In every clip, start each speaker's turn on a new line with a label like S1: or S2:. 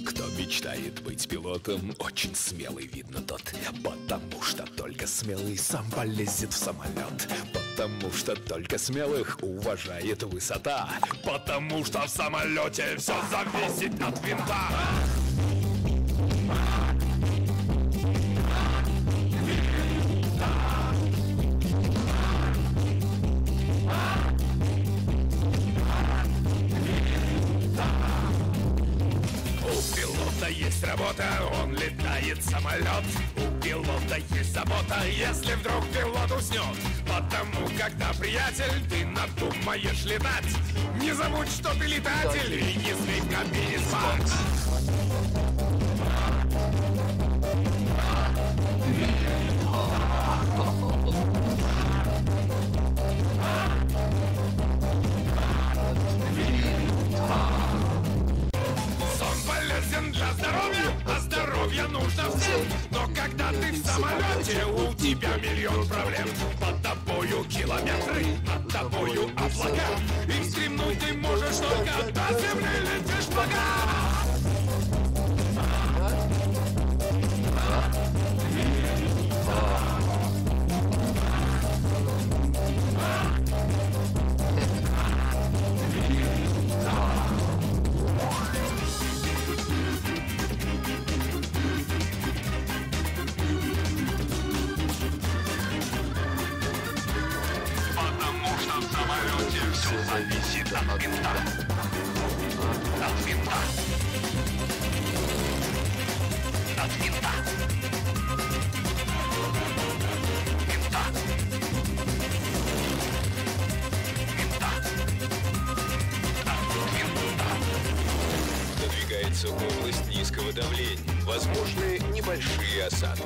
S1: Кто мечтает быть пилотом, очень смелый, видно тот. Потому что только смелый сам полезет в самолет. Потому что только смелых уважает высота. Потому что в самолете все зависит от винта. Есть работа, он летает самолет. У пилота есть забота, если вдруг пилот уснет. Потому, когда, приятель, ты надумаешь летать, не забудь, что ты летатель, и не смей в кабине спать. Для здоровья, а здоровье нужно всем. Но когда ты в самолете, у тебя миллион проблем. Под тобою километры, над тобою облака. И стремнуть ты можешь только до земли летишь пока. Все зависит от винта. От винта. От винта. Винта. Винта. От винта. Надвигается область низкого давления. Возможны небольшие осадки.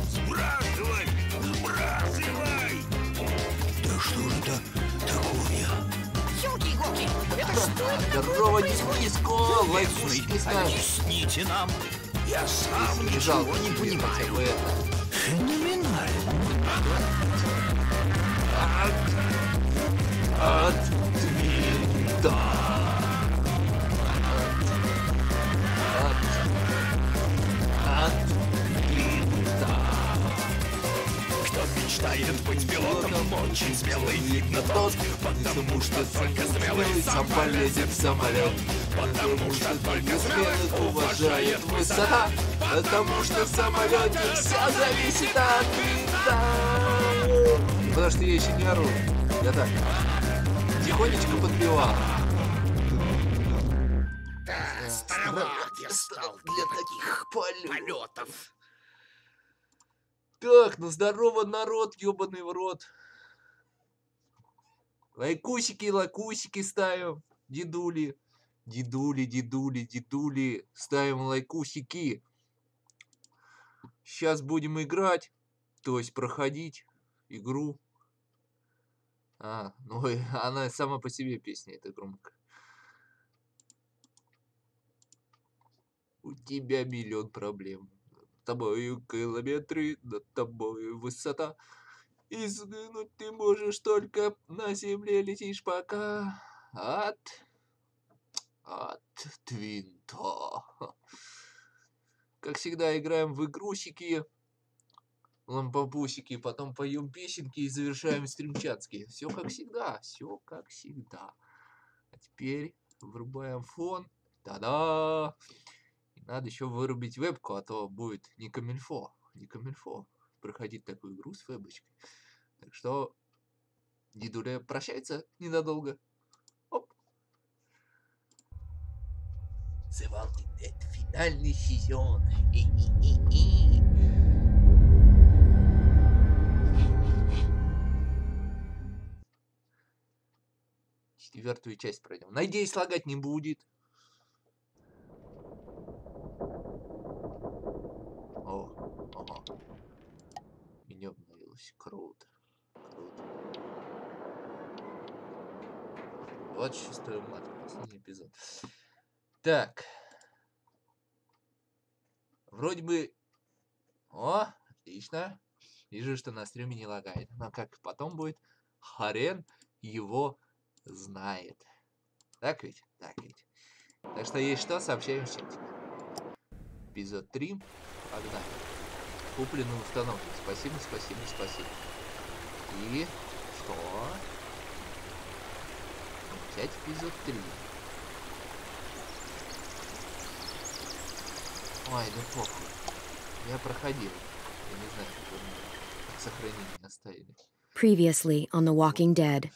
S2: Сбрасывай! Сбрасывай! Да что же это такое?
S3: Ёлки-иголки! Это что это
S4: Здорово,
S3: происходит?
S4: Ниско! Лайфхак ставишь.
S2: Объясните нам! Я сам
S4: Жалко,
S2: ничего не
S4: хотя
S2: понимаю.
S4: бы это.
S2: Феноменально!
S4: От винта. От винта.
S1: Кто мечтает быть пилотом, очень смелый, видно тот. Потому что только смелый сам полезет в самолет. Потому что только смелых уважает высота.
S4: Потому что в самолете все зависит от винта. Потому что я еще не ору. Я так тихонечко подпевал.
S2: Да, староват я стал
S4: Для таких полетов.
S2: полетов.
S4: Так, ну здорово, народ, ёбаный в рот. Лайкусики ставим. Дедули. Дедули. Ставим лайкусики. Сейчас будем играть. То есть проходить игру. Ну она сама по себе песня, это громко. У тебя миллион проблем. Над тобою километры, над тобою высота. И сгинуть ты можешь только на земле летишь пока. От винта. Как всегда, играем в игрусики, лампопусики, потом поем песенки и завершаем стримчатские. Все как всегда, все как всегда. А теперь врубаем фон. Та-да! И надо еще вырубить вебку, а то будет не камильфо. Проходить такую игру с вебочкой. Так что дедуля прощается ненадолго. Оп. The Walking Dead финальный сезон. Четвертую часть пройдем. Надеюсь, лагать не будет. Ага. Меню обновилось. Круто. 26 марта, последний эпизод. Так. Вроде бы... отлично. Вижу, что на стриме не лагает. Но как потом будет? Хрен его знает. Так ведь? Так ведь. Так что есть что, сообщаем в чатик. Эпизод 3. Погнали. Куплено и установлено. Спасибо, спасибо, спасибо. И что? Начать эпизод 3. Ой, да похуй. Я проходил. Я не знаю, как сохранение оставили.
S5: Previously on The Walking Dead.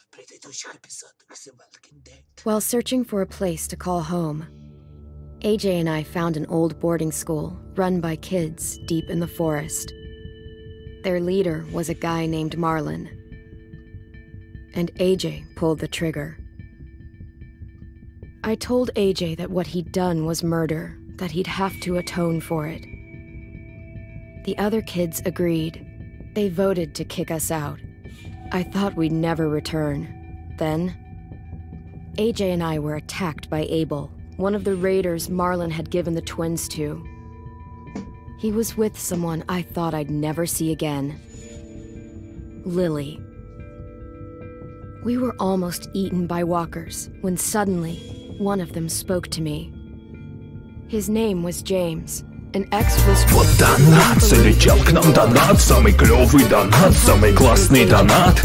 S5: While searching for a place to call home, AJ and I found an old boarding school run by kids deep in the forest. Their leader was a guy named Marlon, and AJ pulled the trigger. I told AJ that what he'd done was murder, that he'd have to atone for it. The other kids agreed. They voted to kick us out. I thought we'd never return. Then, AJ and I were attacked by Abel, one of the raiders Marlon had given the twins to. He was with someone I thought I'd never see again. Lily. We were almost eaten by walkers when suddenly one of them spoke to me. His name was James.
S1: Вот донат, залетел к нам донат, самый клёвый донат, самый классный донат.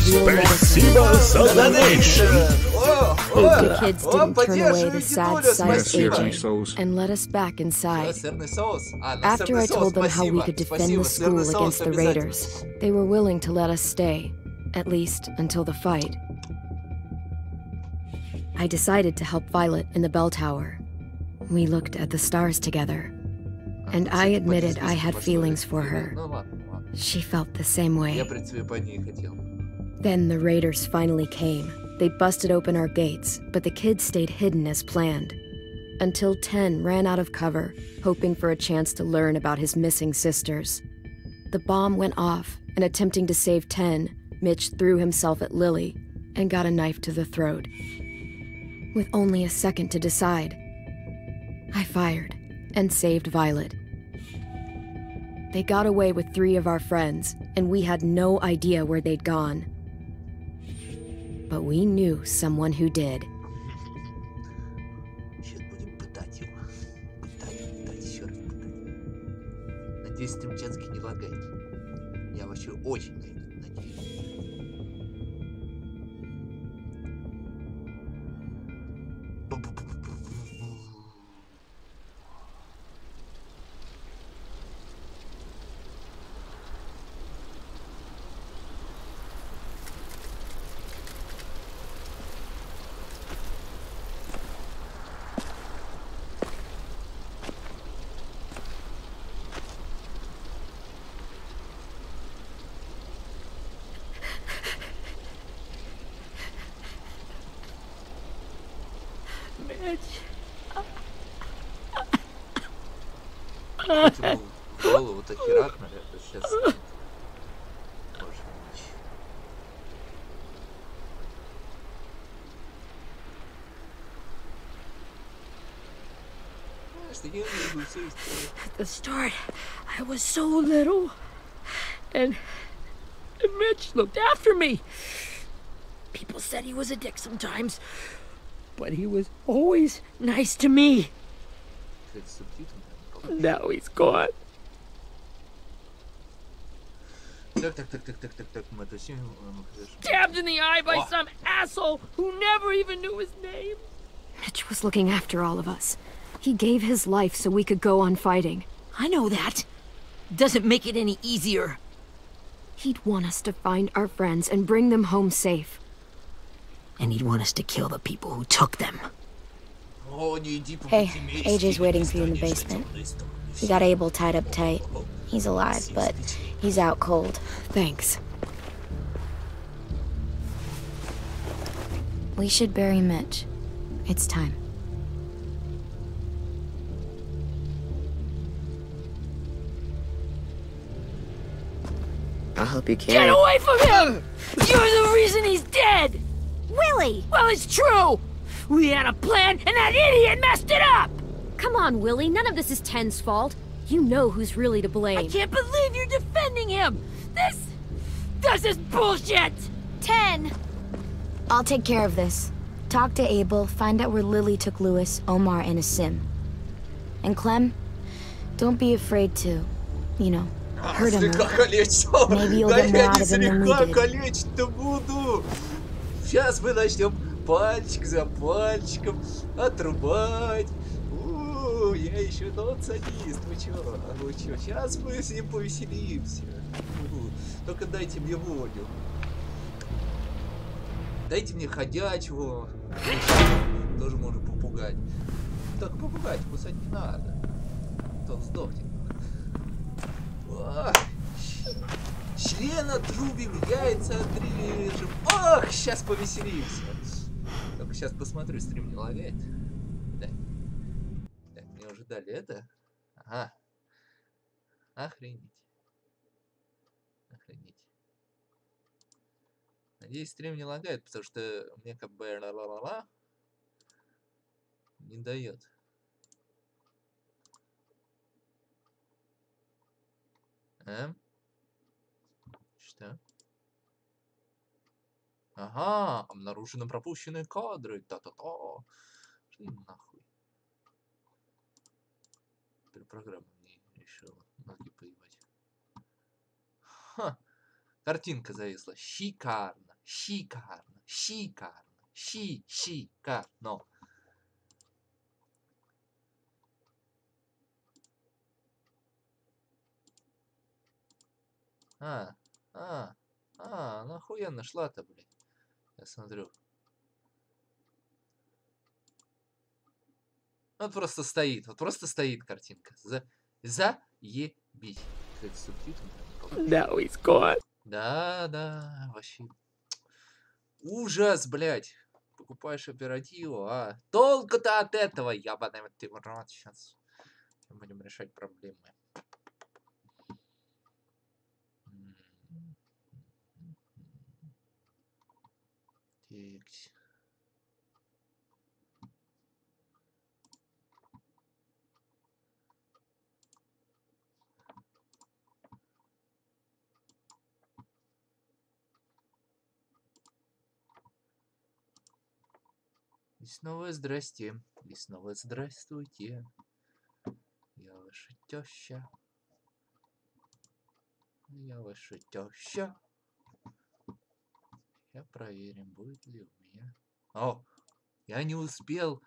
S1: Спасибо за донейшн.
S5: The kids didn't turn away the sad sight of AJ and let us back inside. After I told them how we could defend the school against the raiders, they were willing to let us stay, at least until the fight. I decided to help Violet in the bell tower. We looked at the stars together. And I admitted I had feelings for her. She felt the same way. Then the raiders finally came. They busted open our gates, but the kids stayed hidden as planned. Until 10 ran out of cover, hoping for a chance to learn about his missing sisters. The bomb went off, and attempting to save 10, Mitch threw himself at Lily and got a knife to the throat. With only a second to decide, I fired and saved Violet. They got away with 3 of our friends, and we had no idea where they'd gone. But we knew someone who did.
S4: Сейчас будем пытать его. Пытать, еще раз пытать. Надеюсь, стримчатский не лагает. Я вообще очень на это надеюсь. Почему в голову-то херак, наверное, сейчас. Боже мой.
S6: At the start, I was so little, and Mitch looked after me. People said he was a dick sometimes, but he was always nice to me. Now he's gone. Stabbed in the eye by some asshole who never even knew his name.
S5: Mitch was looking after all of us. He gave his life so we could go on fighting.
S6: I know that. Doesn't make it any easier.
S5: He'd want us to find our friends and bring them home safe.
S6: And he'd want us to kill the people who took them.
S7: Hey, AJ's waiting for you in the basement. We got Abel tied up tight. He's alive, but he's out cold.
S5: Thanks.
S7: We should bury Mitch. It's time.
S8: I'll help you carry.
S6: Get away from him! You're the reason he's dead!
S7: Willie!
S6: Well, it's true! We had a plan, and that idiot messed it up!
S5: Come on, Willie. None of this is Ten's fault. You know who's really to blame.
S6: I can't believe you're defending him! This is bullshit!
S7: 10! I'll take care of this. Talk to Abel, find out where Lily took Lewis, Omar, and a sim. And Clem, don't be afraid to, you know, hurt him. Maybe you'll get more out of him than we did.
S4: Калечить-то буду. Сейчас мы начнем пальчик за пальчиком отрубать. Я еще тот садист. Вы чё? А вы чё? Сейчас мы с ним повеселимся. Только дайте мне волю. Дайте мне ходячего. Тоже можно попугать. Только попугать, кусать не надо. То он сдохнет. Член отрубим, яйца отрежем. Ох, сейчас повеселимся. Только сейчас посмотрю, стрим не лагает. Да. Так, мне уже дали это. Ага. Охренеть. Охренеть. Надеюсь, стрим не лагает, потому что мне как бы не дает. Что? Ага, обнаружены пропущенные кадры. Та-та-та. Шли нахуй. Теперь программа мне решила ноги поебать. Ха. Картинка зависла. Шикарно. Шикарно. Шикарно. Шикарно. Ну охуенно шла-то, блядь. Я смотрю. Вот просто стоит картинка. Заебись.
S6: Now he's gone.
S4: Да, вообще. Ужас, блядь. Покупаешь оперативу, а толку-то от этого, ебаный ты в рот. Сейчас будем решать проблемы. Так. И снова здрасте. И снова здравствуйте. Я ваша теща. Я ваша теща. Я проверим, будет ли у меня. О, я не успел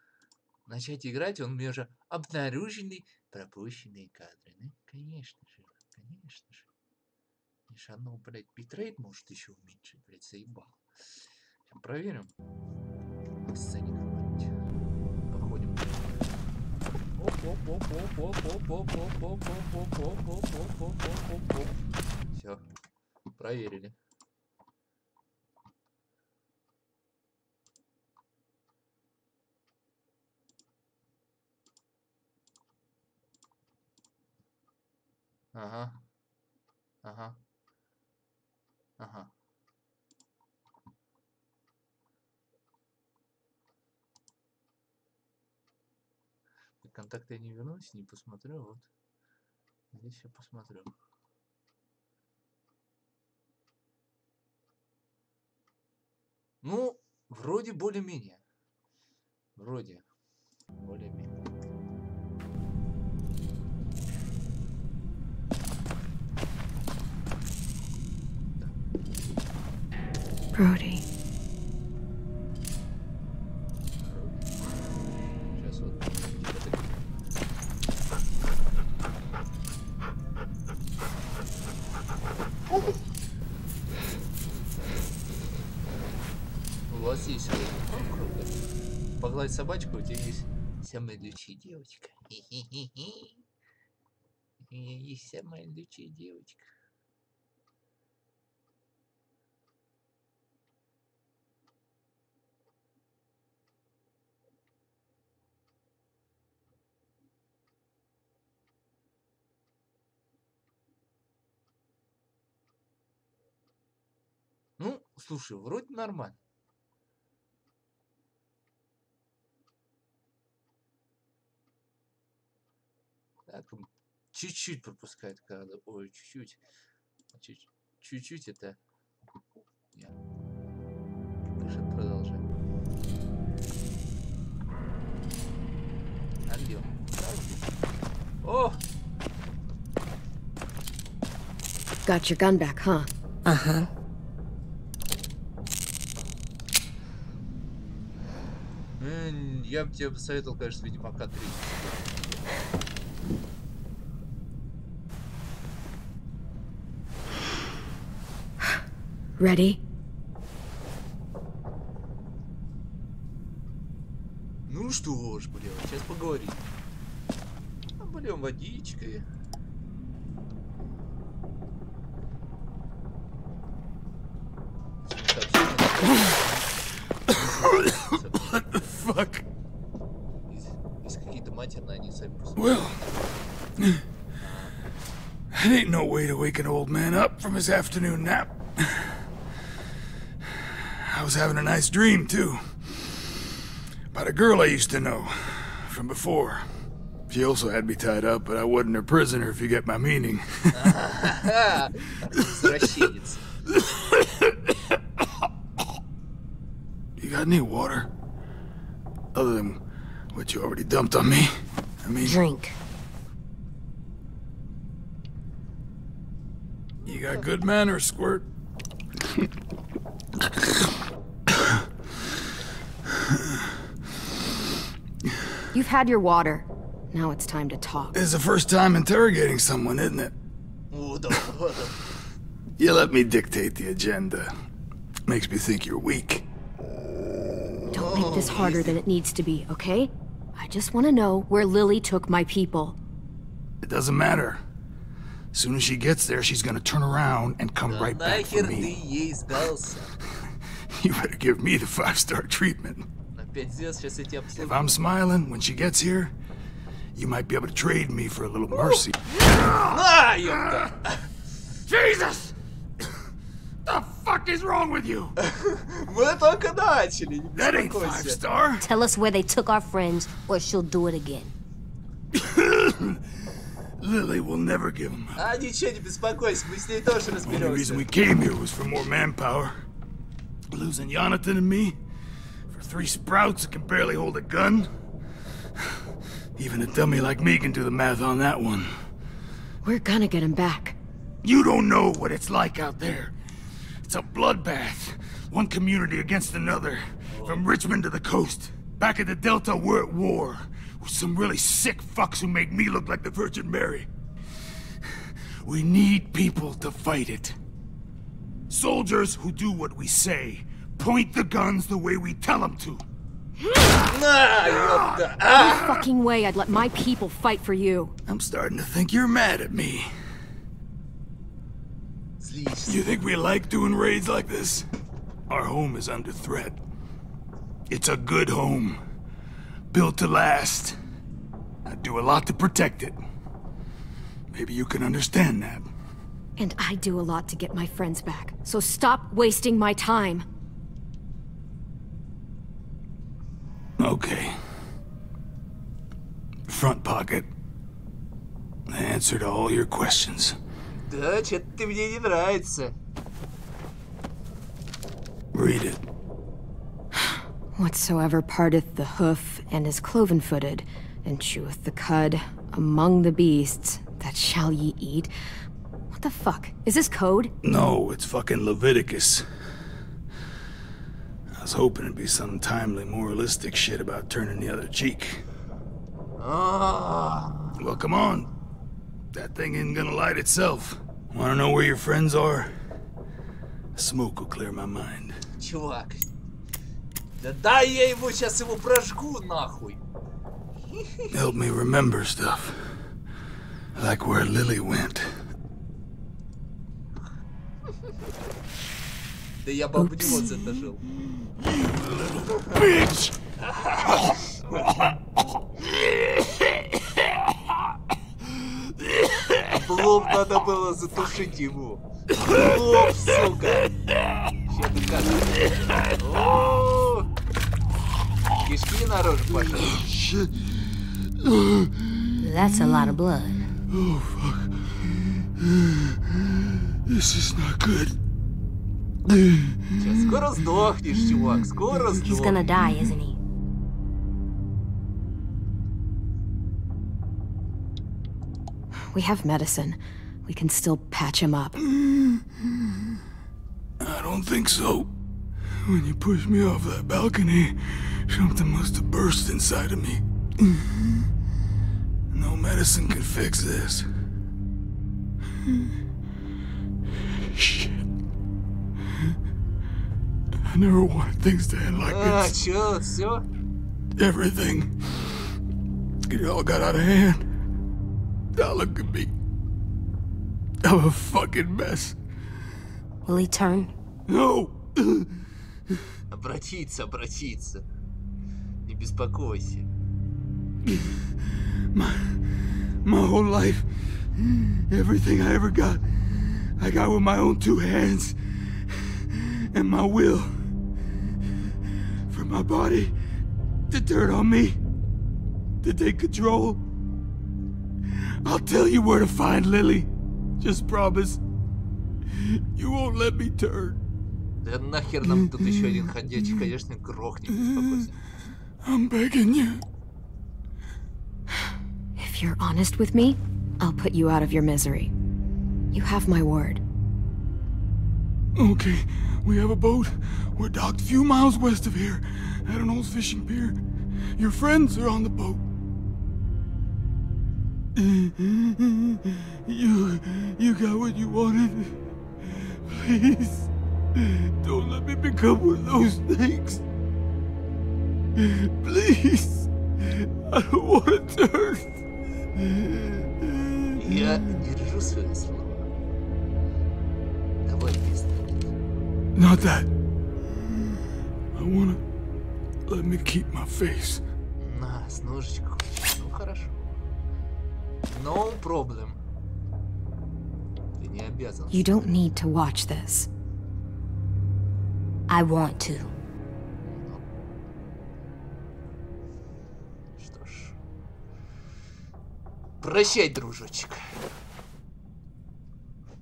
S4: начать играть, он мне уже обнаружили пропущенные кадры. Ну, конечно же, конечно же. Конечно, оно, блядь, битрейт может еще уменьшить, блядь, заебал. Сейчас проверим. На сцене какой-нибудь. Походим. Все, проверили. Ага. Контакты я не вернусь, не посмотрю, вот. Здесь я посмотрю. Ну, вроде более-менее. Вроде. Более-менее.
S5: Brody.
S4: Сейчас вот. У вас есть погладь собачку, у тебя есть самая лучшая девочка. У меня есть самая лучшая девочка. Ну, слушай, вроде нормально. Так, чуть-чуть пропускает кадр. Ой, чуть-чуть. Чуть-чуть это... Пишет продолжение. А где он? О!
S5: Got your gun back, huh?
S6: Uh-huh.
S4: Я бы тебе посоветовал, конечно, Ведьмака 3.
S5: Ready?
S4: Ну что ж, блин, сейчас поговорим. Блин, водичкой.
S2: What the fuck?
S4: Если какие-то матерные, они сами по себе.
S2: Well, that ain't no way to wake an old man up from his afternoon nap. I was having a nice dream, too. About a girl I used to know from before. She also had me tied up, but I wasn't her prisoner, if you get my meaning. You got any water? Other than what you already dumped on me? I mean...
S6: Drink.
S2: You got good manners, Squirt.
S5: You've had your water. Now it's time to talk.
S2: It's the first time interrogating someone, isn't it? You let me dictate the agenda. Makes me think you're weak.
S5: Don't make this harder than it needs to be, okay? I just want to know where Lily took my people.
S2: It doesn't matter. As soon as she gets there, she's gonna turn around and come right back for me. You better give me the 5-star treatment. If I'm smiling when she gets here, you might be able to trade me for a little mercy. Jesus! The fuck is wrong with you? That ain't 5-star.
S6: Tell us where they took our friends, or she'll do it again.
S2: Lily will never give them up.
S4: Ничего не беспокойся, мы с ней тоже
S2: The only reason
S4: разберемся.
S2: we came here was for more manpower. Losing Jonathan and me for 3 sprouts that can barely hold a gun. Even a dummy like me can do the math on that one.
S5: We're gonna get him back.
S2: You don't know what it's like out there. It's a bloodbath. One community against another. From Richmond to the coast. Back at the Delta, we're at war. With some really sick fucks who make me look like the Virgin Mary. We need people to fight it. Soldiers who do what we say. Point the guns the way we tell them to.
S5: No fucking way I'd let my people fight for you.
S2: I'm starting to think you're mad at me. You think we like doing raids like this? Our home is under threat. It's a good home. Built to last. I do a lot to protect it. Maybe you can understand that.
S5: And I do a lot to get my friends back. So stop wasting my time.
S2: Okay. Front pocket. The answer to all your questions.
S4: Да, что-то ты мне не нравится.
S2: Read it.
S5: Whatsoever parteth the hoof and is cloven-footed, and cheweth the cud among the beasts, that shall ye eat. What the fuck? Is this code?
S2: No, it's fucking Leviticus. I was hoping it'd be some timely moralistic shit about turning the other cheek. Well, come on. That thing isn't gonna light itself. Wanna know where your friends are? Smoke will clear my mind.
S4: Чувак. Да дай я его сейчас его прожгу нахуй.
S2: Help me remember stuff. Like where Lily went.
S4: Да я бы об него заложил.
S2: Bitch!
S4: Блоб надо было затушить ему. Блоб, сука. Че ты как? О, кишки наружу пошли.
S6: That's a lot of blood.
S2: Oh, fuck. This is not good.
S4: Сейчас скоро сдохнешь, чувак, скоро сдохнешь.
S7: He's gonna die, isn't he?
S5: We have medicine. We can still patch him up.
S2: I don't think so. When you pushed me off that balcony, something must have burst inside of me. No medicine can fix this. Shit. I never wanted things to end like this.
S4: Чё, всё?
S2: Everything. It all got out of hand. Now look at me. I'm a fucking mess.
S7: Will he turn?
S2: No!
S4: Обратиться. Не беспокойся.
S2: My whole life, everything I ever got, I got with my own 2 hands and my will. For my body to turn on me, to take control. I'll tell you where to find Lily. Just promise. You won't let me turn.
S4: Да нахер нам тут еще один ходячий, конечно, грохнет, беспокойся.
S2: I'm begging you.
S5: If you're honest with me, I'll put you out of your misery. You have my word.
S2: Okay, we have a boat. We're docked a few miles west of here, at an old fishing pier. Your friends are on the boat. You got what you wanted. Please, don't let me become one of those things. Please, I don't want to turn.
S4: Я держу свои слова. Давай пистолет.
S2: Not that. I wanna let me keep my face.
S4: На, с ножичком. Ну хорошо. No problem. Ты не обязан.
S5: You don't need to watch this.
S7: I want to.
S4: Что ж. Прощай, дружочек.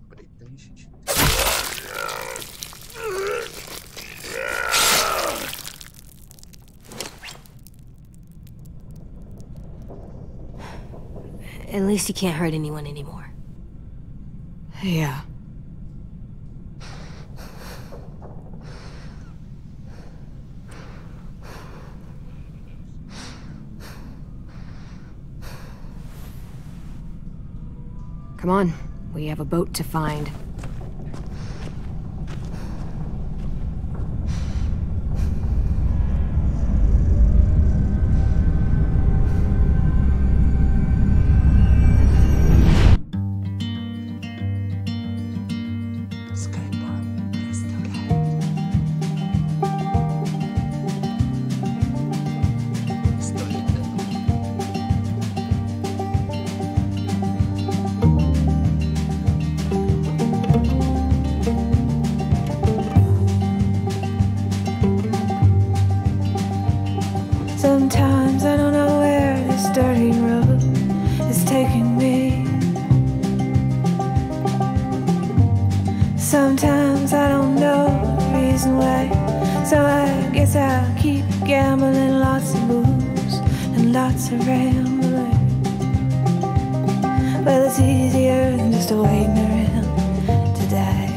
S4: Блин, да еще что-то.
S7: At least he can't hurt anyone anymore.
S5: Yeah. Come on, we have a boat to find.
S8: Sometimes I don't know where this dirty road is taking me. Sometimes I don't know the reason why, so I guess I'll keep gambling, lots of moves and lots of rambling. Well, it's easier than just waiting around to die.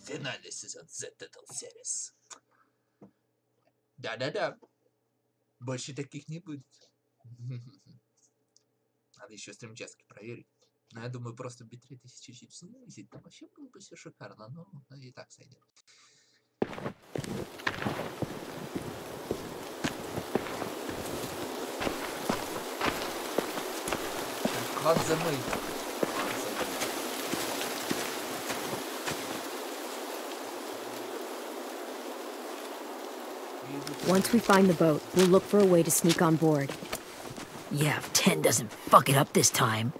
S4: Финальный сезон The Total Series. Да-да-да. Больше таких не будет. Надо еще стримчатки проверить. Но я думаю, просто битрейт если чуть-чуть снизить, там вообще было бы все шикарно. Но и так сойдет. Как замыть?
S5: Once we find the boat, we'll look for a way to sneak on board.
S6: Yeah, if 10 doesn't fuck it up this time.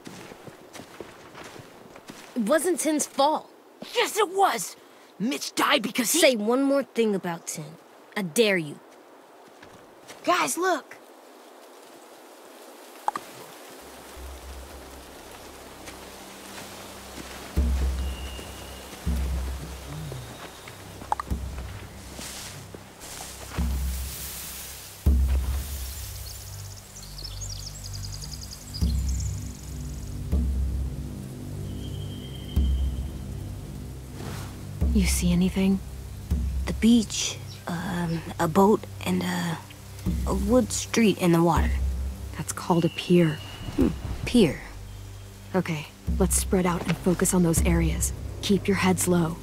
S9: It wasn't Tin's fault.
S6: Yes, it was! Mitch died because he—
S9: Say one more thing about Tin. I dare you.
S7: Guys, look!
S5: You see anything?
S7: The beach, a boat, and a wood street in the water.
S5: That's called a pier.
S7: Pier.
S5: Okay, let's spread out and focus on those areas. Keep your heads low.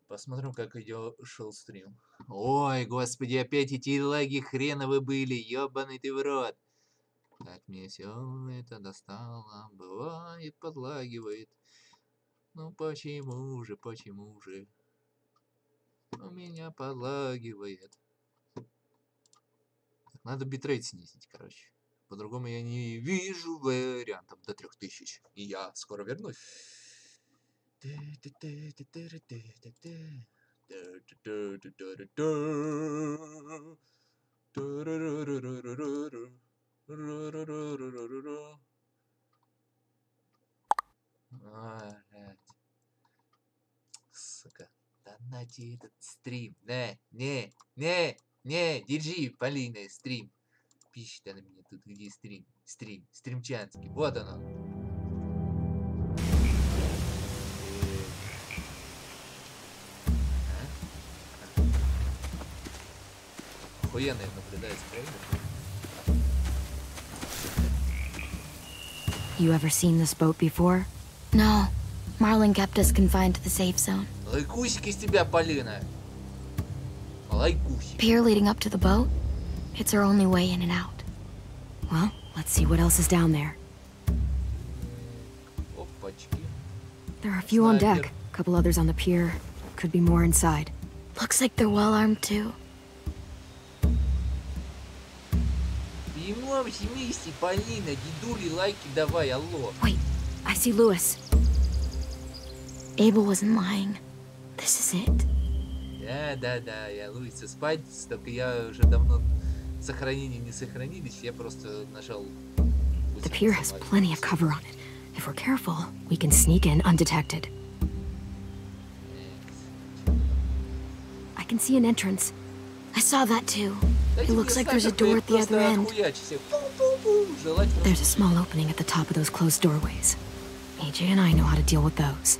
S4: Посмотрим, как шел стрим. Ой, господи, опять эти лаги хреновы были, ёбаный ты в рот. Так, мне все это достало, бывает, подлагивает. Ну почему же, у меня подлагивает. Так, надо битрейт снизить, короче. По-другому я не вижу вариантов до 3000. И я скоро вернусь. Сука, донати этот стрим. Не, держи, Полина, стрим. Пишет она мне тут, где стрим, стримчанский. Вот оно. Охуенный наблюдается, правильно?
S5: You ever seen this boat before?
S7: No. Marlin kept us confined to the safe zone.
S4: Лайкусик из тебя, Полина. Лайкусик.
S7: Pier leading up to the boat? It's our only way in and out.
S5: Well, let's see what else is down there.
S4: Опачки.
S5: There are a few on deck, a couple others on the pier. Could be more inside.
S7: Looks like they're well armed too.
S4: Ему вместе, Полина, дедули, лайки давай, алло.
S7: Wait, I see Lewis. Abel wasn't lying. This is it.
S4: Да, я Луиса спать, только я уже давно сохранения не сохранились, я просто нажал.
S5: The pier has plenty of cover on it. If we're careful, we can sneak in undetected. I can see an entrance.
S7: I saw that too. It looks like there's a door at the other end.
S5: There's a small opening at the top of those closed doorways. AJ and I know how to deal with those.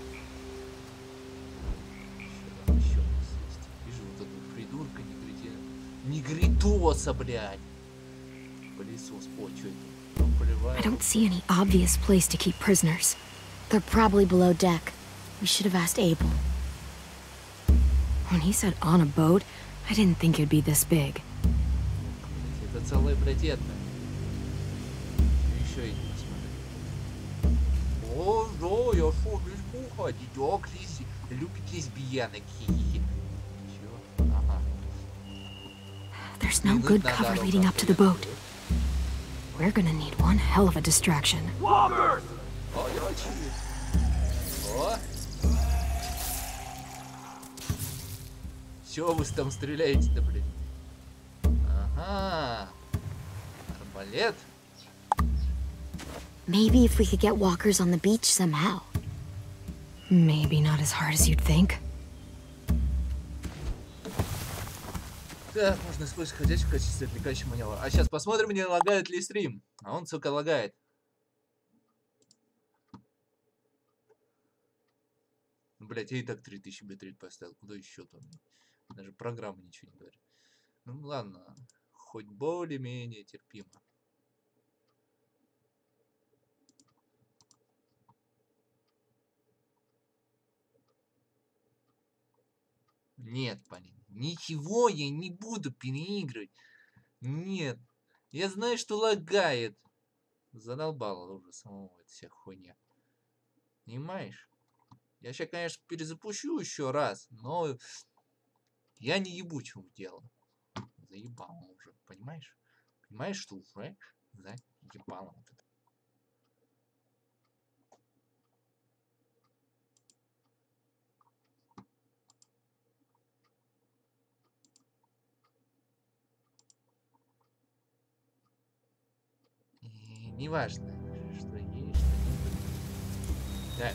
S4: Негритоса, блядь. Пылесос. О, что это?
S5: I don't see any obvious place to keep prisoners.
S7: They're probably below deck. We should have asked Abel.
S5: When he said on a boat, I didn't think it'd be this big.
S4: Это целая, блядь, это. Еще и посмотри. О, да, я шо, лесбуха, дедок любит лесбиянок. Чё? Ага.
S5: There's no good cover leading up to the boat. We're gonna need one hell of a distraction.
S2: Loggers!
S4: О! Чё вы там стреляете-то, блин? Ага. Арбалет.
S7: Maybe if we could get walkers on the beach somehow.
S5: Maybe not as hard as you'd think.
S4: Так, можно использовать ходячий в качестве отвлекающего маневра. А сейчас посмотрим, не лагает ли стрим. А он, сука, лагает. Блять, я и так 3000 битрейт поставил. Куда еще там? Даже программа ничего не говорит. Ну ладно, хоть более-менее терпимо. Нет, Полина, ничего я не буду переигрывать. Нет, я знаю, что лагает. Задолбала уже самого эта вся хуйня. Понимаешь? Я сейчас, конечно, перезапущу еще раз, но я не ебу, чего дело. Заебал уже, понимаешь? Понимаешь, что уже заебал вот это. неважно, что есть, что нет. Так.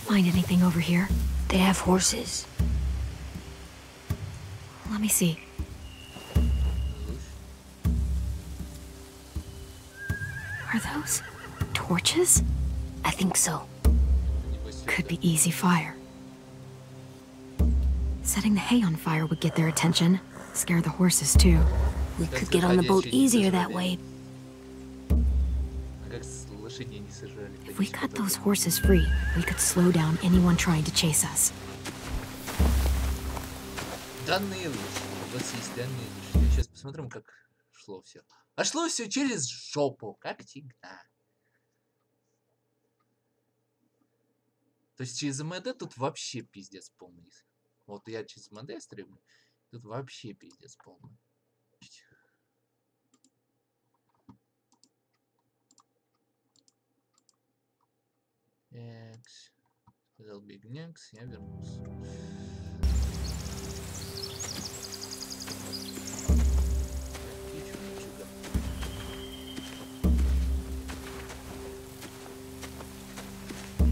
S5: Find anything over here? They have horses. Let me see. Are those torches? I think so. Could be easy fire. Setting the hay on fire would get their attention. Scare the horses too. We could get on the boat easier that way. If we cut those horses free, we could slow down anyone trying to chase us.
S4: Данные лучше. У вас есть данные лучше. Сейчас посмотрим, как шло все. А шло все через жопу, как всегда. То есть через МД тут вообще пиздец полный. Вот я через МД стримлю, тут вообще пиздец полный. Экс. Сказал бигнекс, я вернулся.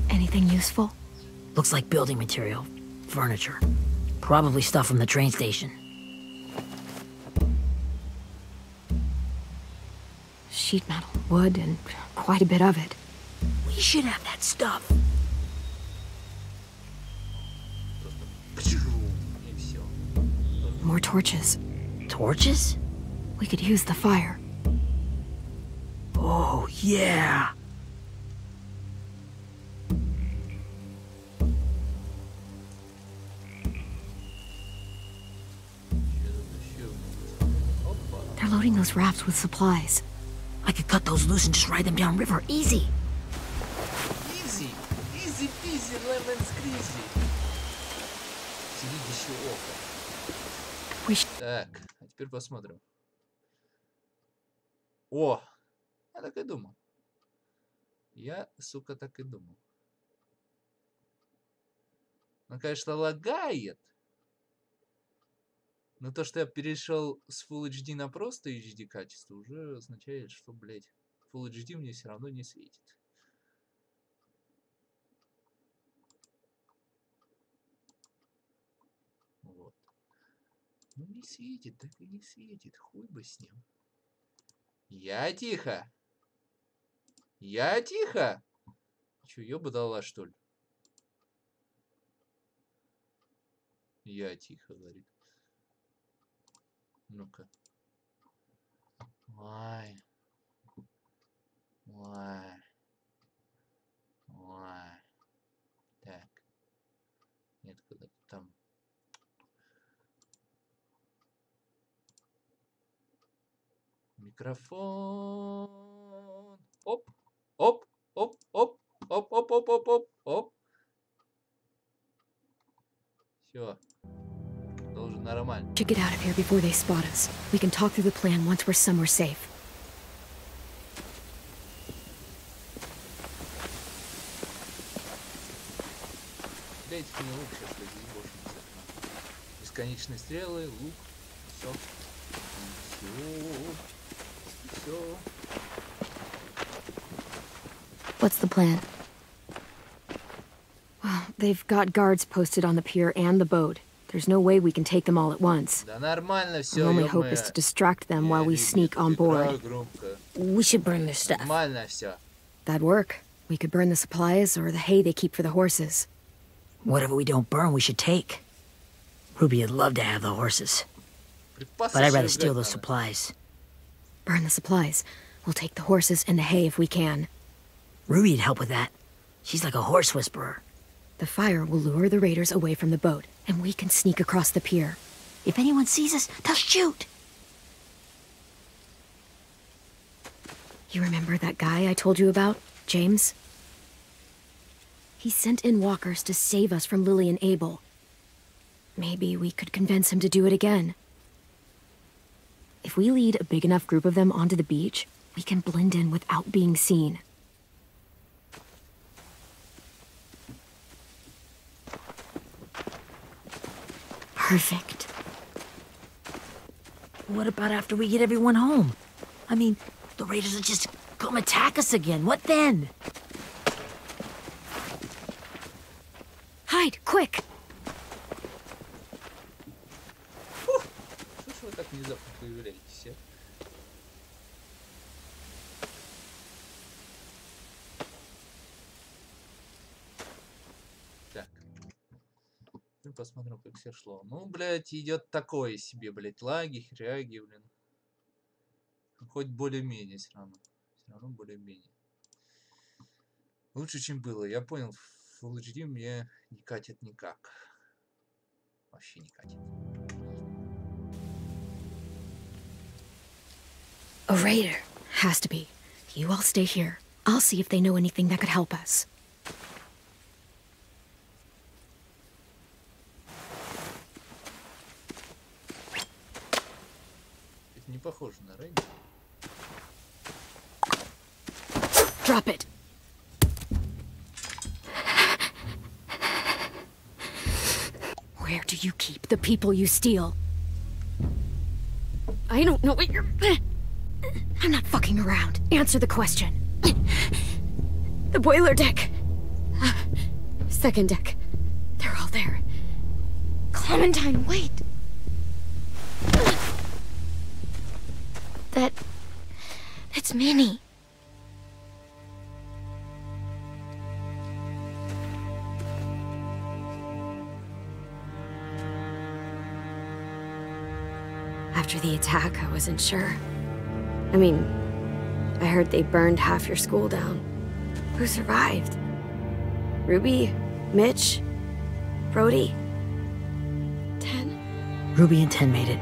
S5: Anything useful?
S6: Looks like building material. Furniture. Probably stuff from the train station.
S5: Sheet metal, wood, and quite a bit of it.
S6: We should have that stuff.
S5: More torches.
S6: Torches?
S5: We could use the fire.
S6: Oh, yeah.
S5: They're loading those rafts with supplies.
S6: I could cut those loose and just ride them downriver. Easy.
S4: Easy. Easy peasy lemon squeezy. Всевидящее око. Так, а теперь посмотрим. О! Я так и думал. Я, сука, так и думал. Ну, конечно, лагает. Но то, что я перешел с Full HD на просто HD качество, уже означает, что, блядь, Full HD мне все равно не светит. Вот. Ну не светит, так и не светит. Хуй бы с ним. Я тихо. Я тихо. Че, ёба дала, что ли? Я тихо, говорит. Ну-ка. Ой. Ой. Ой. Так. Нет, куда-то там. Микрофон. Оп. Оп. Оп. Оп. Оп. Оп. Оп. Оп. Оп. Оп. Все.
S5: To get out of here before they spot us. We can talk through the plan once we're somewhere safe.
S4: Дайте мне лук сейчас, здесь больше не знаю. Бесконечные стрелы, лук, все. Все.
S5: What's the plan? Well, they've got guards posted on the pier and the boat. There's no way we can take them all at once.
S4: Да нормально все.
S5: Our only hope is to distract them while we sneak on board.
S6: We should burn their stuff.
S4: Нормально все.
S5: That'd work. We could burn the supplies or the hay they keep for the horses.
S6: Whatever we don't burn, we should take. Ruby would love to have the horses. But I'd rather steal those supplies.
S5: Burn the supplies. We'll take the horses and the hay if we can.
S6: Ruby'd help with that. She's like a horse whisperer.
S5: The fire will lure the raiders away from the boat, and we can sneak across the pier.
S6: If anyone sees us, they'll shoot!
S5: You remember that guy I told you about, James? He sent in walkers to save us from Lily and Abel. Maybe we could convince him to do it again. If we lead a big enough group of them onto the beach, we can blend in without being seen.
S7: Perfect.
S6: What about after we get everyone home? I mean, the raiders will just come attack us again. What then?
S7: Hide, quick!
S4: Что ж вы так внезапно появляетесь, а? Так. Ну, посмотрим, как все шло. Ну, блядь, идет такое себе, блядь, лаги, хряги, блин. Хоть более-менее все равно. Все равно более-менее. Лучше, чем было. Я понял, Full HD мне не катит никак. Вообще не катит.
S5: A raider. Has to be. You all stay here. I'll see if they know anything that could help us.
S4: Это не похоже на рейдер.
S5: Drop it. Where do you keep the people you steal? I don't know what you're... I'm not fucking around. Answer the question. The boiler deck. Second deck. They're all there.
S7: Clementine, wait! That's Minnie.
S5: After the attack, I wasn't sure. I mean, I heard they burned half your school down. Who survived? Ruby? Mitch? Brody? 10?
S6: Ruby and 10 made it.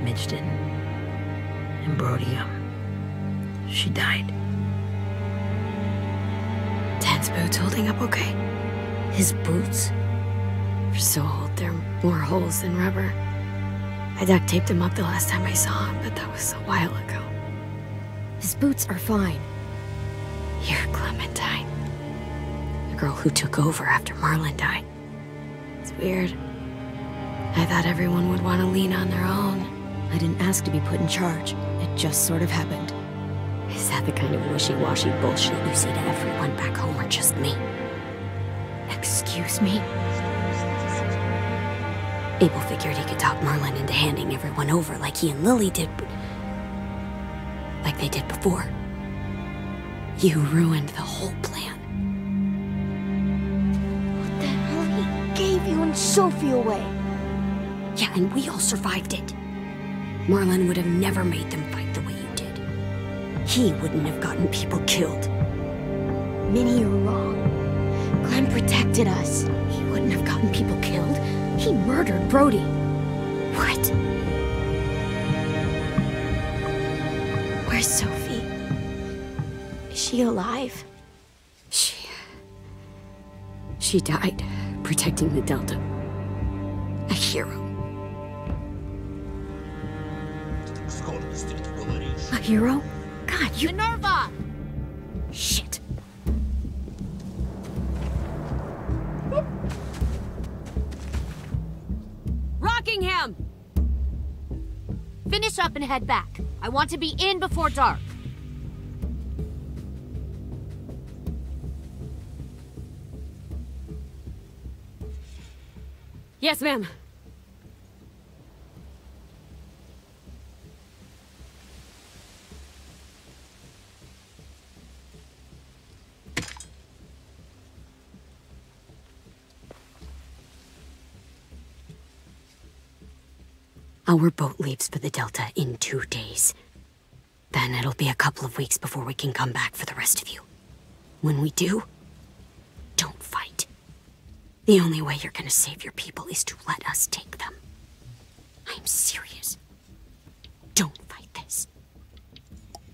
S6: Mitch didn't. And Brody, she died.
S5: 10's boots holding up okay?
S6: His boots?
S5: They're so old, there are more holes than rubber. I duct taped him up the last time I saw him, but that was a while ago. His boots are fine. You're Clementine. The girl who took over after Marlon died. It's weird. I thought everyone would want to lean on their own. I didn't ask to be put in charge. It just sort of happened. Is that the kind of wishy-washy bullshit you say to everyone back home, or just me? Excuse me? Abel figured he could talk Marlon into handing everyone over like he and Lily did, but... like they did before. You ruined the whole plan.
S7: What the hell? He gave you and Sophie away.
S5: Yeah, and we all survived it. Marlon would have never made them fight the way you did. He wouldn't have gotten people killed.
S7: Minnie, you're wrong. Clem protected us.
S5: He wouldn't have gotten people killed. He murdered Brody. What?
S7: Where's Sophie? Is she alive?
S5: She died protecting the Delta. A hero. A hero? God, you...
S9: Minerva!
S5: Shit.
S9: Rockingham! Finish up and head back. I want to be in before dark.
S5: Yes, ma'am. Our boat leaves for the Delta in 2 days. Then it'll be a couple of weeks before we can come back for the rest of you. When we do, don't fight. The only way you're gonna save your people is to let us take them. I'm serious. Don't fight this.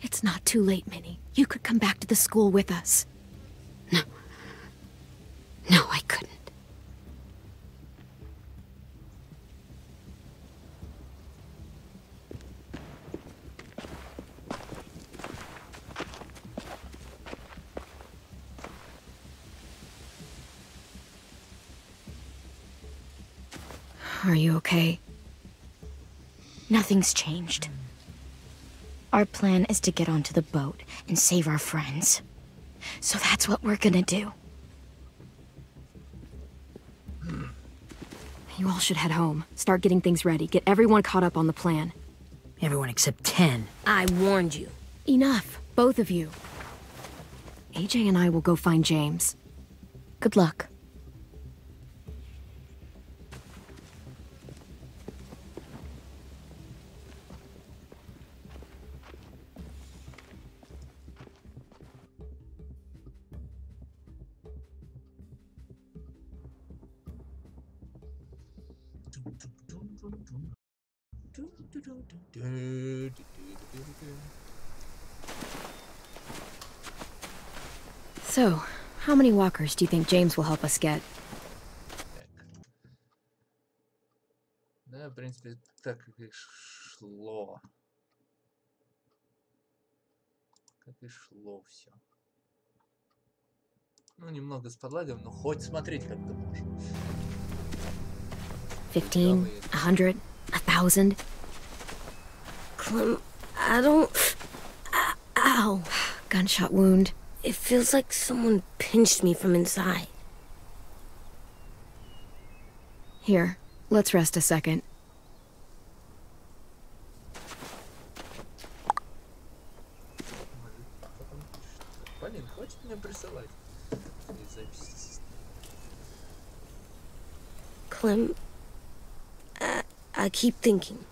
S5: It's not too late, Minnie. You could come back to the school with us. No. No, I couldn't. Are you okay?
S7: Nothing's changed. Our plan is to get onto the boat and save our friends. So that's what we're gonna do.
S5: You all should head home. Start getting things ready. Get everyone caught up on the plan.
S6: Everyone except 10.
S9: I warned you.
S5: Enough, both of you. AJ and I will go find James.
S7: Good luck.
S5: So, how many walkers do you think James will help us get?
S4: Да, в принципе, так и шло. Как и шло все. Ну, немного с подлагом, но хоть смотреть как-то можно.
S5: 15, 100, 1000?
S6: Clem, I don't... Ow.
S5: Gunshot wound.
S6: It feels like someone pinched me from inside.
S5: Here, let's rest a second.
S4: Блин, хватит мне присылать.
S6: Clem, I keep thinking.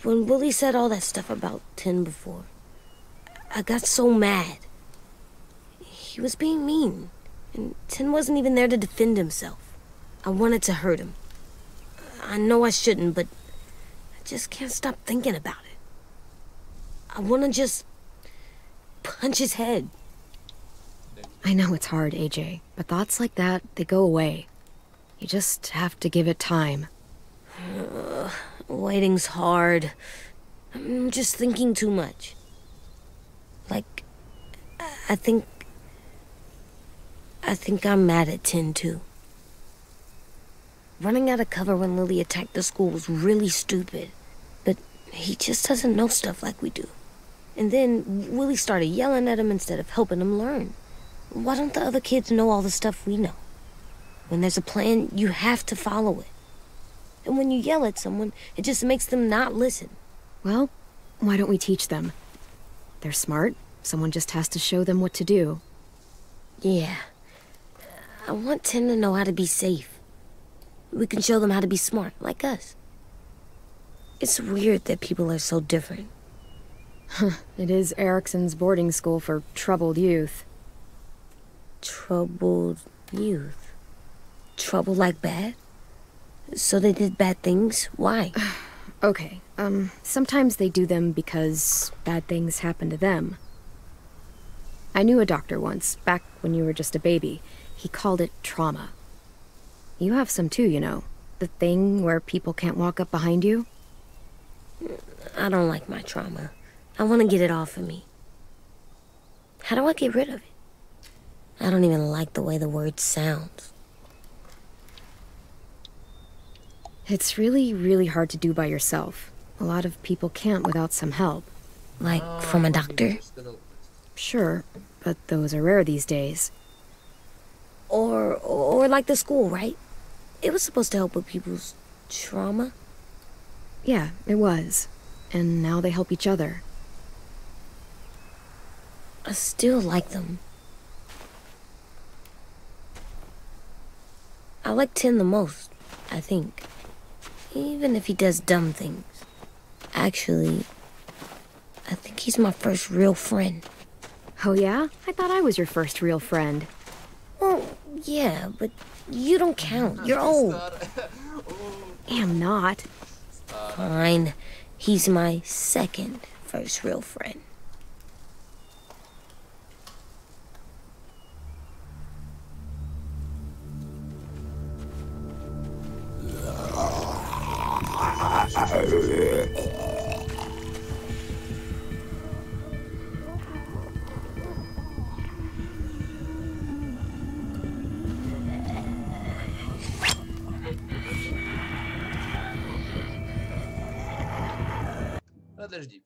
S6: When Willie said all that stuff about 10 before, I got so mad. He was being mean, and 10 wasn't even there to defend himself. I wanted to hurt him. I know I shouldn't, but I just can't stop thinking about it. I want to just punch his head.
S5: I know it's hard, AJ, but thoughts like that, they go away. You just have to give it time.
S6: Waiting's hard. I'm just thinking too much. Like, I think I'm mad at 10 too. Running out of cover when Lily attacked the school was really stupid. But he just doesn't know stuff like we do. And then Willie started yelling at him instead of helping him learn. Why don't the other kids know all the stuff we know? When there's a plan, you have to follow it. And when you yell at someone, it just makes them not listen.
S5: Well, why don't we teach them? They're smart. Someone just has to show them what to do.
S6: Yeah. I want 10 to know how to be safe. We can show them how to be smart, like us. It's weird that people are so different.
S5: It is Erickson's boarding school for troubled youth.
S6: Troubled youth? Trouble like bad? So they did bad things? Why?
S5: Okay, sometimes they do them because bad things happen to them. I knew a doctor once, back when you were just a baby. He called it trauma. You have some too, you know. The thing where people can't walk up behind you.
S6: I don't like my trauma. I want to get it off of me. How do I get rid of it? I don't even like the way the word sounds.
S5: It's really, really hard to do by yourself. A lot of people can't without some help.
S6: Like from a doctor?
S5: Sure, but those are rare these days.
S6: Or like the school, right? It was supposed to help with people's trauma.
S5: Yeah, it was. And now they help each other.
S6: I still like them. I like 10 the most, I think. Even if he does dumb things. Actually, I think he's my first real friend.
S5: Oh yeah? I thought I was your first real friend.
S6: Well, yeah, but you don't count. You're old.
S5: Am not.
S6: Fine. He's my second first real friend.
S4: подожди.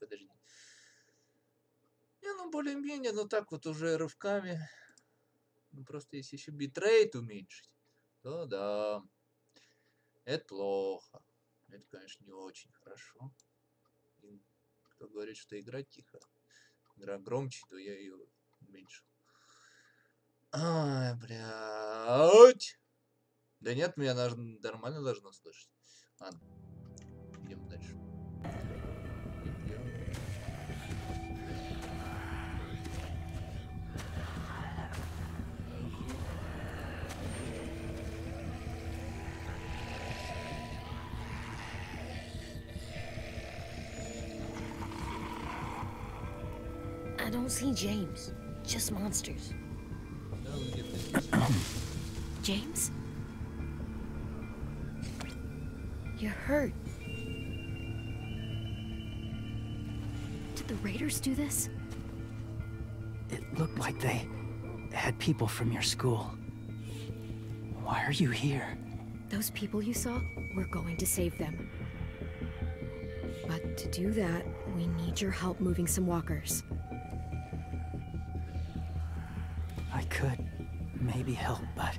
S4: Не, ну более-менее, ну так вот уже рывками. Ну просто если еще битрейт уменьшить, то да. Это плохо. Это, конечно, не очень хорошо. И кто говорит, что игра тихо. Игра громче, то я ее уменьшил. Ай, блядь. Да нет, меня нормально должно слышать. Ладно. Идем дальше.
S6: I don't see James. Just monsters. James? You're hurt. Did the raiders do this?
S10: It looked like they had people from your school. Why are you here?
S6: Those people you saw, we're going to save them. But to do that, we need your help moving some walkers.
S10: I could maybe help, but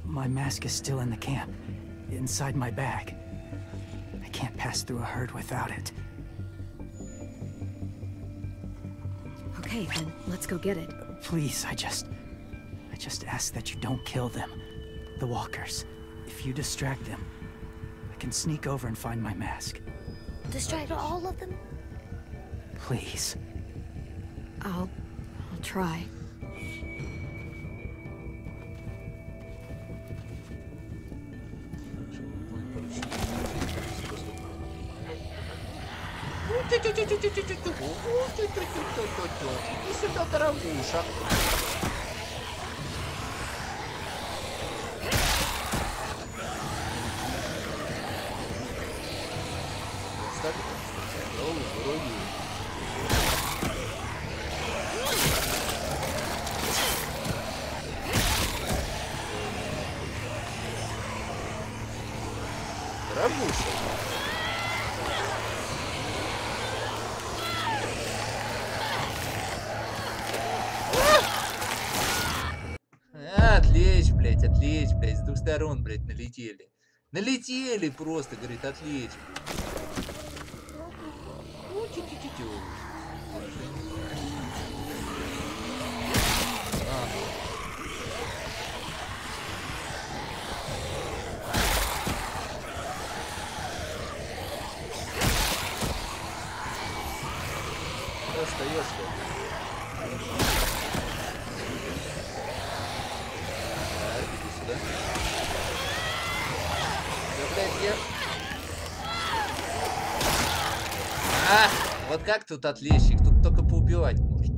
S10: my mask is still in the camp, inside my bag. I can't pass through a herd without it.
S6: Okay, then let's go get it.
S10: Please, I just ask that you don't kill them. The walkers. If you distract them, I can sneak over and find my mask.
S6: Distract all of them?
S10: Please.
S6: I'll try.
S4: И сюда, дорогуша. Дорогуша. Отвлечь, блядь, с двух сторон, блядь, налетели. Налетели просто, говорит, отвлечь. Что остается? Вот как тут отвлечь их? Тут только поубивать можно.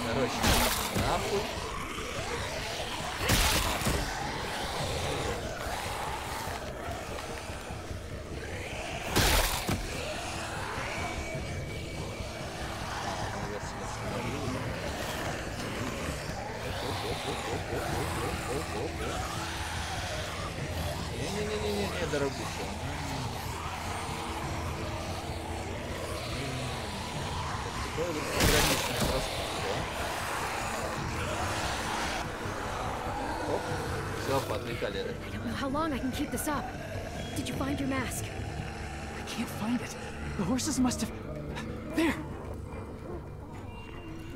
S4: Короче, нахуй. Не-не-не-не-не, дорогуша. Такой вот пограничный простор, да? Оп, все, поотвлекали.
S6: I don't know how long I can keep this up. Did you find your mask?
S10: I can't find it. The horses must have... There!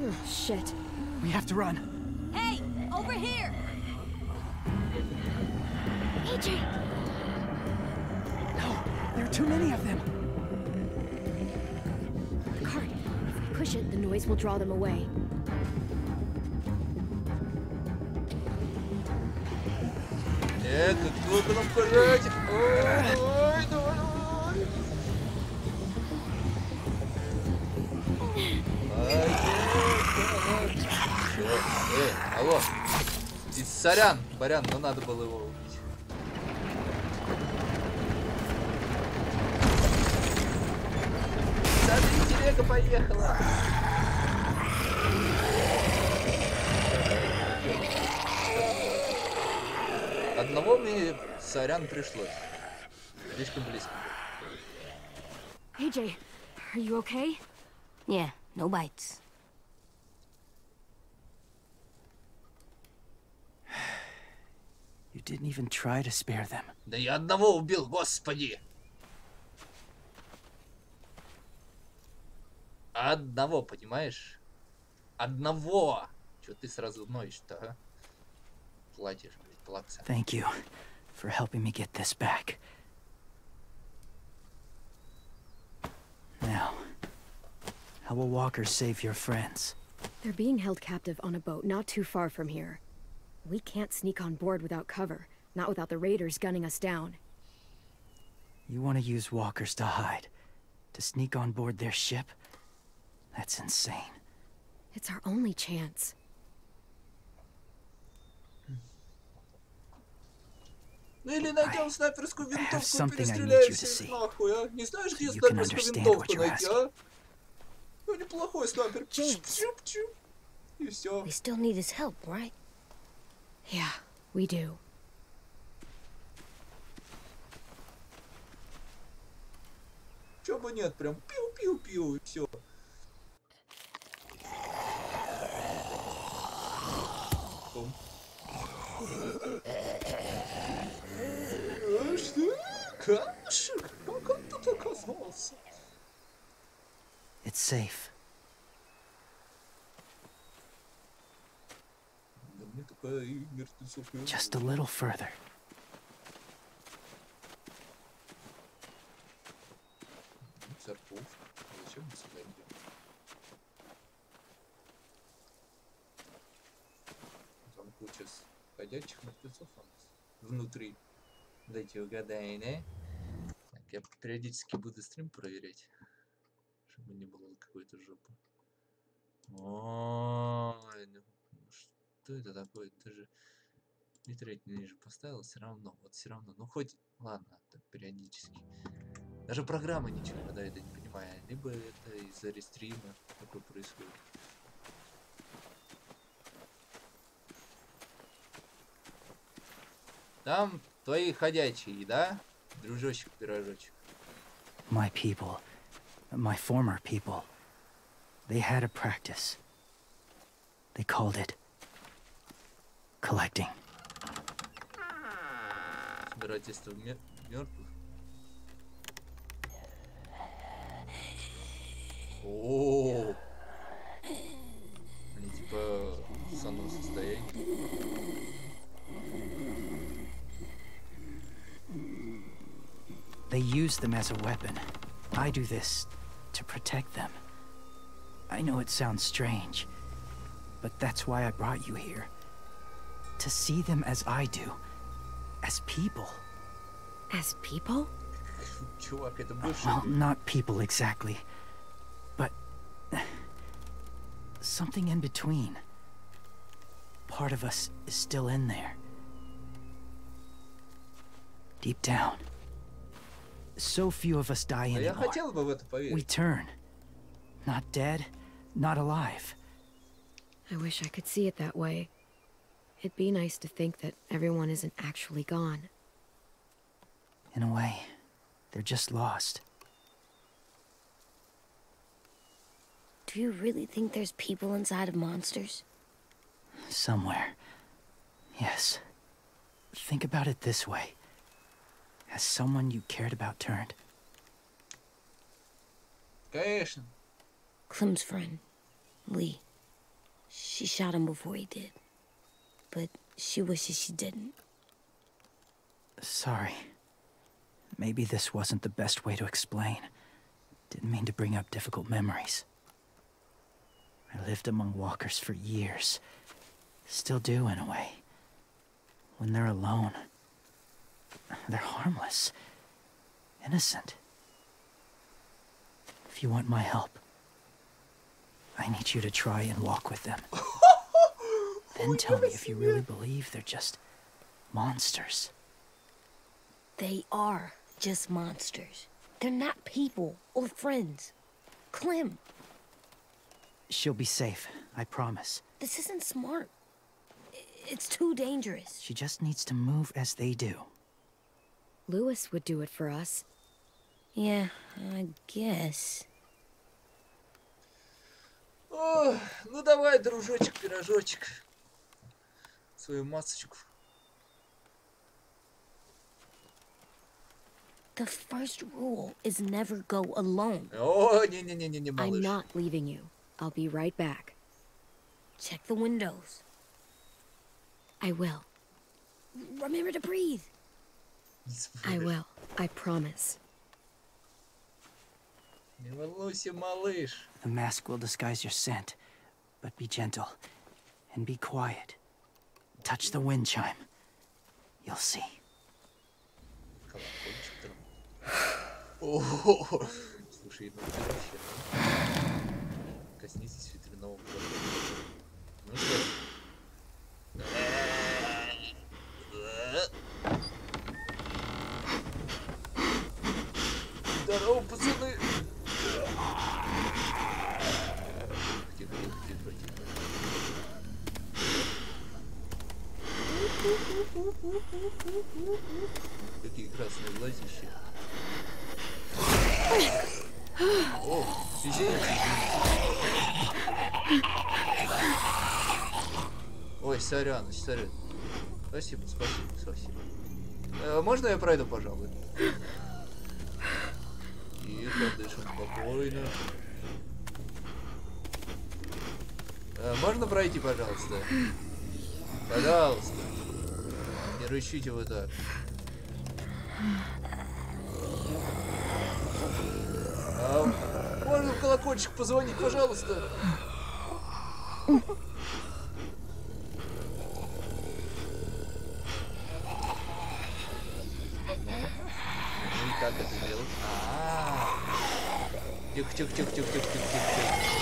S6: Oh, shit.
S10: We have to run.
S9: Hey, over here!
S6: AJ!
S10: No, there are too many of them.
S6: The cart. If we push it, the noise will draw them away.
S4: Кто бы нам пожать? Ой, давай. Алло. Сорян, Барян, но надо было его убить. Смотри, телега поехала. Одного мне, сорян, пришлось. Слишком близко.
S9: AJ, are you okay?
S7: Yeah, no bites.
S10: You didn't even try to spare them.
S4: Да я одного убил, господи! Одного, понимаешь? Одного! Чё ты сразу ноешь-то, а? Платишь, блядь, плакса.
S10: Thank you for helping me get this back. Now, how will walkers save your friends?
S5: They're being held captive on a boat not too far from here. We can't sneak on board without cover, not without the raiders gunning us down.
S10: You want to use walkers to hide? To sneak on board their ship? That's insane.
S5: It's our only chance.
S4: Ну или найдем снайперскую винтовку и
S10: something I need
S4: перестреляем
S10: you to
S4: всех
S10: see.
S4: нахуй, а? Не знаешь, где
S10: So you can
S4: снайперскую
S10: understand
S4: винтовку
S10: what you're
S4: найти, а? Ну неплохой снайпер.
S7: James.
S4: Чуп-чуп. И все.
S7: We still need his help, right?
S5: Yeah, we do.
S4: Чё бы нет, прям пиу-пиу-пиу и все. Что? Камушек? Как он тут оказался?
S10: It's safe.
S4: Да мне такая и мертвецов.
S10: Just a little further.
S4: Церковь. Зачем мы сюда идем? Там куча ходячих мертвецов у нас внутри. Дайте угадай, да? Так, я периодически буду стрим проверять, чтобы не было какой-то жопы. Ой, ну что это такое? Ты же битрейт ниже поставил, все равно, вот все равно. Ну хоть, ладно, так периодически. Даже программа ничего не дает, я не понимаю. Либо это из-за рестрима такое происходит. Там твои ходячие, да? Дружочек-пирожочек.
S10: My people, my former people, they had a practice. They called it collecting.
S4: Собирательство мертвых. О, они типа в сонном состоянии.
S10: They use them as a weapon. I do this to protect them. I know it sounds strange, but that's why I brought you here. To see them as I do. As people.
S5: As people?
S4: Чувак, это бывший.
S10: Well, not people exactly. But something in between. Part of us is still in there. Deep down. So few of us die
S4: Я
S10: anymore.
S4: хотел бы в это поверить.
S10: We turn. Not dead, not alive.
S5: I wish I could see it that way. It'd be nice to think that everyone isn't actually gone.
S10: In a way, they're just lost.
S7: Do you really think there's people inside of monsters?
S10: Somewhere. Yes. Think about it this way. Has someone you cared about turned?
S4: Конечно.
S7: Clem's friend, Lee. She shot him before he did. But she wishes she didn't.
S10: Sorry. Maybe this wasn't the best way to explain. Didn't mean to bring up difficult memories. I lived among walkers for years. Still do, in a way. When they're alone, they're harmless. Innocent. If you want my help, I need you to try and walk with them. Then tell me if you really believe they're just monsters.
S7: They are just monsters. They're not people or friends. Clem,
S10: She'll be safe, I promise.
S7: this isn't smart.
S6: It's too dangerous.
S10: She just needs to move as they do.
S5: Lewis would do it for us.
S6: Yeah, I guess.
S4: О, ну давай, дружочек, пирожочек. Свою масочку.
S6: The first rule is never go alone.
S4: О, не-не-не-не, малыш.
S5: I'm not leaving you. I'll be right back.
S6: Check the windows.
S5: I will.
S6: Remember to breathe.
S5: I will. I promise.
S4: Не волнуйся, малыш.
S10: The mask will disguise your scent, but be gentle and be quiet. Touch the wind chime. You'll see.
S4: О, слушай, ну ты вообще. Коснитесь ветряного колокольчика. Ну что? Здорово, пацаны! Тихо, тихо, тихо, тихо. Какие красные глазища. О, извините. Ой, сорян, сорян. Спасибо, спасибо, спасибо. Можно я пройду, пожалуй? Тихо, дышим спокойно. Можно пройти, пожалуйста? Пожалуйста. Не рычите вы так. Можно в колокольчик позвонить, пожалуйста? Ну и как это делать? Тихо, тихо, тихо, тихо, тихо, тихо, тихо.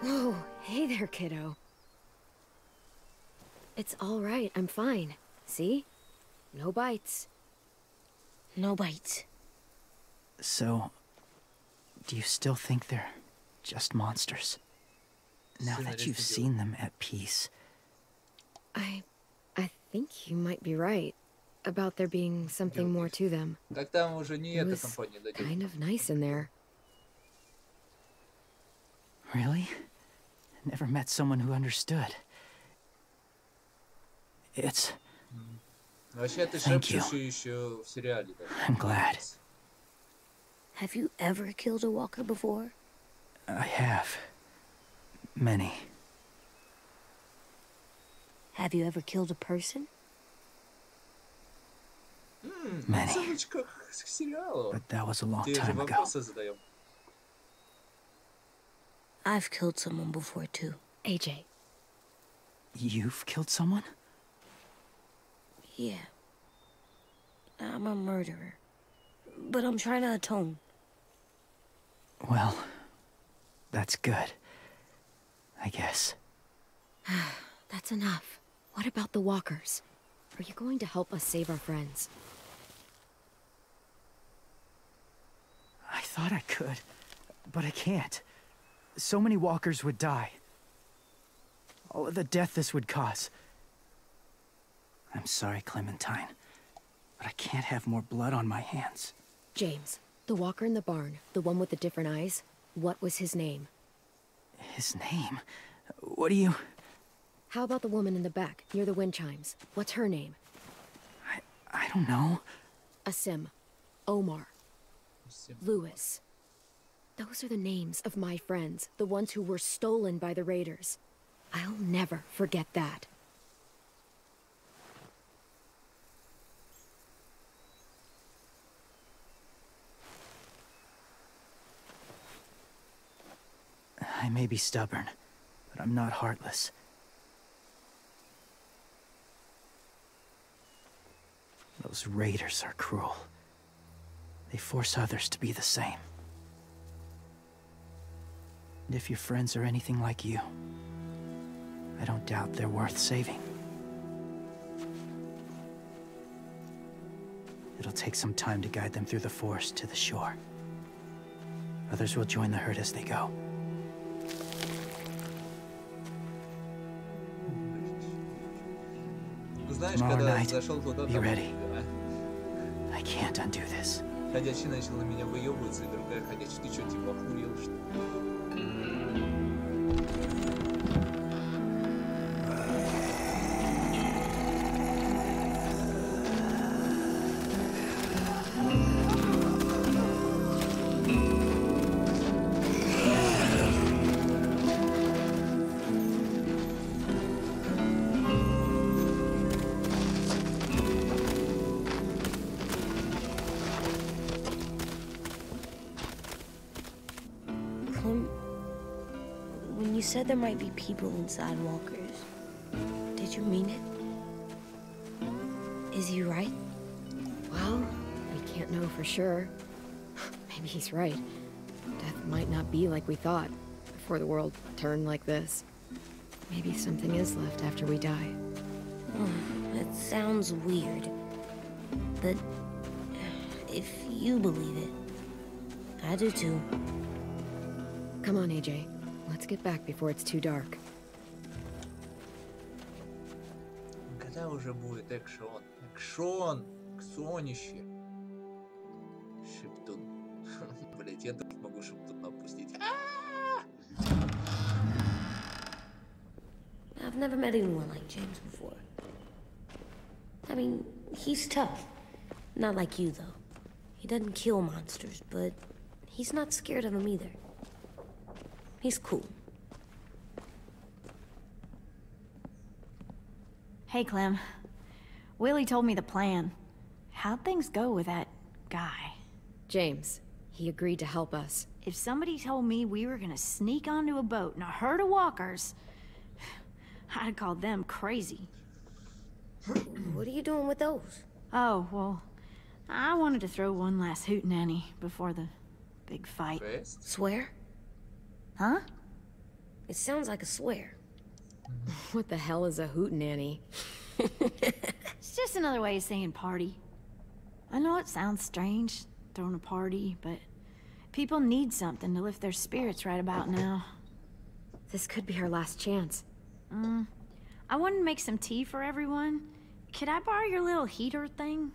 S5: Oh, hey there, kiddo. It's all right. I'm fine. See? No bites.
S6: No bites.
S10: So, do you still think they're just monsters? Now that you've seen them at peace.
S5: I think you might be right about there being something more to them.
S4: Так там уже не
S5: It
S4: эта
S5: was
S4: компания дойдет.
S5: kind of nice in there.
S10: Really? Never met someone who understood. It's...
S4: Вообще ты шепчешь еще в сериале.
S10: I'm glad.
S6: Have you ever killed a walker before?
S10: I have. Many.
S6: Have you ever killed a person?
S10: Many.
S4: Ссылочка к сериалу.
S10: But that was a long
S4: Те же
S10: time ago.
S4: вопросы задаем.
S6: I've killed someone before too.
S5: AJ.
S10: You've killed someone?
S6: Yeah. I'm a murderer. But I'm trying to atone.
S10: Well, that's good. I guess.
S5: That's enough. What about the walkers? Are you going to help us save our friends?
S10: I thought I could, but I can't. So many walkers would die. All of the death this would cause. I'm sorry, Clementine, but I can't have more blood on my hands.
S5: James, the walker in the barn, the one with the different eyes, what was his name?
S10: His name? What do you...
S5: How about the woman in the back, near the wind chimes? What's her name?
S10: I don't know.
S5: Asim. Omar. Lewis. Those are the names of my friends, the ones who were stolen by the raiders. I'll never forget that.
S10: I may be stubborn, but I'm not heartless. Those raiders are cruel. They force others to be the same. And if your friends are anything like you, I don't doubt they're worth saving. It'll take some time to guide them through the forest to the shore. Others will join the herd as they go. Tomorrow night, be ready. I can't undo this.
S4: Ходячий начал на меня выебываться, и другая ходячая, ты что, типа охуел, что ли?
S7: When you said there might be people inside walkers, did you mean it? Is he right?
S5: Well, we can't know for sure. Maybe he's right. Death might not be like we thought, before the world turned like this. Maybe something is left after we die.
S7: That sounds weird. But if you believe it, I do too.
S5: Come on, AJ. Let's get back before it's too dark.
S4: Когда уже будет экшон? Экшон! Ксонище! Шептун. Блять, я тоже могу шептун опустить.
S7: I've never met anyone like James before. I mean, he's tough. Not like you, though. He doesn't kill monsters, but he's not scared of them either. He's cool.
S11: Hey, Clem. Willie told me the plan. How'd things go with that guy?
S5: James. He agreed to help us.
S11: If somebody told me we were gonna sneak onto a boat in a herd of walkers, I'd call them crazy.
S7: What are you doing with those?
S11: Oh, well, I wanted to throw one last hootenanny before the big fight.
S7: Swear?
S11: Huh?
S7: It sounds like a swear.
S5: What the hell is a hootenanny?
S11: It's just another way of saying party. I know it sounds strange, throwing a party, but people need something to lift their spirits right about now.
S5: This could be our last chance.
S11: I wanted to make some tea for everyone. Could I borrow your little heater thing?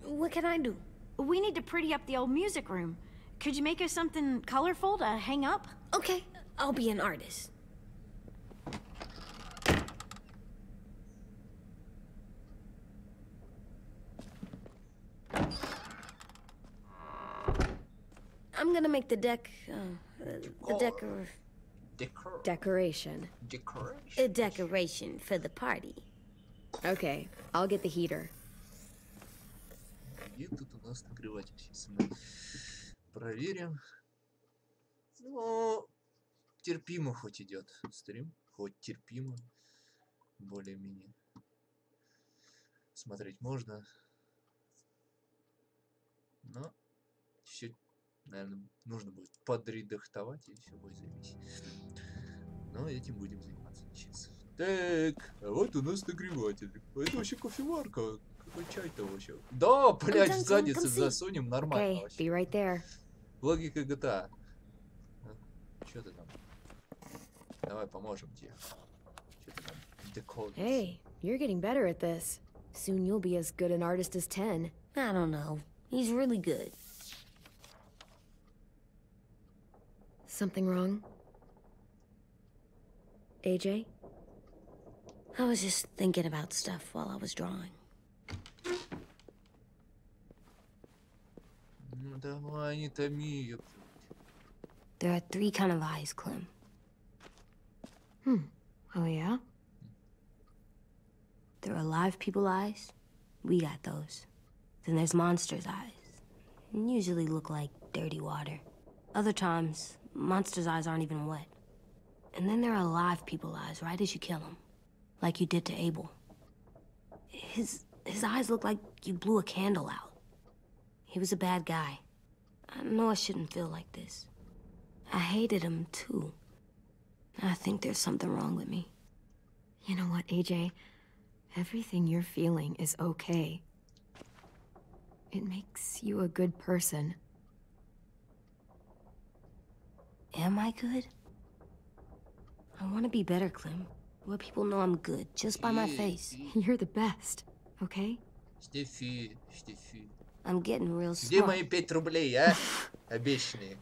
S7: What can I do?
S11: We need to pretty up the old music room. Could you make us something colorful to hang up?
S7: Okay, I'll be an artist. I'm gonna make the
S5: decoration.
S7: A decoration for the party.
S5: Okay, I'll get the heater.
S4: И тут у нас нагреватель. Сейчас мы проверим. Ну, терпимо хоть идет стрим. Хоть терпимо. Более-менее. Смотреть можно. Но все, наверное, нужно будет подредактовать, и все будет заебись. Но этим будем заниматься сейчас. Так, а вот у нас нагреватель. Это вообще кофеварка. Какой чай-то вообще? Да, блядь, в задницу засунем, нормально вообще.
S5: Be right there.
S4: Логика GTA. Что ты там? Давай поможем тебе. Что ты там? Декодер.
S5: Hey, you're getting better at this. Soon you'll be as good an artist as 10.
S7: I don't know. He's really good.
S5: Something wrong? AJ?
S7: I was just thinking about stuff while I was drawing.
S4: Ну давай, не томи, ёпта.
S7: There are 3 kind of eyes, Clem.
S5: Oh, yeah?
S7: There are live people eyes. We got those. Then there's monsters' eyes. Usually look like dirty water. Other times, monsters' eyes aren't even wet. And then there are live people eyes right as you kill them. Like you did to Abel. His eyes look like you blew a candle out. He was a bad guy. I know I shouldn't feel like this. I hated him, too. I think there's something wrong with me.
S5: You know what, AJ? Everything you're feeling is okay. It makes you a good person.
S7: Am I good? I want to be better, Clem. Where people know I'm good, just by my face.
S5: You're the best, okay?
S4: Штефи.
S7: I'm getting real
S4: Где
S7: smart.
S4: мои 5 рублей, а? Обещанные.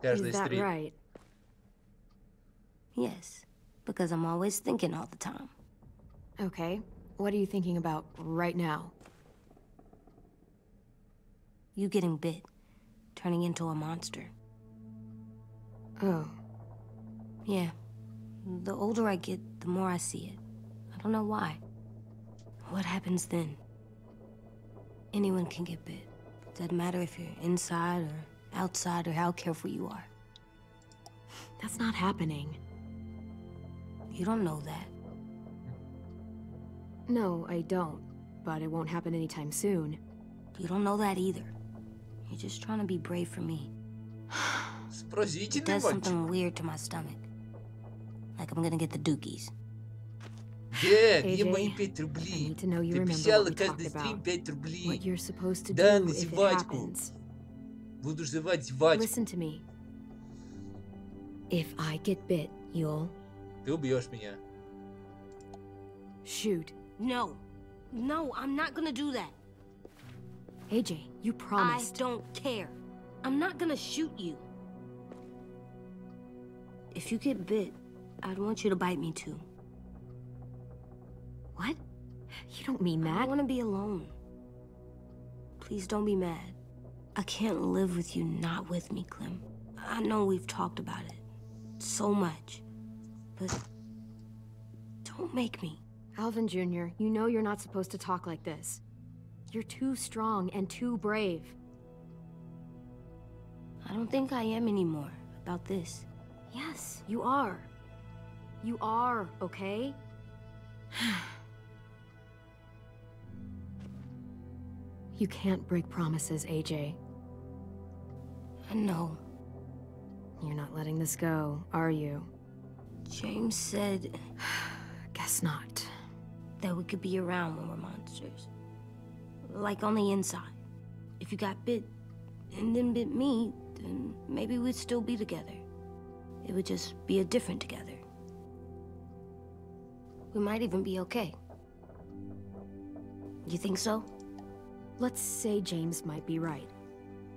S4: Каждый
S5: Is that
S4: стрим.
S5: right?
S7: Yes, because I'm always thinking all the time.
S5: Okay. What are you thinking about right now?
S7: You getting bit, turning into a monster.
S5: Oh.
S7: Yeah. The older I get, the more I see it. I don't know why. What happens then? Anyone can get bit. Doesn't matter if you're inside or outside or how careful you are.
S5: That's not happening.
S7: You don't know that.
S5: No, I don't. But it won't happen anytime soon.
S7: You don't know that either. You're just trying to be brave for me. It does something weird to my stomach. Like I'm gonna get the dookies.
S4: Где мои 5
S5: I
S4: рублей?
S5: need to know you
S4: Ты
S5: remember
S4: обещала
S5: what we
S4: каждый
S5: talked
S4: стрим
S5: about.
S4: 5 рублей.
S5: What you're supposed to
S4: Да,
S5: do
S4: на
S5: if it
S4: зевачку.
S5: happens.
S4: Буду жевать зевачку.
S5: Listen to me. If I get bit, you'll...
S4: Ты убьешь меня.
S5: Shoot.
S7: No. No, I'm not gonna do that.
S5: AJ, you promised.
S7: I don't care. I'm not gonna shoot you. If you get bit, I'd want you to bite me too.
S5: What? You don't mean
S7: I
S5: that.
S7: want to be alone. Please don't be mad. I can't live with you not with me, Clem. I know we've talked about it so much, but don't make me.
S5: Alvin Jr., you know you're not supposed to talk like this. You're too strong and too brave.
S7: I don't think I am anymore about this.
S5: Yes, you are. You are, okay? You can't break promises, AJ.
S7: I know.
S5: You're not letting this go, are you?
S7: James said
S5: Guess not.
S7: that we could be around when we're monsters. Like on the inside. If you got bit and then bit me, then maybe we'd still be together. It would just be a different together. We might even be okay. You think so?
S5: Let's say James might be right.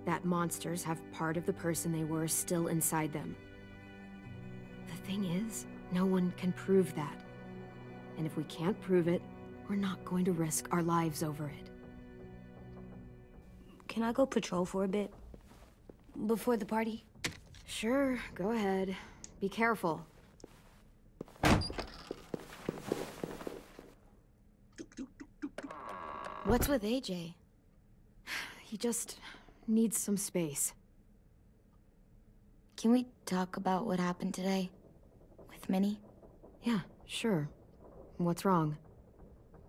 S5: That monsters have part of the person they were still inside them. The thing is, no one can prove that. And if we can't prove it, we're not going to risk our lives over it.
S7: Can I go patrol for a bit? Before the party?
S5: Sure, go ahead. Be careful.
S7: What's with AJ?
S5: He just needs some space.
S7: Can we talk about what happened today? With Minnie?
S5: Yeah, sure. What's wrong?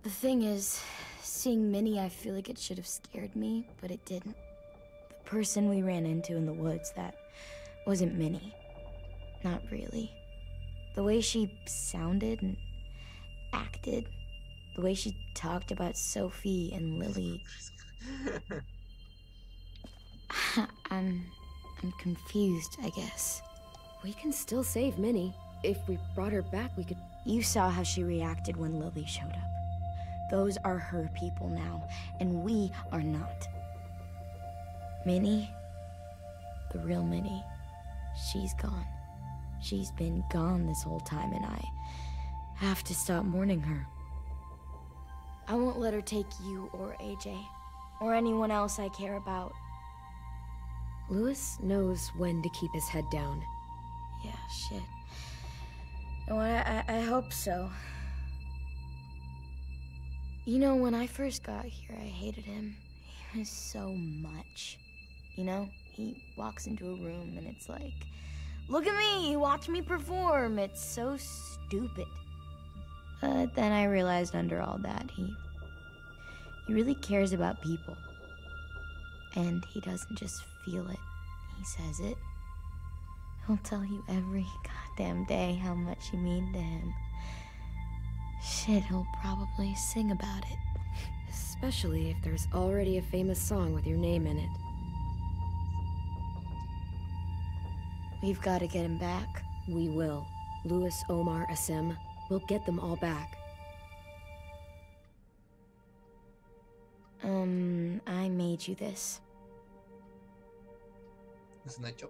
S7: The thing is, seeing Minnie, I feel like it should have scared me, but it didn't. The person we ran into in the woods, that wasn't Minnie. Not really. The way she sounded and acted, the way she talked about Sophie and Lily. I'm confused, I guess.
S5: We can still save Minnie. If we brought her back, we could...
S7: You saw how she reacted when Lily showed up. Those are her people now, and we are not. Minnie, the real Minnie, she's gone. She's been gone this whole time, and have to stop mourning her. I won't let her take you or AJ, or anyone else I care about.
S5: Louis knows when to keep his head down.
S7: Yeah, shit. Oh, I hope so. You know, when I first got here, I hated him. He was so much. You know, he walks into a room and it's like, look at me, watch me perform. It's so stupid. But then I realized under all that, he really cares about people. And he doesn't just feel it, he says it. He'll tell you every goddamn day how much you mean to him. Shit, he'll probably sing about it.
S5: Especially if there's already a famous song with your name in it.
S7: We've got to get him back.
S5: We will. Louis, Omar, Asim. We'll get them all back.
S7: I made you this.
S4: Значок.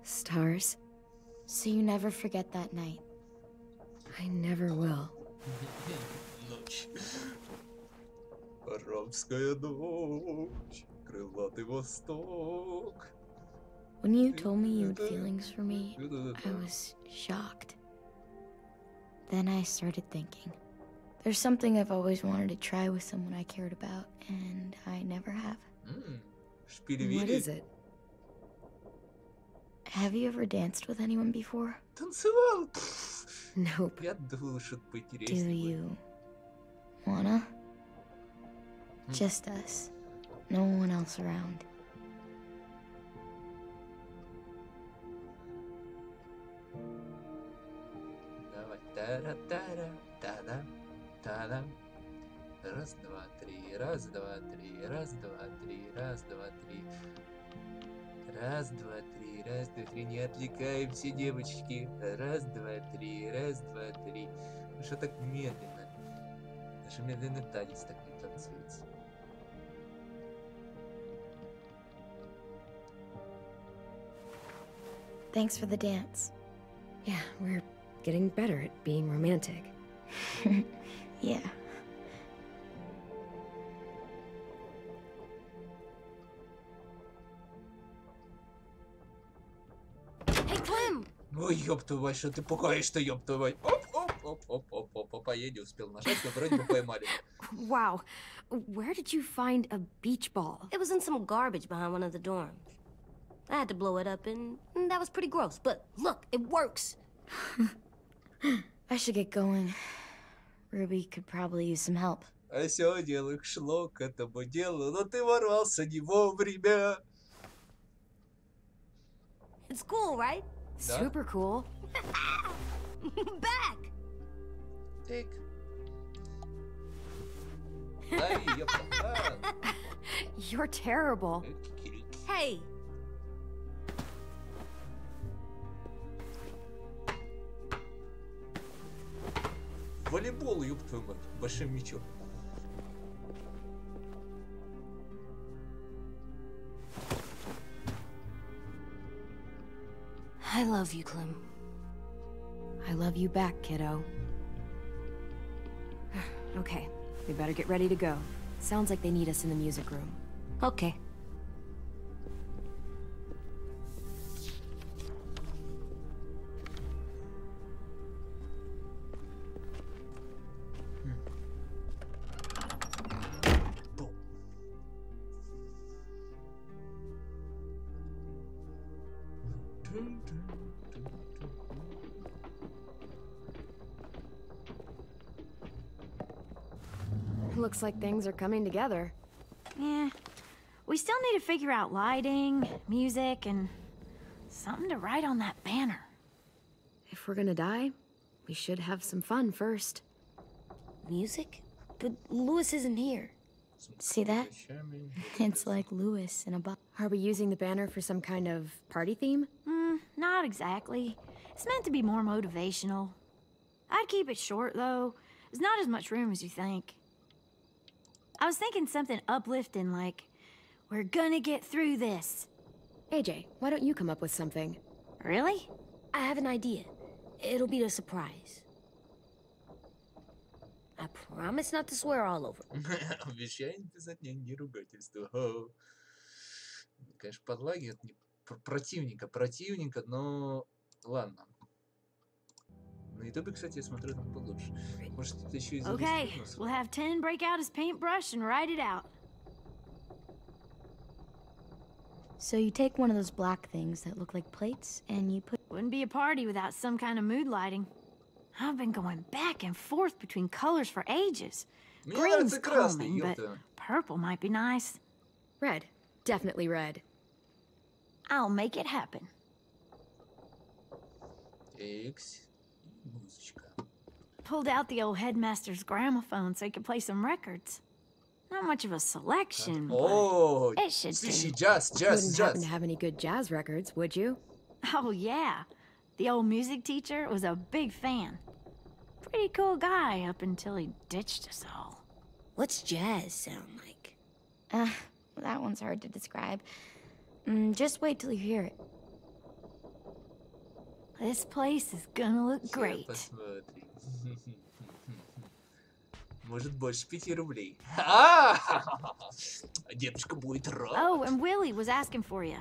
S5: Stars.
S7: So you never forget that night.
S5: I never will.
S4: Ночь. Арабская ночь. Крылатый восток.
S7: When you told me you had feelings for me, I was shocked. Then I started thinking. There's something I've always wanted to try with someone I cared about, and I never have.
S5: What is it?
S7: Have you ever danced with anyone before?
S4: Танцевал.
S5: Nope.
S4: Я думал, что
S7: Do
S4: поинтереснее будет.
S7: you wanna? Just us. No one else around.
S4: Давай. Тара-тара, та-дам, та-дам. Раз, два, три, раз, два, три, раз, два, три, раз, два, три. Раз, два, три, раз, два, три. Не отвлекаемся, девочки. Раз, два, три, раз, два, три. Ну что так медленно? Даже медленный танец так не танцуется.
S7: Thanks for the dance.
S5: Yeah, we're getting better at being romantic.
S7: Yeah.
S3: Hey, Clem!
S4: Ой, ёб твою мать, что ты пугаешь-то, ёб твою мать. Оп. Я не успел нажать, но вроде бы поймали.
S9: Wow. Where did you find a beach ball?
S3: It was in some garbage behind one of the dorms. I had to blow it up, and that was pretty gross. But look, it works.
S7: I should get going. Ruby could probably use some help.
S4: А сегодня шло к этому делу, но ты ворвался не вовремя.
S3: It's cool, right?
S4: Да?
S9: Super cool.
S3: Back!
S4: Тык. Ай, ёпта.
S9: You're terrible.
S3: Hey!
S4: Волейбол, ёб твою мать, большим мячом.
S3: I love you, Clem.
S5: I love you back, kiddo.
S9: Okay, we better get ready to go.
S5: Sounds like they need us in the music room.
S3: Okay.
S5: Looks like things are coming together.
S11: Yeah. We still need to figure out lighting, music, and something to write on that banner.
S5: If we're gonna die, we should have some fun first.
S3: Music? But Louis isn't here.
S7: See that? It's like Louis in a box.
S5: Are we using the banner for some kind of party theme?
S11: Not exactly. It's meant to be more motivational. I'd keep it short, though. There's not as much room as you think. I was thinking something uplifting like, we're gonna get through this.
S5: AJ, why don't you come up with something?
S11: Really?
S3: I have an idea. It'll be a surprise. I promise not to swear all over.
S4: Обещаю не писать ни ругательства. Конечно, подлагивает противника, но ладно. На ютубе, кстати, я смотрю там получше. Может, это еще и
S11: Okay, we'll have 10 break out his paintbrush and write it out.
S7: So you take one of those black things that look like plates, and you put...
S11: Wouldn't be a party without some kind of mood lighting. I've been going back and forth between colors for ages. Green's calming, but purple might be nice.
S9: Red. Definitely red.
S11: I'll make it happen. Pulled out the old headmaster's gramophone so he could play some records. Not much of a selection, but it should do.
S4: Jazz.
S9: Wouldn't happen to have any good jazz records, would you?
S11: Oh, yeah. The old music teacher was a big fan. Pretty cool guy up until he ditched us all.
S3: What's jazz sound like?
S7: That one's hard to describe. Just wait till you hear it.
S11: This place is gonna look great.
S4: Может, больше 5 рублей. Дедушка будет рад.
S11: Oh, and Willie was asking for you.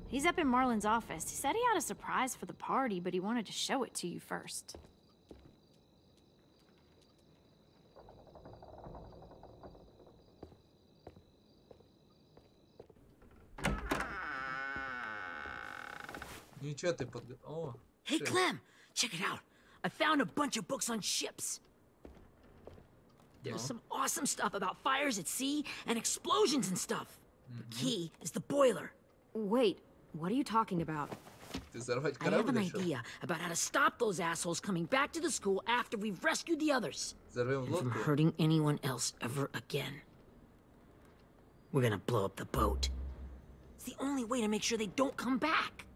S11: He's up in Marlon's office. He said he had a surprise for the party, but he wanted to show it to you first.
S4: Ничего ты под... О,
S6: hey, Clem, check it out. I found a bunch of books on ships. There's some awesome stuff about fires at sea and explosions and stuff. The key is the boiler.
S9: Wait, what are you talking about?
S6: I have an idea about how to stop those assholes coming back to the school after we've rescued the others. And from hurting anyone else ever again. We're gonna blow up the boat. It's the only way to make sure they don't come back.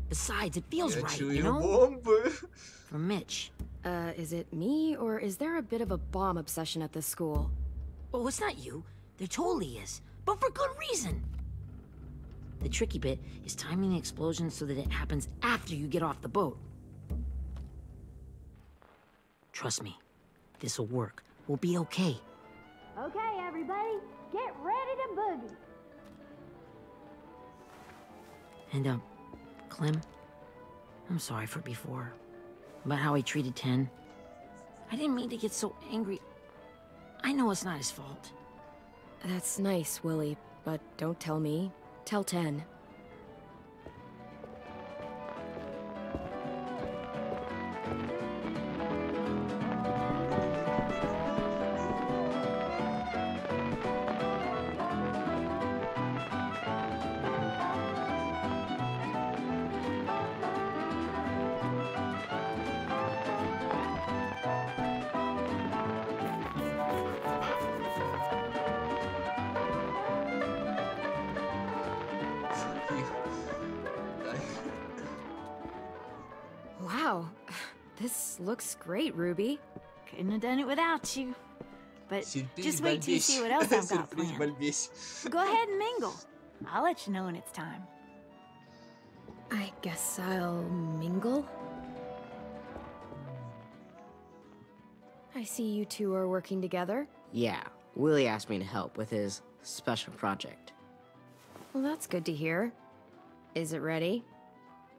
S6: Besides, it feels right, you know? For Mitch.
S9: Is it me, or is there a bit of a bomb obsession at this school?
S6: Oh, it's not you. There totally is. But for good reason. The tricky bit is timing the explosion so that it happens after you get off the boat. Trust me, this'll work. We'll be okay.
S11: Okay, everybody, get ready to boogie.
S6: And, Clem, I'm sorry for before. About how he treated Ten. I didn't mean to get so angry. I know it's not his fault.
S9: That's nice, Willie, but don't tell me. Tell 10. Wow, this looks great, Ruby.
S11: Couldn't have done it without you. But just wait till you see what else I've got planned. Go ahead and mingle. I'll let you know when it's time.
S9: I guess I'll mingle? I see you two are working together.
S12: Yeah, Willie asked me to help with his special project.
S9: Well, that's good to hear. Is it ready?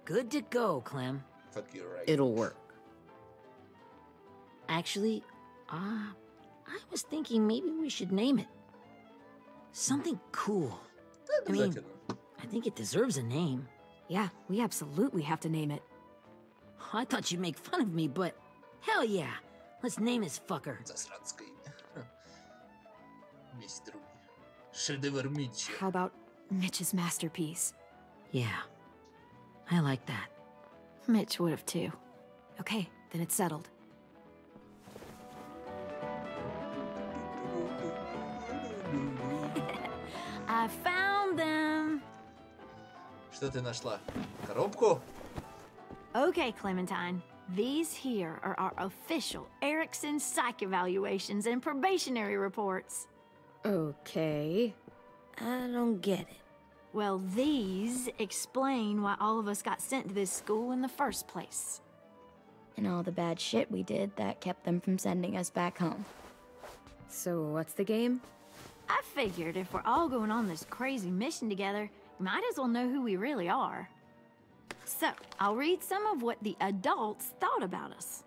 S6: Good to go, Clem.
S4: Fuck you, right.
S12: It'll work.
S6: Actually, I was thinking maybe we should name it. Something cool. I mean, I think it deserves a name.
S9: Yeah, we absolutely have to name it.
S6: I thought you'd make fun of me, but hell yeah. Let's name this fucker.
S9: How about Mitch's masterpiece?
S6: Yeah, I like that.
S11: Mitch would have too.
S9: Okay, then it's settled.
S11: I found them.
S4: Что ты нашла? Коробку?
S11: Okay, Clementine. These here are our official Erickson psych evaluations and probationary reports.
S9: Okay.
S3: I don't get it.
S11: Well, these explain why all of us got sent to this school in the first place.
S7: And all the bad shit we did that kept them from sending us back home.
S9: So what's the game?
S11: I figured if we're all going on this crazy mission together, we might as well know who we really are. So, I'll read some of what the adults thought about us.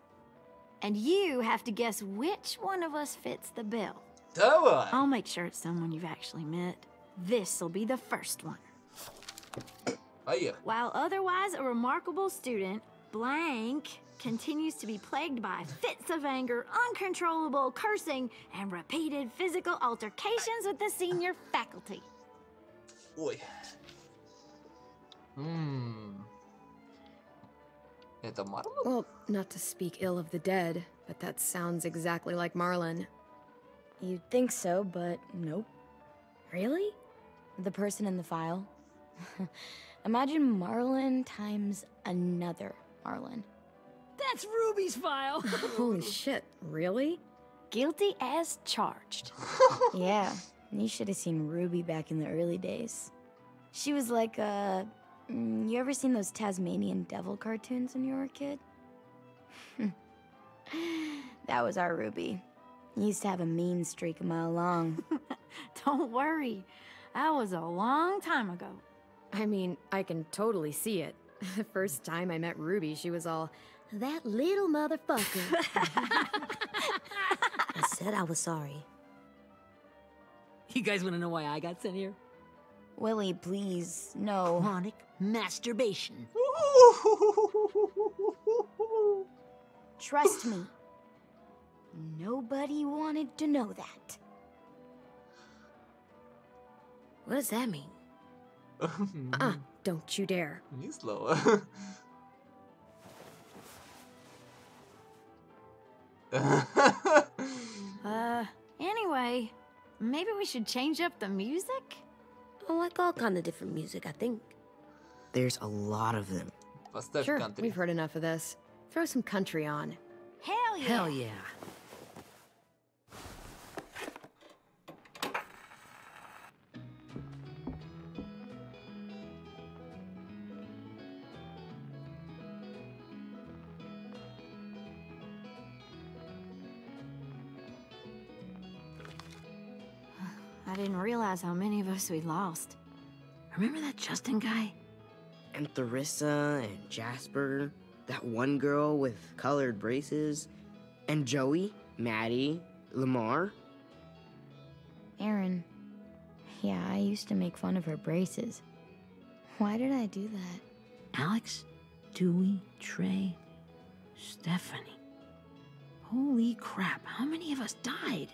S11: And you have to guess which one of us fits the bill.
S4: Давай.
S11: I'll make sure it's someone you've actually met. This'll be the first one.
S4: Поехали.
S11: While otherwise a remarkable student, blank continues to be plagued by fits of anger, uncontrollable cursing, and repeated physical altercations with the senior faculty.
S4: Ой. Это Marlon?
S9: Well, not to speak ill of the dead, but that sounds exactly like Marlon.
S7: You'd think so, but nope.
S9: Really?
S7: The person in the file. Imagine Marlon times another Marlon.
S6: That's Ruby's file.
S9: Holy shit, really?
S11: Guilty as charged.
S7: Yeah, you should have seen Ruby back in the early days. She was like you ever seen those Tasmanian devil cartoons when you were a kid? That was our Ruby. He used to have a mean streak a mile long.
S11: Don't worry. That was a long time ago.
S9: I mean, I can totally see it. The first time I met Ruby, she was all, "That little motherfucker."
S3: I said I was sorry.
S6: You guys want to know why I got sent here?
S7: Willie, please, no.
S6: Chronic masturbation.
S7: Trust me. Nobody wanted to know that.
S3: What does that mean?
S9: Don't you dare.
S4: Ни слова.
S11: Anyway, maybe we should change up the music?
S3: I like all kind of different music, I think.
S12: There's a lot of them.
S4: Поставь
S9: Sure,
S4: country.
S9: we've heard enough of this. Throw some country on.
S11: Hell yeah!
S6: Hell yeah.
S11: I didn't realize how many of us we lost.
S6: Remember that Justin guy?
S12: And Theresa and Jasper, that one girl with colored braces, and Joey, Maddie, Lamar.
S7: Aaron. Yeah, I used to make fun of her braces. Why did I do that?
S6: Alex, Dewey, Trey, Stephanie. Holy crap, how many of us died?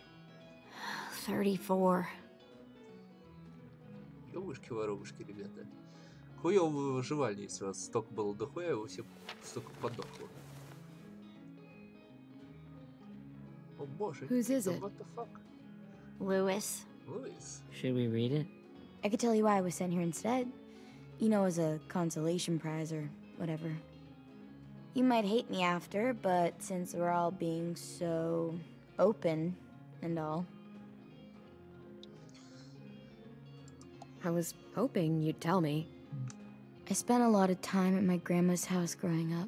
S11: 34.
S4: Ёбушки-воробушки, ребята. Хуёво вы выживали, если у вас столько было дохуя, и вы все столько подохло. О боже.
S9: Whose is it?
S4: What the fuck?
S11: Lewis.
S4: Louis.
S12: Should we read it?
S7: I could tell you why I was sent here instead. You know, as a consolation prize or whatever. You might hate me after, but since we're all being so open and all.
S9: I was hoping you'd tell me.
S7: I spent a lot of time at my grandma's house growing up.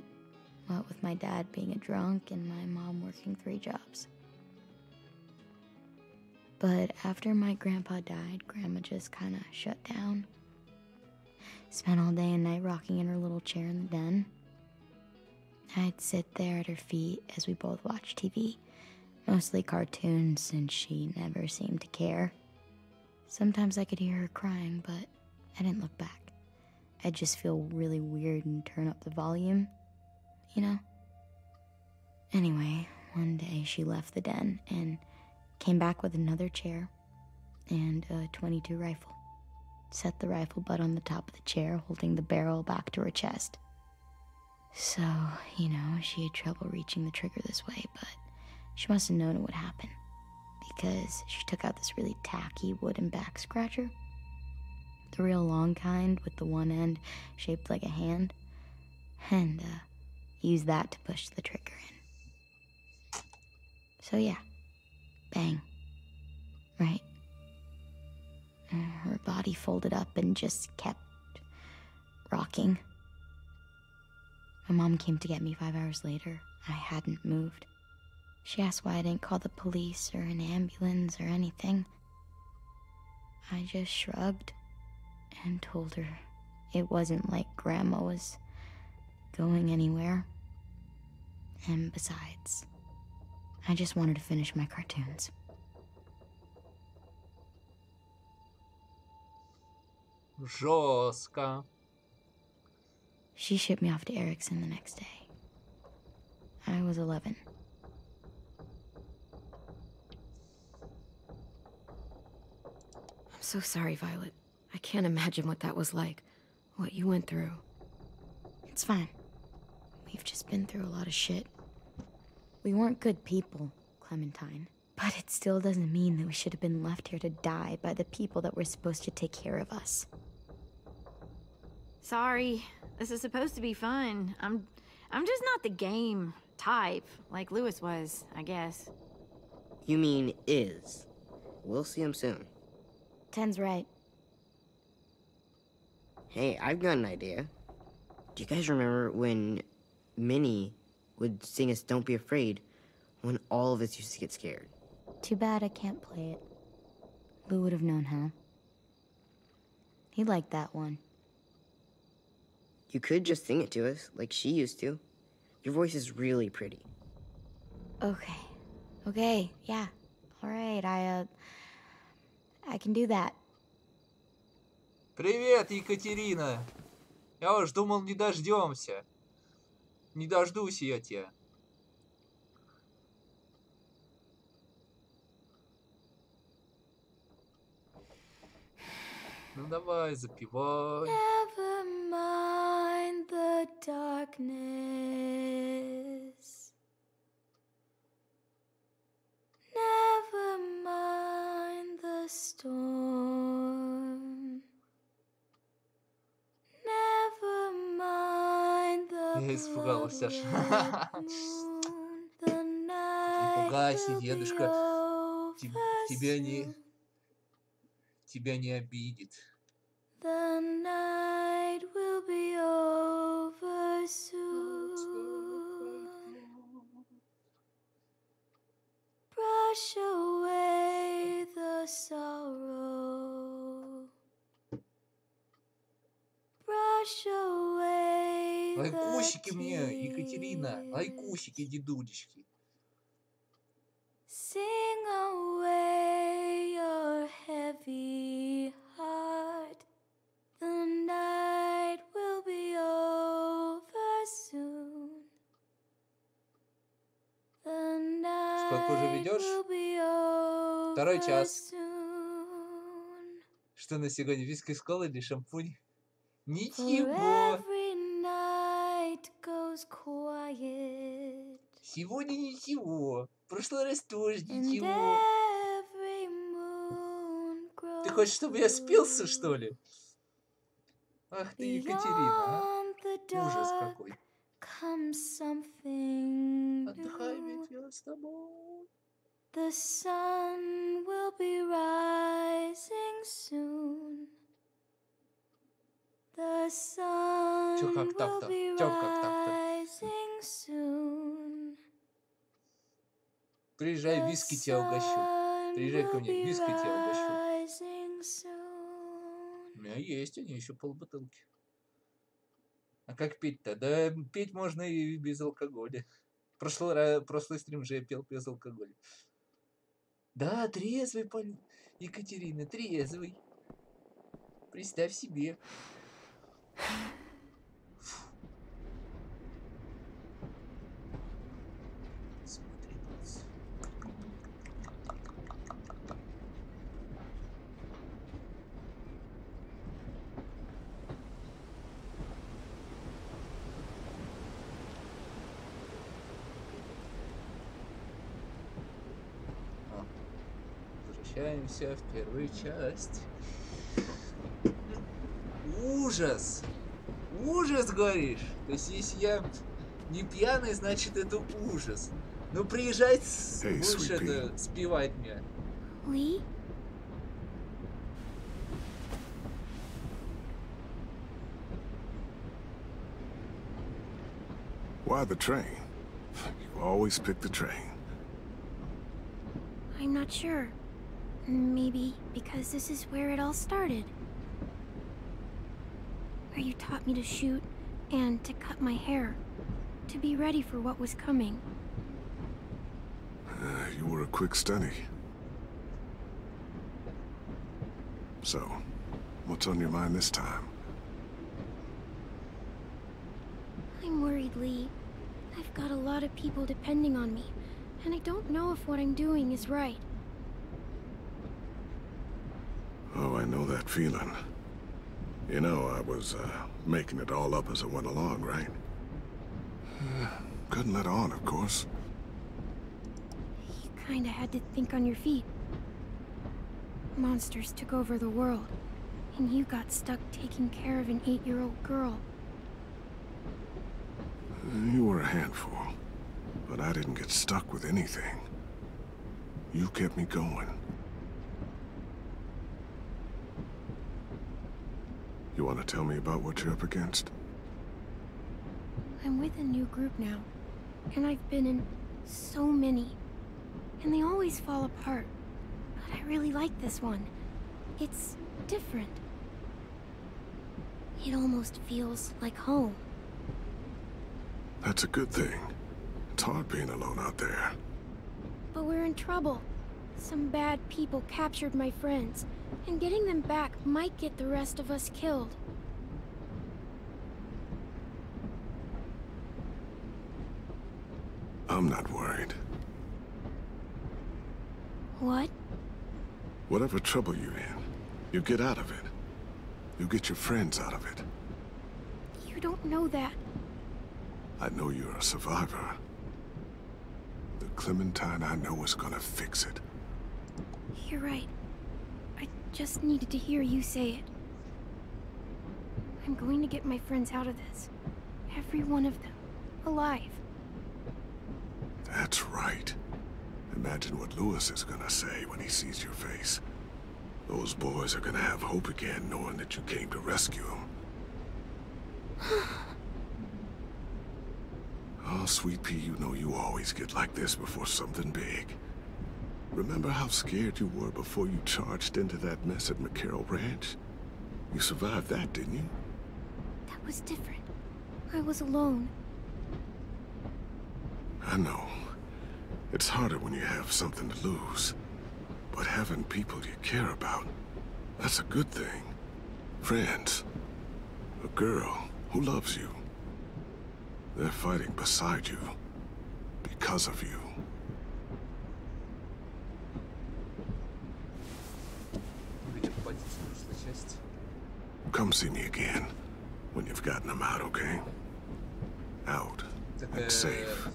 S7: What with my dad being a drunk and my mom working 3 jobs. But after my grandpa died, Grandma just kind of shut down. Spent all day and night rocking in her little chair in the den. I'd sit there at her feet as we both watched TV. Mostly cartoons, since she never seemed to care. Sometimes I could hear her crying, but I didn't look back. I'd just feel really weird and turn up the volume, you know? Anyway, one day she left the den and came back with another chair and a .22 rifle. Set the rifle butt on the top of the chair, holding the barrel back to her chest. So, you know, she had trouble reaching the trigger this way, but she must have known it would happen, because she took out this really tacky wooden back scratcher. The real long kind with the one end shaped like a hand, and used that to push the trigger in. So yeah, bang. Right. Her body folded up and just kept rocking. My mom came to get me 5 hours later. I hadn't moved. She asked why I didn't call the police or an ambulance or anything. I just shrugged and told her it wasn't like Grandma was going anywhere. And besides, I just wanted to finish my cartoons.
S4: Жестко.
S7: She shipped me off to Erickson the next day. I was 11.
S9: I'm so sorry, Violet. I can't imagine what that was like. What you went through.
S7: It's fine. We've just been through a lot of shit. We weren't good people, Clementine. But it still doesn't mean that we should have been left here to die by the people that were supposed to take care of us.
S11: Sorry. This is supposed to be fun. I'm just not the game type, like Lewis was, I guess.
S12: You mean is. We'll see him soon.
S7: Ten's right.
S12: Hey, I've got an idea. Do you guys remember when Minnie would sing us Don't Be Afraid when all of us used to get scared?
S7: Too bad I can't play it. Lou would have known how. He liked that one.
S12: You could just sing it to us, like she used to. Your voice is really pretty.
S7: Okay, yeah. Alright, I can do that.
S4: Привет, Екатерина. Я уж думал, не дождемся. Не дождусь я тебя. Ну давай, запивай.
S8: Never mind the darkness. Never mind the storm. Never mind the
S4: Я испугался аж.
S8: the night.
S4: Не пугайся, дедушка. Тебя не обидит.
S8: The night will be over soon. Brush away the sorrow. Brush away the
S4: Лайкусики мне, Екатерина. Лайкусики, дедулечки.
S8: Sing away your heavy heart. The night will be over soon. The night
S4: Сколько уже ведешь?
S8: will be over
S4: Второй час.
S8: soon.
S4: Что на сегодня? Виски с колой или шампунь?
S8: For
S4: Ничего.
S8: every night goes quiet.
S4: Сегодня ничего. В прошлый раз тоже
S8: And
S4: ничего.
S8: every moon
S4: Ты
S8: grows
S4: хочешь, чтобы я спился, что ли? Ах ты, Екатерина, а?
S8: beyond the
S4: Ужас
S8: dark
S4: какой.
S8: comes something
S4: Отдыхай,
S8: new.
S4: ведь я с тобой.
S8: The sun will be rising soon. The sun
S4: Чё, как
S8: will
S4: так-то?
S8: be
S4: Чё, как так-то?
S8: rising soon.
S4: Приезжай, виски тебя угощу. Приезжай ко мне, виски тебя угощу. У меня есть они, еще полбутылки. А как петь-то? Да петь можно и без алкоголя. Прошлый стрим же я пел без алкоголя. Да, трезвый, Екатерина, трезвый. Представь себе. Смотрите. Возвращаемся в первую часть. Ужас! Ужас, говоришь? То есть, если я не пьяный, значит, это ужас. Ну, приезжай, будешь это спевать мне.
S7: Lee?
S13: Why the train? You always pick the train.
S7: I'm not sure. Maybe because this is where it all started. Where you taught me to shoot and to cut my hair. To be ready for what was coming.
S13: You were a quick study. So, what's on your mind this time?
S7: I'm worried, Lee. I've got a lot of people depending on me, and I don't know if what I'm doing is right.
S13: Oh, I know that feeling. You know, I was, making it all up as I went along, right? Couldn't let on, of course.
S7: You kinda had to think on your feet. Monsters took over the world, and you got stuck taking care of an 8-year-old girl.
S13: You were a handful, but I didn't get stuck with anything. You kept me going. You want to tell me about what you're up against?
S7: I'm with a new group now, and I've been in so many, and they always fall apart. But I really like this one. It's different. It almost feels like home.
S13: That's a good thing. It's hard being alone out there.
S7: But we're in trouble. Some bad people captured my friends, and getting them back might get the rest of us killed.
S13: I'm not worried.
S7: What?
S13: Whatever trouble you're in, you get out of it. You get your friends out of it.
S7: You don't know that.
S13: I know you're a survivor. The Clementine I know is gonna fix it.
S7: You're right. I just needed to hear you say it. I'm going to get my friends out of this. Every one of them. Alive.
S13: That's right. Imagine what Lewis is gonna say when he sees your face. Those boys are gonna have hope again, knowing that you came to rescue them. Oh, Sweet Pea, you know you always get like this before something big. Remember how scared you were before you charged into that mess at McCarroll Ranch? You survived that, didn't you?
S7: That was different. I was alone.
S13: I know. It's harder when you have something to lose. But having people you care about, that's a good thing. Friends. A girl who loves you. They're fighting beside you. Because of you. Come see me again when you've gotten them out, okay? Out and safe.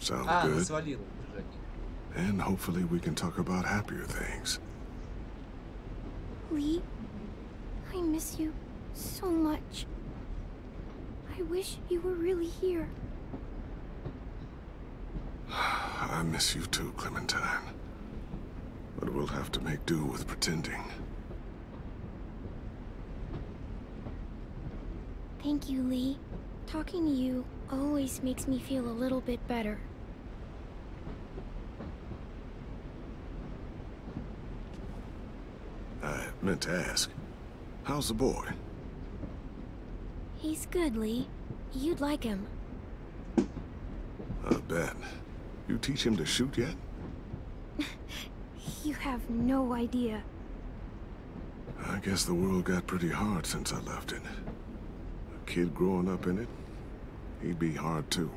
S13: Sound good? And hopefully we can talk about happier things.
S7: Lee, I miss you so much. I wish you were really here.
S13: I miss you too, Clementine. But we'll have to make do with pretending.
S7: Thank you, Lee. Talking to you always makes me feel a little bit better.
S13: I meant to ask, how's the boy?
S7: He's good, Lee. You'd like him.
S13: I bet. You teach him to shoot yet?
S7: You have no idea.
S13: I guess the world got pretty hard since I left it. A kid growing up in it, he'd be hard too.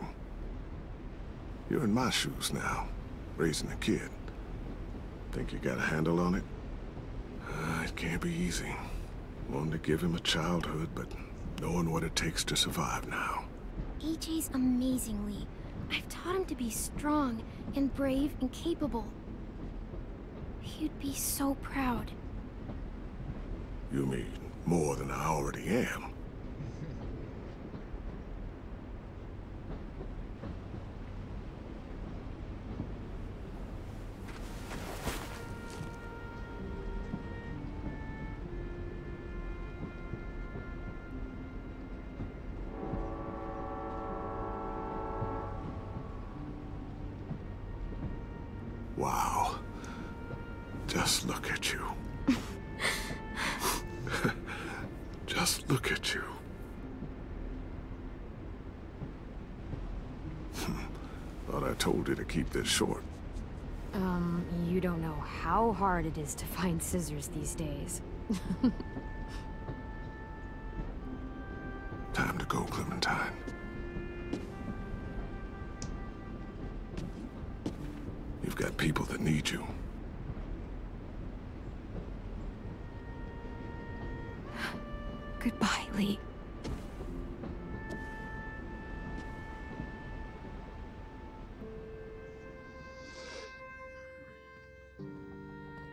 S13: You're in my shoes now, raising a kid. Think you got a handle on it? It can't be easy. Wanting to give him a childhood, but knowing what it takes to survive now.
S7: AJ's amazing, Lee. I've taught him to be strong and brave and capable. He'd be so proud.
S13: You mean more than I already am? Just look at you. Just look at you. Thought I told you to keep this short.
S9: You don't know how hard it is to find scissors these days.
S13: Time to go, Clementine. You've got people that need you.
S9: Goodbye, Lee.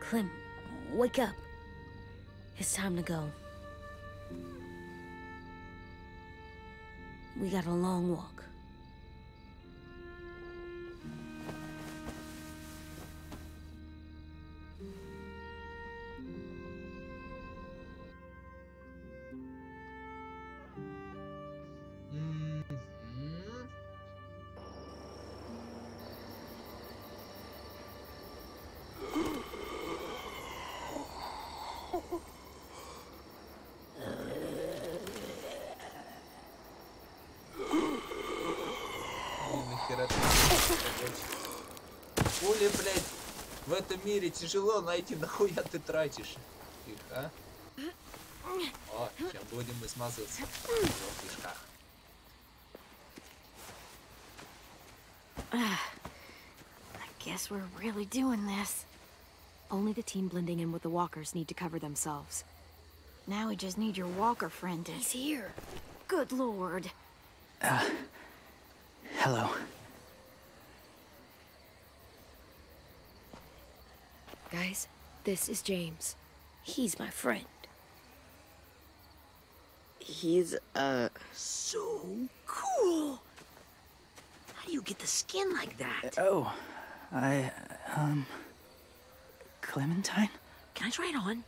S3: Clem, wake up. It's time to go. We got a long walk.
S4: Пули, блядь, в этом мире тяжело найти, нахуя ты тратишь их, а? О, сейчас будем мы смазываться в кишках.
S11: I guess we're really doing this.
S9: Only the team blending in with the walkers need to cover themselves.
S11: Now we just need your walker friend to...
S3: He's here.
S11: Good lord.
S10: Hello.
S3: Guys, this is James. He's my friend.
S12: He's,
S6: So cool! How do you get the skin like that?
S10: Oh, Clementine?
S6: Can I try it on?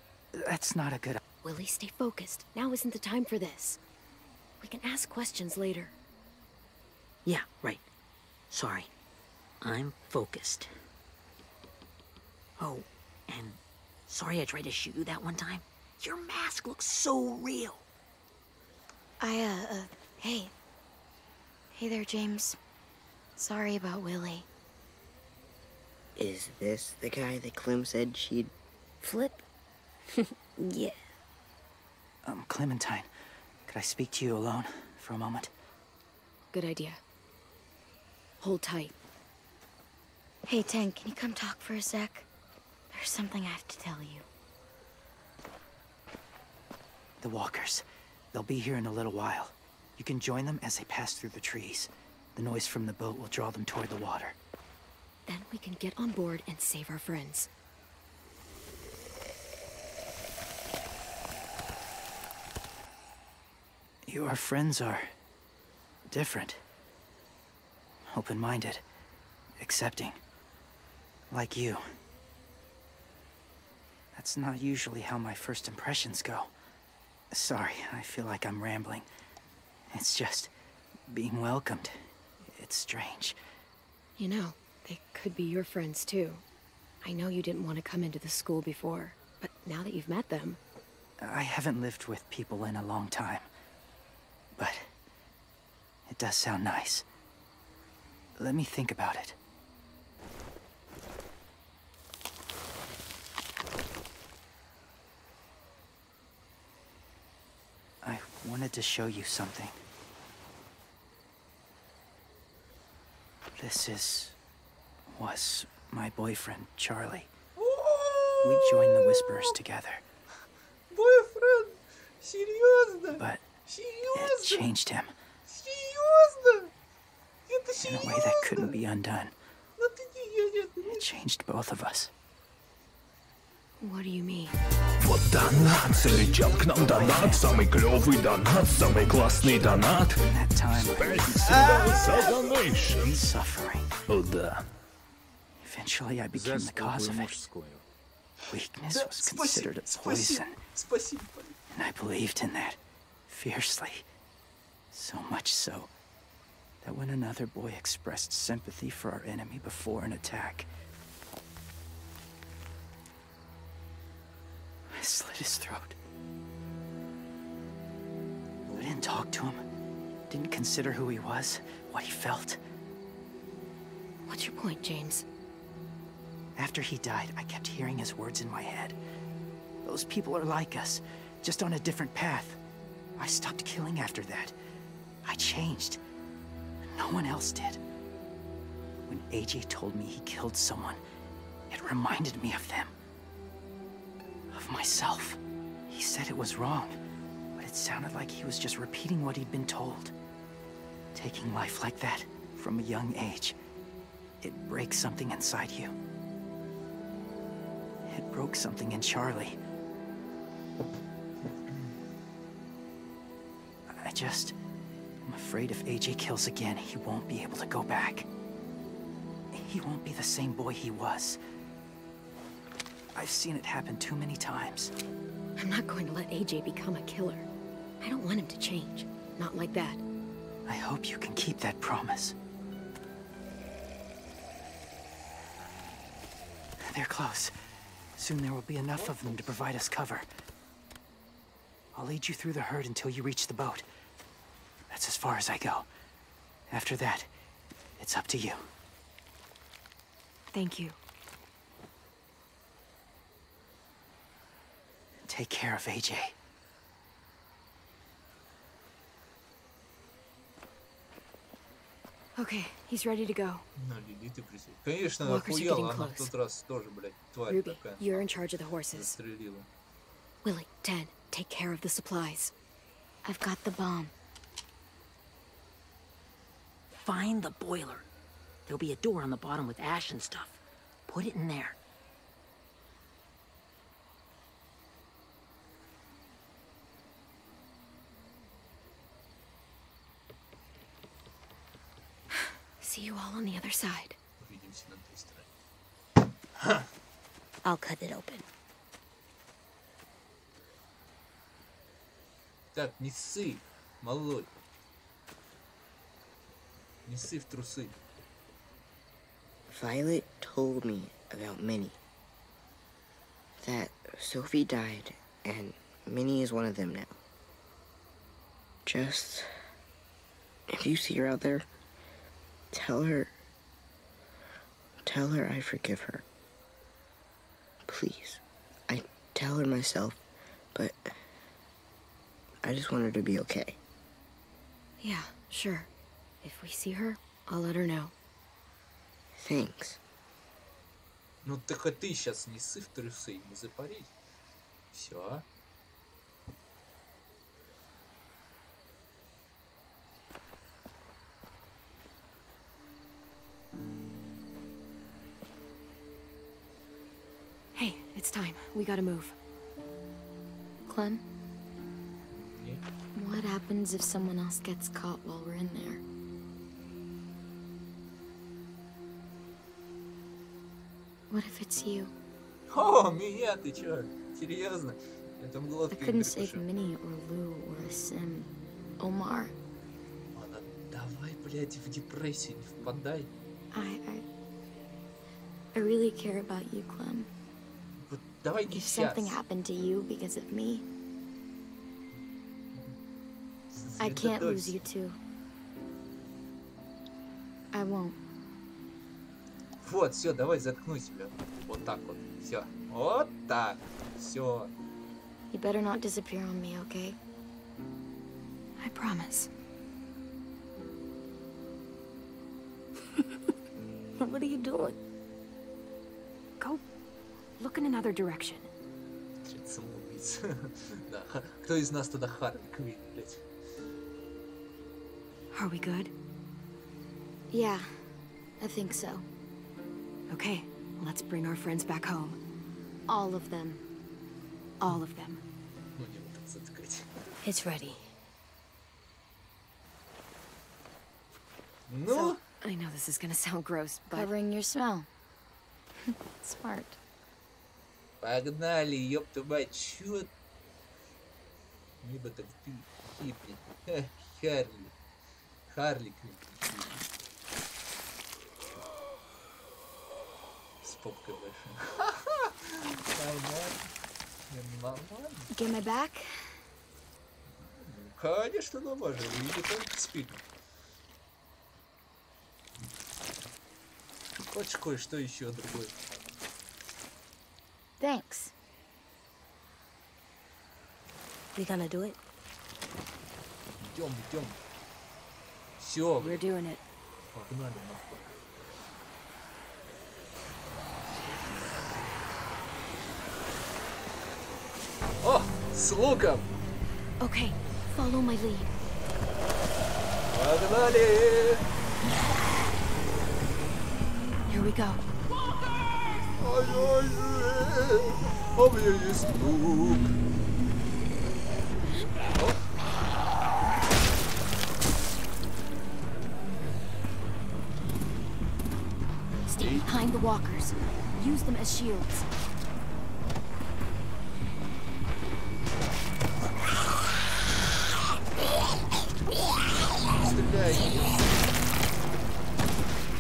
S10: That's not a good...
S9: Willie, stay focused. Now isn't the time for this. We can ask questions later.
S6: Yeah, right. Sorry. I'm focused. Oh, and sorry I tried to shoot you that one time. Your mask looks so real.
S7: Hey. Hey there, James. Sorry about Willie.
S12: is this the guy that Clem said she'd...
S3: Flip? Yeah.
S10: Clementine, could I speak to you alone for a moment?
S9: Good idea. Hold tight.
S7: Hey, Tank, can you come talk for a sec? There's something I have to tell you.
S10: The walkers. They'll be here in a little while. You can join them as they pass through the trees. The noise from the boat will draw them toward the water.
S9: Then we can get on board and save our friends.
S10: Your friends are... different. Open-minded. Accepting. Like you. That's not usually how my first impressions go. Sorry, I feel like I'm rambling. It's just... being welcomed. It's strange.
S9: You know, they could be your friends too. I know you didn't want to come into the school before, but now that you've met them...
S10: I haven't lived with people in a long time. But... it does sound nice. Let me think about it. I wanted to show you something. This was my boyfriend, Charlie. We joined the Whisperers together.
S4: Boyfriend? Серьезно?
S10: But
S4: Серьезно?
S10: it changed him.
S4: Серьезно? Это
S10: In a
S4: серьезно?
S10: way that couldn't be undone.
S4: Но ты не...
S10: It changed both of us.
S9: What do you mean?
S1: Вот донат, залетел к нам донат. Самый клевый донат, самый классный донат.
S10: That time, suffering.
S1: О, да.
S10: Eventually, I became the cause of it. Weakness was considered a poison,
S4: Спасибо.
S10: and I believed in that fiercely. So much so that when another boy expressed sympathy for our enemy before an attack, his throat. I didn't talk to him. Didn't consider who he was, what he felt.
S9: What's your point, James?
S10: After he died, I kept hearing his words in my head. Those people are like us, just on a different path. I stopped killing after that. I changed. No one else did. When AJ told me he killed someone, it reminded me of them. Of myself. He said it was wrong, but it sounded like he was just repeating what he'd been told. Taking life like that, from a young age, it breaks something inside you. It broke something in Charlie. I'm afraid if AJ kills again, he won't be able to go back. He won't be the same boy he was. I've seen it happen too many times.
S9: I'm not going to let AJ become a killer. I don't want him to change. Not like that.
S10: I hope you can keep that promise. They're close. Soon there will be enough of them to provide us cover. I'll lead you through the herd until you reach the boat. That's as far as I go. After that, it's up to you.
S9: Thank you.
S10: Take care of AJ.
S9: Okay, he's ready to go.
S4: Конечно, охуела, она в тот раз тоже, блядь, тварь
S9: Ruby,
S4: такая.
S9: you're in charge of the horses.
S4: Застрелила.
S9: Willie, Ted, take care of the supplies.
S7: I've got the bomb.
S6: Find the boiler. There'll be a door on the bottom with ash and stuff. Put it in there.
S9: See you all on the other side.
S4: Увидимся на той стороне.
S3: I'll cut it open.
S4: Так, не ссы, малой. Не ссы в трусы.
S12: Violet told me about Minnie. That Sophie died, and Minnie is one of them now. Just... if you see her out there, tell her I forgive her. Please. I tell her myself, but I just want her to be okay.
S9: Yeah, sure. If we see her, I'll let her know.
S12: Thanks.
S4: Ну так а ты сейчас не ссы в трусы, не запарись. Все.
S9: Hey, it's time. We gotta move.
S7: Clem? What happens if someone else gets caught while we're in there? What if it's you?
S4: О, меня, ты чё? Серьезно? Я там
S7: I
S4: глотки
S7: couldn't save
S4: перекушу.
S7: Minnie or Lou or Sim. Omar.
S4: Ладно, давай, блядь, в депрессию не впадай.
S7: I really care about you, Clem.
S4: Вот давай не
S7: If
S4: сейчас.
S7: something happened to you because of me, I can't lose you too. I won't.
S4: Вот, все, давай заткну себя. Вот так вот. Все. Вот так. Все.
S7: You better not disappear on me, okay?
S9: I promise.
S3: What are you doing?
S9: Go look in another direction.
S4: Самоубийца. Да. Кто из нас тогда Харли Квинн, блядь?
S9: Are we good?
S7: Yeah, I think so.
S9: Okay, let's bring our friends back home.
S7: All of them.
S9: All of them.
S4: Ну, не вот так затыкать.
S3: It's ready.
S4: Ну?
S9: So, I know this is gonna sound gross, but...
S7: Covering your smell. Smart.
S4: Погнали, ёпта мать, чё? Либо так ты, хипни. Харли. Харли Квинн. С попкой большой. Нормально. Нормально.
S7: Get my back?
S4: Конечно, нормально. Или только спит. Хочешь кое-что еще другое?
S7: Thanks.
S3: We gonna do it?
S4: Идем, идем. Все.
S9: We're doing it.
S4: Погнали нахуй. О, с луком.
S7: Okay, follow my lead.
S4: Погнали.
S7: Here we go.
S4: У меня есть лук.
S7: Stay behind the walkers. Use them as shields.
S4: Стреляй.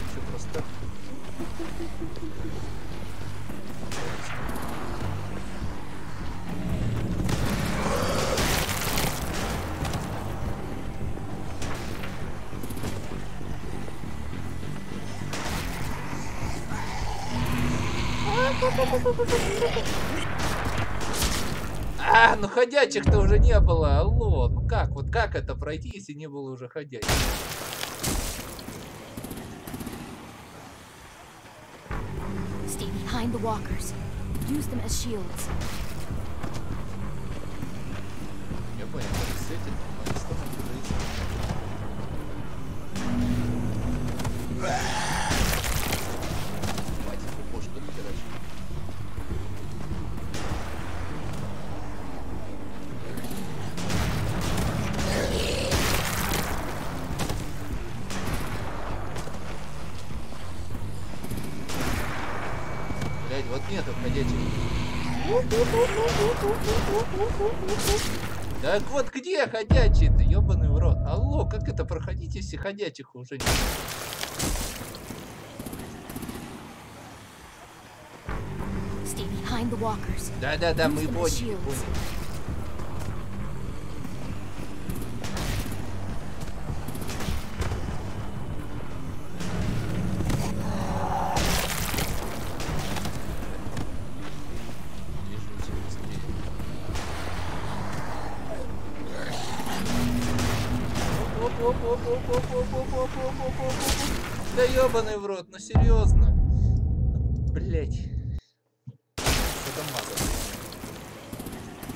S4: Все просто. А, ну ходячих-то уже не было, алло. Ну как, вот как это пройти, если не было уже ходячих?
S7: Stay behind the walkers. Use them as shields.
S4: Я понял, как с этим, но что нам туда идти? Мать, кукушка, короче. Вот нету ходячих. Так вот где ходячие-то, ёбаный в рот? Алло, как это проходить, если ходячих уже нет? Да-да-да, мы поняли. Да ёбаный в рот, ну серьезно. Блять. Садомаза.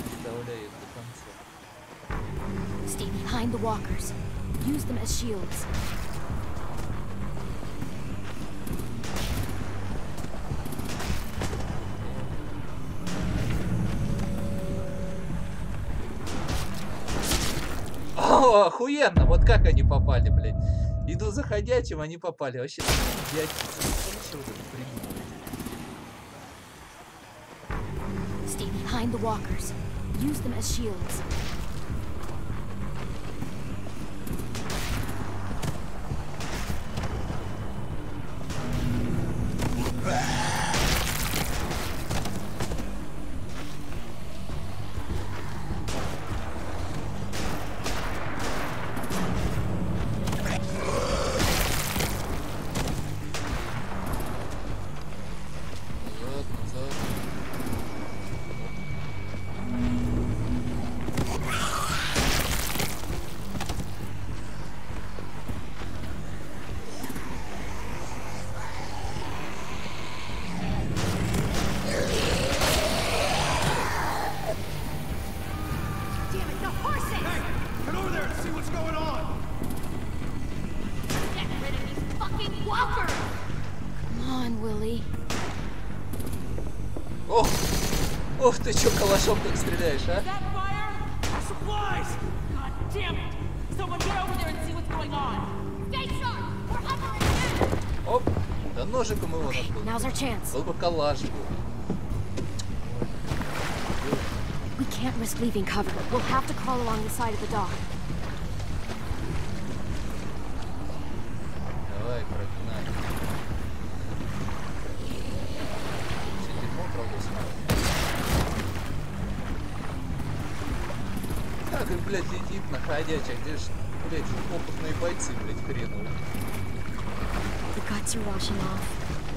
S4: Оставляю до конца.
S7: Stay behind the walkers. Use them as shields.
S4: О, охуенно! Вот как они попали, блядь. Иду за ходячим, они попали. Вообще, блядь, что вот это придумали?
S7: Stay behind the walkers. Use them as shields.
S4: Ох ты чё, калашом так стреляешь, а? Оп, да ножиком его надо. Был бы калаш.
S9: We can't risk leaving cover. We'll have to crawl along the side of the dock.
S4: Давай, проклинай. Все дерьмо, правда, смотри. Как, блядь, летит на ходячий, где ж, блядь, опытные бойцы, блядь, хреновые.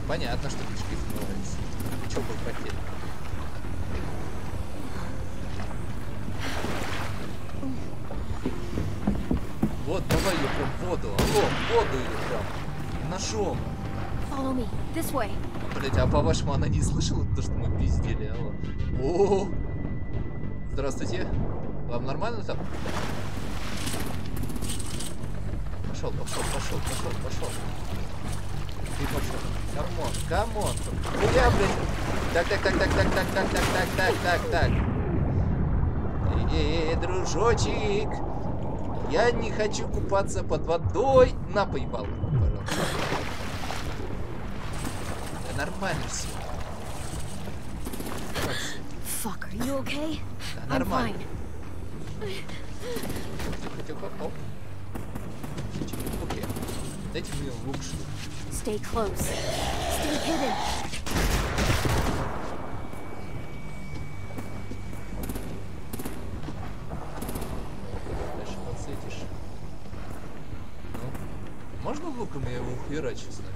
S4: Понятно, что кишки смываются. Чё бы хотели? Вот, давай ее прям в воду. Алло, в воду ее прям. Ножом. Блять, а по-вашему она не слышала то, что мы пиздели? Алло. О, здравствуйте. Вам нормально там? Пошел. Ты пошел. Камон. Я, блядь. Так. Дружочек. Я не хочу купаться под водой. На, поебал, пожалуйста. Да нормально все.
S9: Fuck, are you okay?
S4: Да нормально. Тихо. Оп. Окей. Дайте мне лук, что ли.
S9: Stay close. Stay hidden.
S4: Дальше подсветишь. Ну, можно луком я его ухерачу с нами?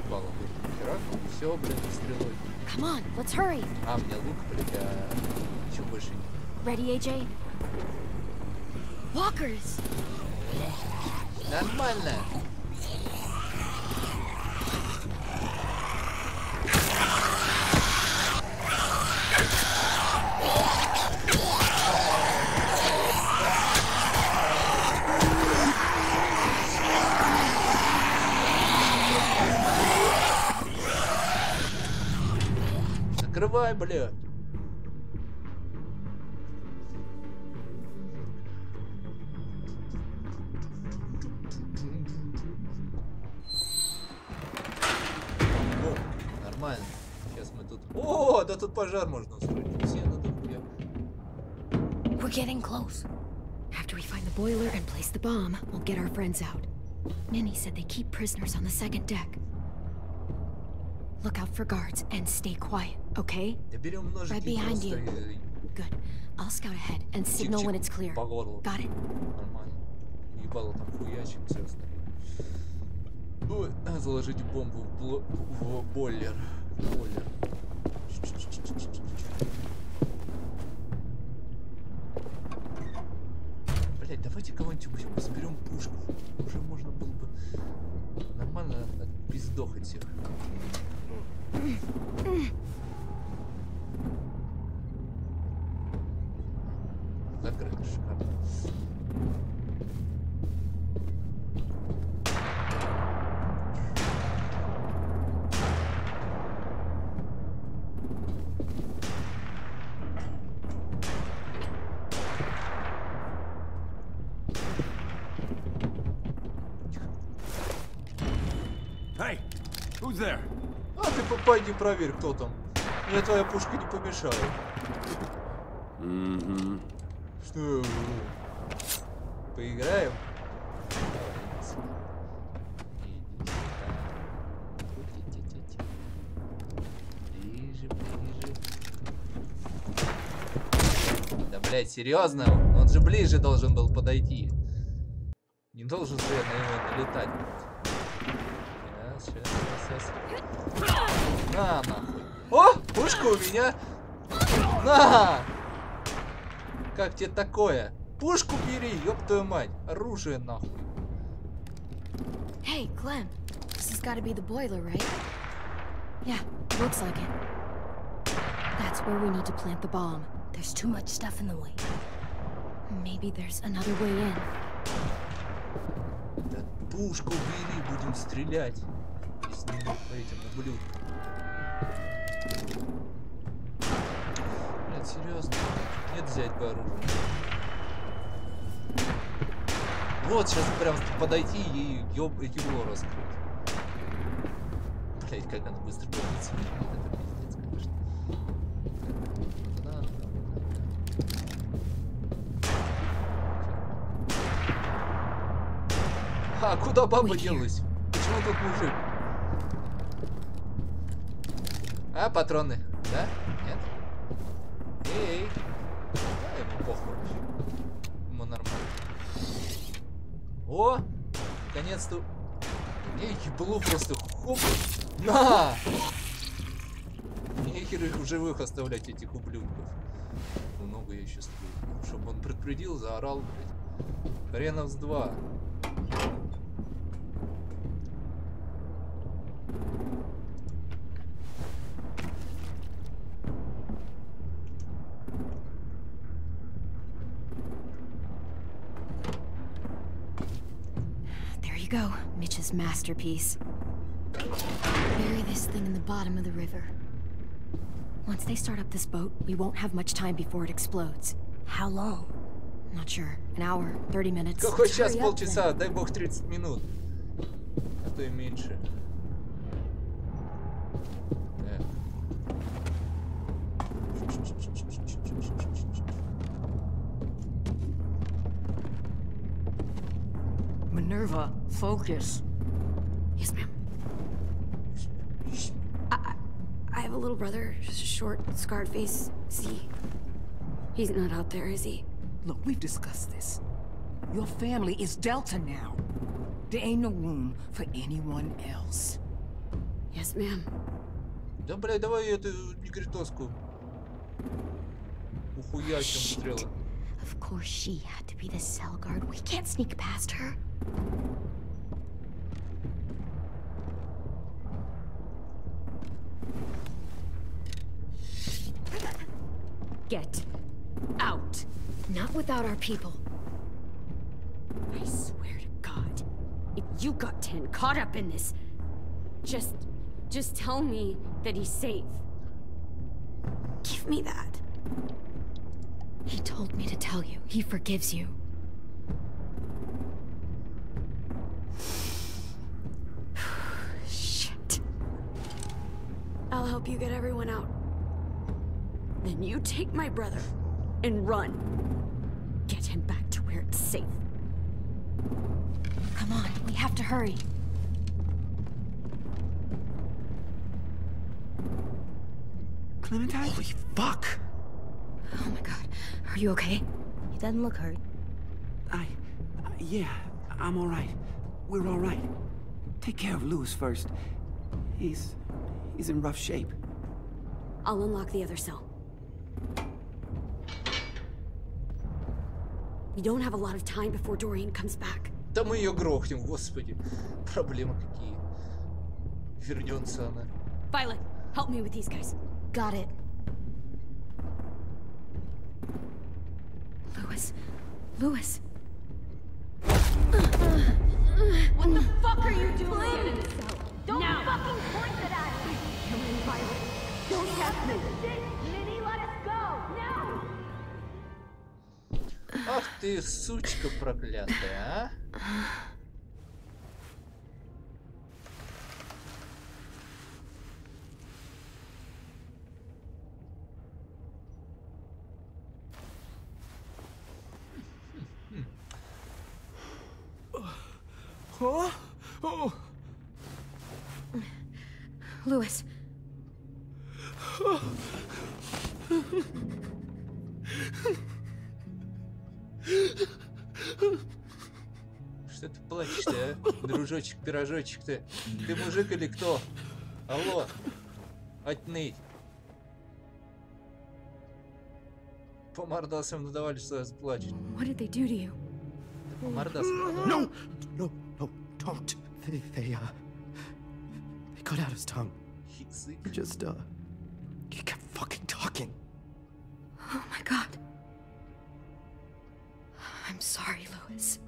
S4: Ебало, херак. Все, блин, стрелой.
S9: Come on, let's hurry.
S4: А, мне лук, блядь, а ничего больше нет.
S9: Ready, AJ? Walkers!
S4: Нормально. Закрывай, бля. Нормально. Сейчас мы тут... О, да тут пожар можно устроить. Все надо хуя.
S9: We're getting close. After we find the boiler and place the bomb, we'll get our friends out. Ninny said they keep prisoners on the second deck. Look out for guards and stay quiet, okay? Right behind you. Good. I'll scout ahead and signal when it's clear. Got it?
S4: Нормально. Ебало там хуячим, все остальное. Ой, надо заложить бомбу в бойлер. Блять, давайте кого-нибудь соберем пушку. Уже можно было бы нормально отпиздохать всех. Закрыто, шикарно.
S2: Hey, who's there?
S4: А ты пойди проверь, кто там. Мне твоя пушка не помешает. Что? Поиграем? Ближе. Да, блядь, серьезно? Он же ближе должен был подойти. Не должен же я на него налетать. Сейчас. На, нахуй. О, пушка у меня. На! Как тебе такое? Пушку бери, ёб твою мать. Оружие, нахуй.
S9: Hey, Clem. This has got to be the boiler, right? Yeah, looks like it. That's where we need to plant the bomb.
S3: There's too much stuff in the way.
S9: Maybe there's another way in.
S4: Да пушку бери, будем стрелять. И с ним по этим ублюдкам. Блядь, серьезно? Нет, взять бы оружие. Вот, сейчас прям подойти и ебло раскрыть. Блядь, как она быстро двигается. Это пиздец, конечно. А куда баба делась? Почему тут мужик? А, патроны, да? Нет? Эй! Да, ему похуй. Ему нормально. О! Наконец-то... Я еблу просто. Хоп! На! Нехер их в живых оставлять, этих ублюдков. Много я еще стою. Чтобы он предупредил, заорал, блядь. Хренов с два.
S9: There you go, Mitch's masterpiece. Bury this thing in the bottom of the river. Once they start up this boat, we won't have much time before it explodes.
S3: How long?
S9: Not sure. An hour, 30 minutes.
S4: Какой час, полчаса? Дай бог 30 минут. А то и меньше.
S6: Minerva, focus.
S9: Yes, ma'am. I have a little brother, just a short, scarred face. See? He's not out there, is he?
S6: Look, we've discussed this. Your family is Delta now. There ain't no room for anyone else.
S9: Yes, ma'am.
S4: Да, блядь, давай эту негритоску ухуячим стрелы.
S9: Of course she had to be the cell guard. We can't sneak past her. Get out. Not without our people. I swear to God, if you got 10 caught up in this, just tell me that he's safe. Give me that. He told me to tell you. He forgives you. Shit. I'll help you get everyone out. Then you take my brother and run. Get him back to where it's safe. Come on, we have to hurry.
S10: Clementine?
S2: Holy fuck!
S9: Oh my God. Are you okay?
S3: He doesn't look hurt.
S10: Yeah, I'm all right. We're all right. Take care of Louis first. He's in rough shape.
S9: I'll unlock the other cell. We don't have a lot of time before Dorian comes back.
S4: Да мы ее грохнем, господи. Проблемы какие. Вернется она.
S9: Violet, help me with these guys.
S3: Got it.
S9: Louis.
S11: What the fuck are you doing? Don't fucking point that at me! Come in, Violet. Don't test me! Minnie, let us go! Now!
S4: Ах ты, сучка проклятая, а?
S6: Huh? Oh.
S9: Louis.
S4: Что ты плачешь-то, а? Дружочек-пирожочек-то. Ты мужик или кто? Алло. Отныть. По мордасам надавали, что плачет.
S9: What did they do to you?
S4: По мордасам надавали.
S10: No, don't. They cut out his tongue.
S4: Язык.
S10: He kept fucking talking.
S9: Oh my God. I'm sorry, Louis.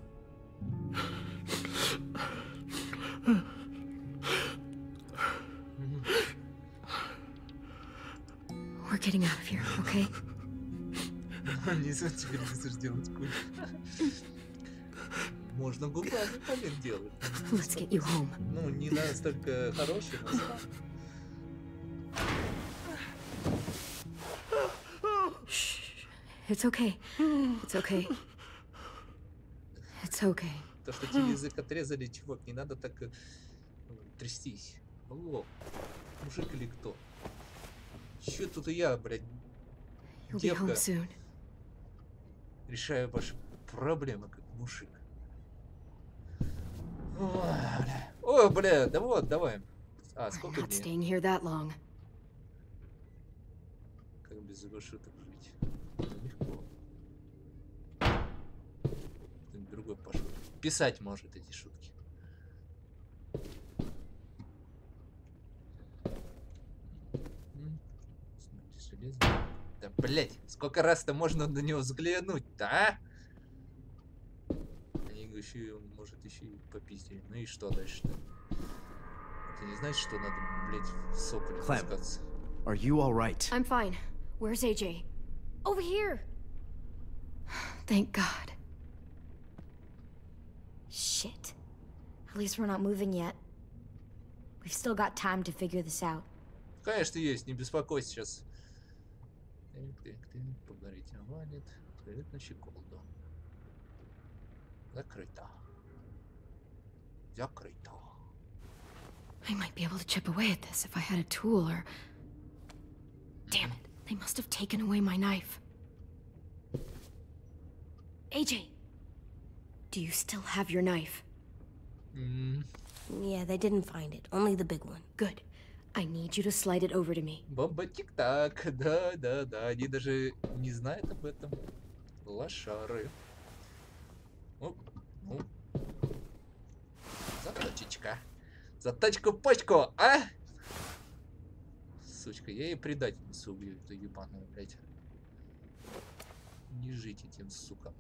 S9: We're getting out of here, okay?
S4: Не знаю, теперь будешь делать куль. Можно губами помер делать.
S9: Let's get you home.
S4: Ну, не настолько хороший, но сам.
S9: It's okay. It's okay. It's okay.
S4: То, что тебе язык отрезали, чувак, не надо так трястись. Алло, мужик или кто? Чё тут и я, блядь, девка, решаю ваши проблемы как мужик. О, бля, да вот, давай. А, сколько дней? Как без его шуток жить? Легко. Кто-нибудь другой пошел. Писать может эти шутки. Да, блять, сколько раз-то можно на него взглянуть-то, а? Они еще, может, еще и попиздили. Ну и что дальше-то? Это не значит, что надо, блять, в сопли пускаться.
S10: Are you all right?
S9: I'm fine. Where's AJ? Over here. Thank God.
S7: Shit. At least we're not moving yet. We've still got time to figure this out.
S4: Конечно, есть, не беспокойся сейчас. Так, поговорить валит. Открыть на щеколду. Закрыто. Закрыто.
S9: I might be able to chip away at this if I had a tool or... Damn it, they must have taken away my knife. AJ, do you still have your knife?
S3: Yeah, they didn't find it. Only the big one.
S9: Good. I need you to slide it over to me.
S4: Бомба тик-так. Да. Они даже не знают об этом. Лошары. Заточечка. Заточку-почку, а? Сучка, я ей предательницу убью, эту ебаную, блядь. Не жить этим, сука.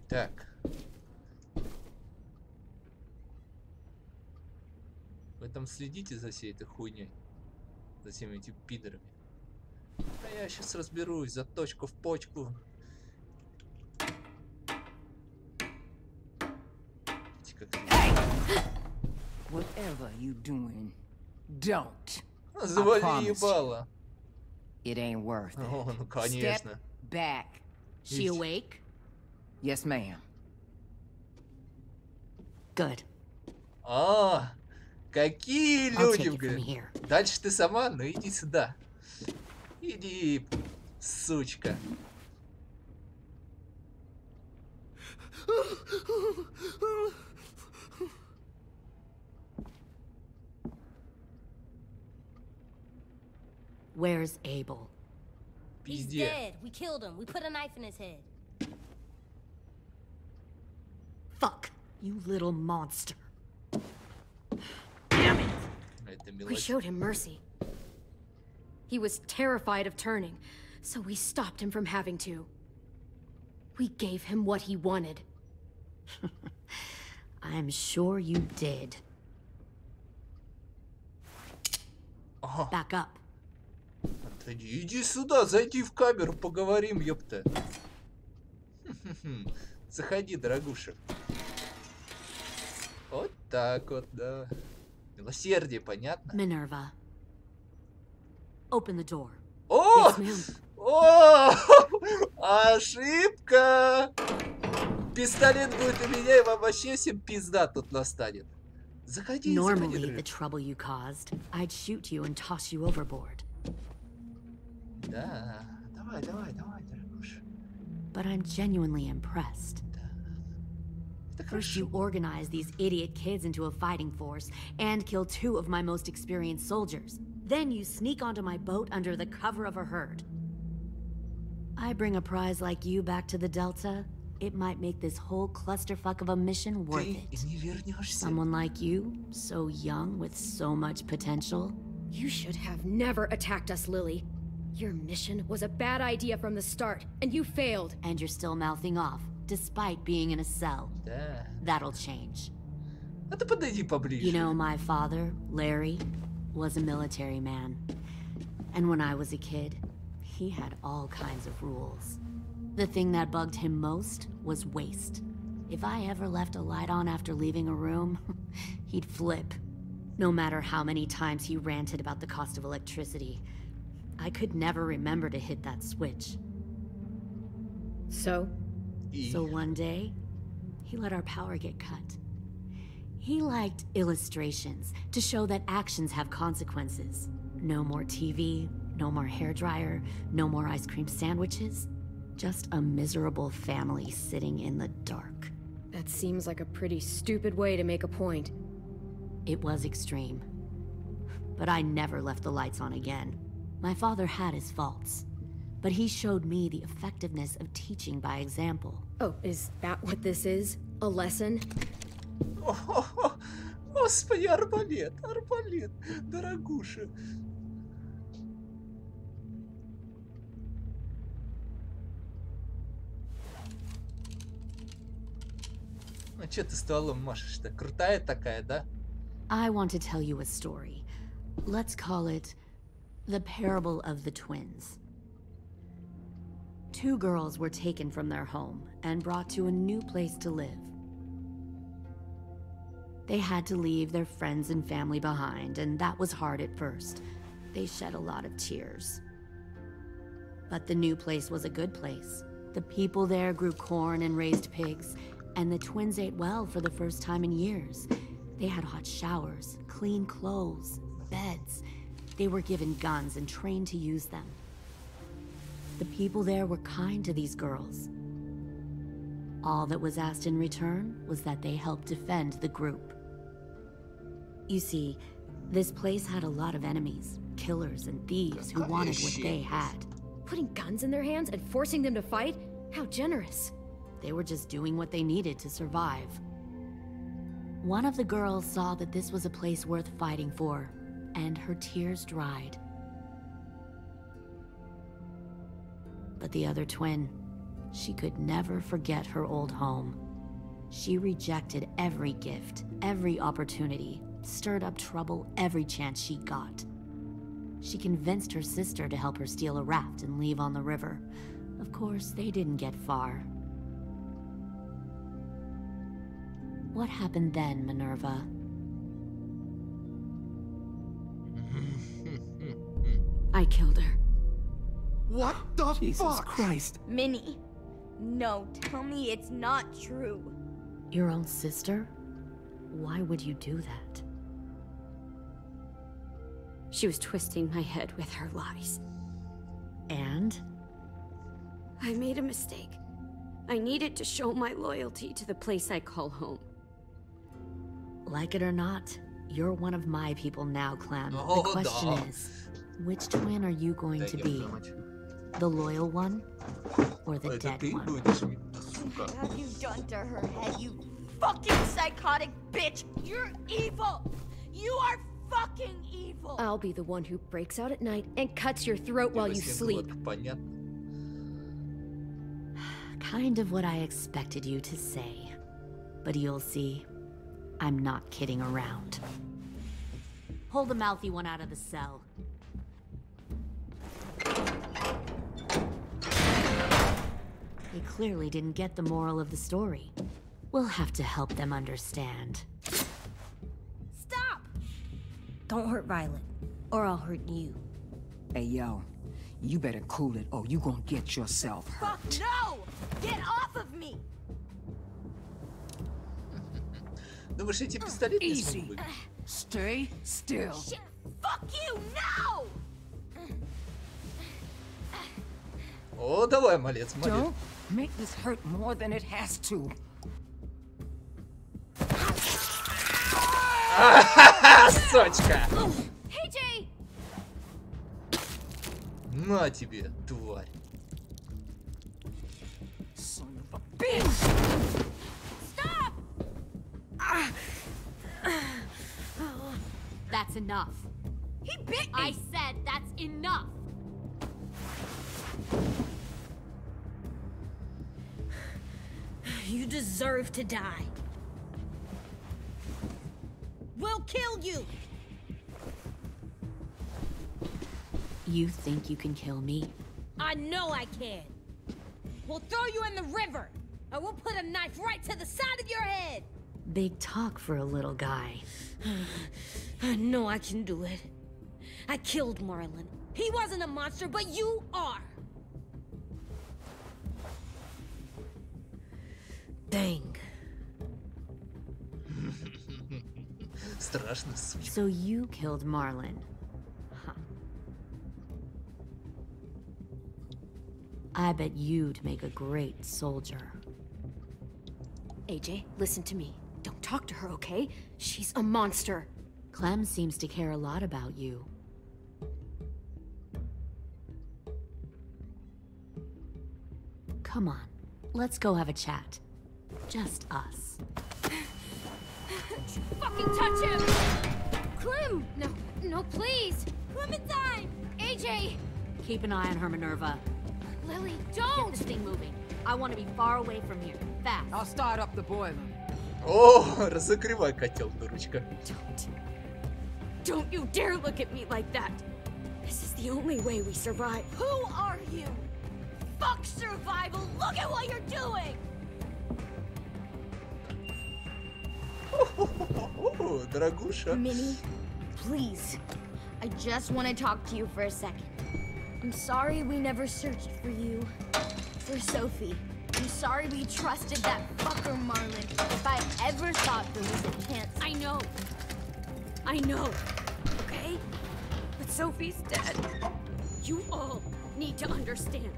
S4: Так. Вы там следите за всей этой хуйней? За всеми этими пидорами? А я сейчас разберусь, заточку в почку.
S14: Whatever you doing, don't.
S4: Завали ебало.
S14: It ain't worth it.
S4: О, ну конечно.
S14: Step back.
S9: She awake?
S14: Yes, ma'am.
S9: Good.
S4: А, какие люди, блин. Дальше ты сама, ну иди сюда. Иди, сучка.
S9: Where's Abel?
S3: He's dead. We killed him. We put a knife in his head.
S9: Fuck, you little monster. Damn it! We showed him mercy. He was terrified of turning, so we stopped him from having to. We gave him what he wanted.
S11: I'm sure you did.
S9: Back up.
S4: Иди сюда, зайди в камеру, поговорим, ёпта. Заходи, дорогуша. Вот так вот, да. Милосердие, понятно?
S9: Minerva. Open the door.
S4: О!
S9: Yes,
S4: О! Ошибка! Пистолет будет у меня, и вам вообще всем пизда тут настанет. Заходи,
S11: Normally, the trouble you caused, I'd shoot you and toss you overboard.
S4: Да, давай, дорогуша.
S11: But I'm genuinely impressed. First, you organize these idiot kids into a fighting force and kill 2 of my most experienced soldiers. Then you sneak onto my boat under the cover of a herd. I bring a prize like you back to the Delta, it might make this whole clusterfuck of a mission worth it. Someone like you, so young with so much potential.
S9: You should have never attacked us, Lily. Your mission was a bad idea from the start, and you failed.
S11: And you're still mouthing off, despite being in a cell. That'll change. You know, my father, Larry, was a military man. And when I was a kid, he had all kinds of rules. The thing that bugged him most was waste. If I ever left a light on after leaving a room, he'd flip. No matter how many times he ranted about the cost of electricity, I could never remember to hit that switch.
S9: So?
S11: So one day,
S15: he let our power get cut. He liked illustrations to show that actions have consequences. No more TV, no more hairdryer, no more ice cream sandwiches. Just a miserable family sitting in the dark.
S9: That seems like a pretty stupid way to make a point.
S15: It was extreme. But I never left the lights on again. My father had his faults, but he showed me the effectiveness of teaching by example.
S9: Oh, is that what this is? A lesson?
S4: Господи, арбалет, арбалет, дорогуша. Ну чё ты стволом машешь-то? Крутая такая, да?
S15: I want to tell you a story. Let's call it the parable of the twins. Two girls were taken from their home and brought to a new place to live. They had to leave their friends and family behind, and that was hard at first. They shed a lot of tears. But the new place was a good place. The people there grew corn and raised pigs, and the twins ate well for the first time in years. They had hot showers, clean clothes, beds. They were given guns and trained to use them. The people there were kind to these girls. All that was asked in return was that they help defend the group. You see, this place had a lot of enemies, killers and thieves who wanted what they had.
S9: Putting guns in their hands and forcing them to fight? How generous.
S15: They were just doing what they needed to survive. One of the girls saw that this was a place worth fighting for, and her tears dried. But the other twin, she could never forget her old home. She rejected every gift, every opportunity, stirred up trouble every chance she got. She convinced her sister to help her steal a raft and leave on the river. Of course, they didn't get far. What happened then, Minerva?
S9: I killed her.
S10: What the Jesus fuck? Christ.
S7: Minnie, no, tell me it's not true.
S15: Your own sister? Why would you do that?
S9: She was twisting my head with her lies.
S15: And?
S9: I made a mistake. I needed to show my loyalty to the place I call home.
S15: Like it or not, you're one of my people now, Clem. The question is, which twin are you going to be? The loyal one? Or the dead one?
S7: What have you done to her head, you fucking psychotic bitch? You're evil! You are fucking evil!
S9: I'll be the one who breaks out at night and cuts your throat while you sleep.
S15: Kind of what I expected you to say. But you'll see, I'm not kidding around. Pull the mouthy one out of the cell. They clearly didn't get the moral of the story. We'll have to help them understand.
S3: Stop! Don't hurt Violet, or I'll hurt you.
S14: Hey, yo. You better cool it, or you gonna get yourself hurt.
S7: Fuck no! Get off of me!
S4: Ну вы же эти пистолеты не
S14: Easy.
S4: смогли.
S14: Stay still.
S7: Shit! Fuck you! No!
S4: О, давай, малец, малец.
S14: Don't make this hurt more than it has to.
S4: Сучка!
S7: Hey, Jay!
S4: На тебе, тварь.
S14: Son of a bitch!
S7: Stop!
S15: That's enough.
S7: He bit me!
S15: I said that's enough.
S3: You deserve to die. We'll kill you!
S15: You think you can kill me?
S3: I know I can. We'll throw you in the river, and we'll put a knife right to the side of your head.
S15: Big talk for a little guy.
S3: I know I can do it. I killed Marlon. He wasn't a monster, but you are. Dang.
S4: Страшно, сучка.
S15: So you killed Marlin. Huh. I bet you'd make a great soldier.
S9: AJ, listen to me. Don't talk to her, okay? She's a monster.
S15: Clem seems to care a lot about you. Come on, let's go have a chat. Just us.
S9: Fucking touch him! Clem! No, no, please! Clementine! AJ!
S15: Keep an eye on her, Minerva.
S9: Lily,
S15: Get
S9: don't!
S15: this thing moving. I want to be far away from here. Fast.
S14: I'll start up the boiler.
S4: О, разогревай котел, дурочка.
S9: Don't you dare look at me like that! This is the only way we survive. Who are you? Fuck survival! Look at what you're doing!
S4: О, дорогуша.
S7: Minnie, please. I just want to talk to you for a second. I'm sorry we never searched for you. For Sophie. I'm sorry we trusted that fucker Marlin. If I ever thought there was a chance.
S9: I know. I know. Okay? But Sophie's dead. You all need to understand.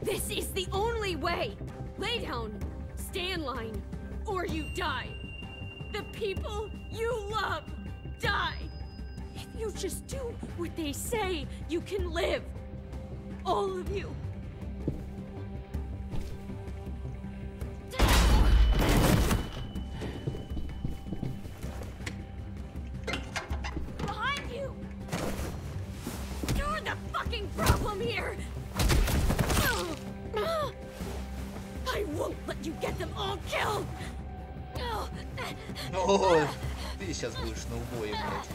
S9: This is the only way! Lay down, stay in line, or you die. The people you love die. If you just do what they say, you can live. All of you. Behind you! You're the fucking problem here! I won't let you get them all killed!
S4: О, ты сейчас будешь на убое, блядь.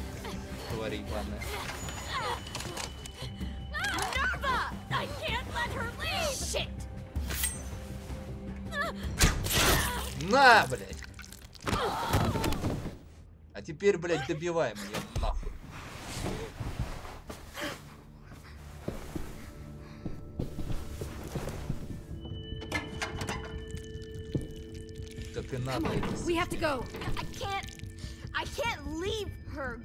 S4: Тварь ебаная.
S9: Minerva! I can't let her leave! Shit!
S4: На, блядь! А теперь, блядь, добиваем ее нахуй. Так и надо.
S9: We have to go.
S7: I can't leave her.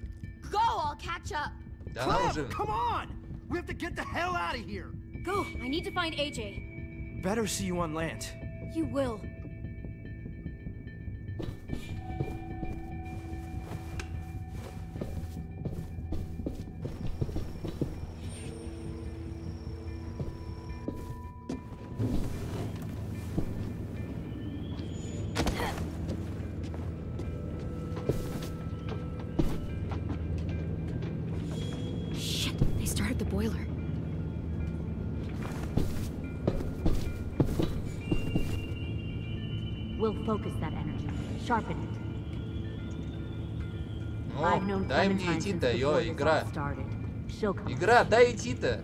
S7: Go, I'll catch up.
S4: Да она уже...
S10: Come on! We have to get the hell out of here!
S9: Go, I need to find AJ.
S10: Better see you on land.
S9: You will.
S5: boiler.
S15: We'll focus that energy, sharpen it.
S4: О, дай мне идти-то, ё, игра. Игра, дай идти-то.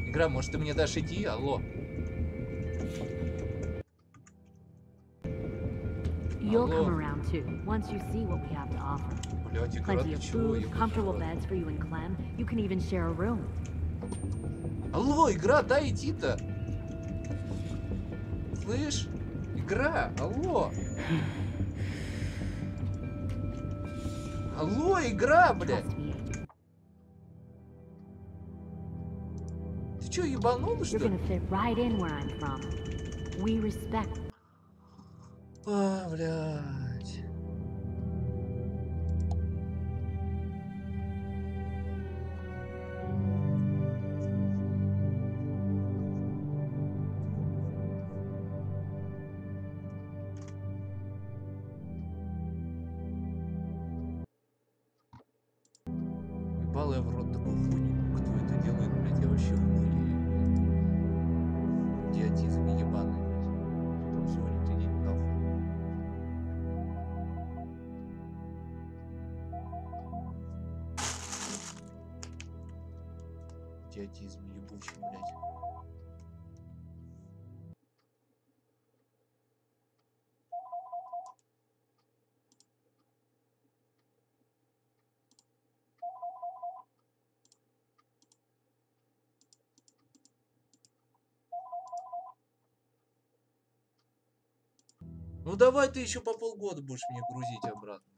S4: Игра, может ты мне дашь идти? Алло.
S15: You'll come around too, once you see what we have to offer.
S4: Блядь, игра,
S15: Plenty
S4: ты
S15: of
S4: чего?
S15: food, comfortable beds for you and Clem. You can even share a room.
S4: Алло, игра, дай идти-то. Слышь? Игра, алло. Алло, игра, блядь. Ты чё, ебанула, что ли?
S15: You're gonna fit right in where I'm from. We respect.
S4: А, блядь. Ебал я в рот такую хуйню. Кто это делает, блядь? Я вообще хуею. Идиотизм ебаный, блядь. Потом сегодня ты день нахуй. Идиотизм ебучий, блядь. Ну давай ты еще по полгода будешь мне грузить обратно.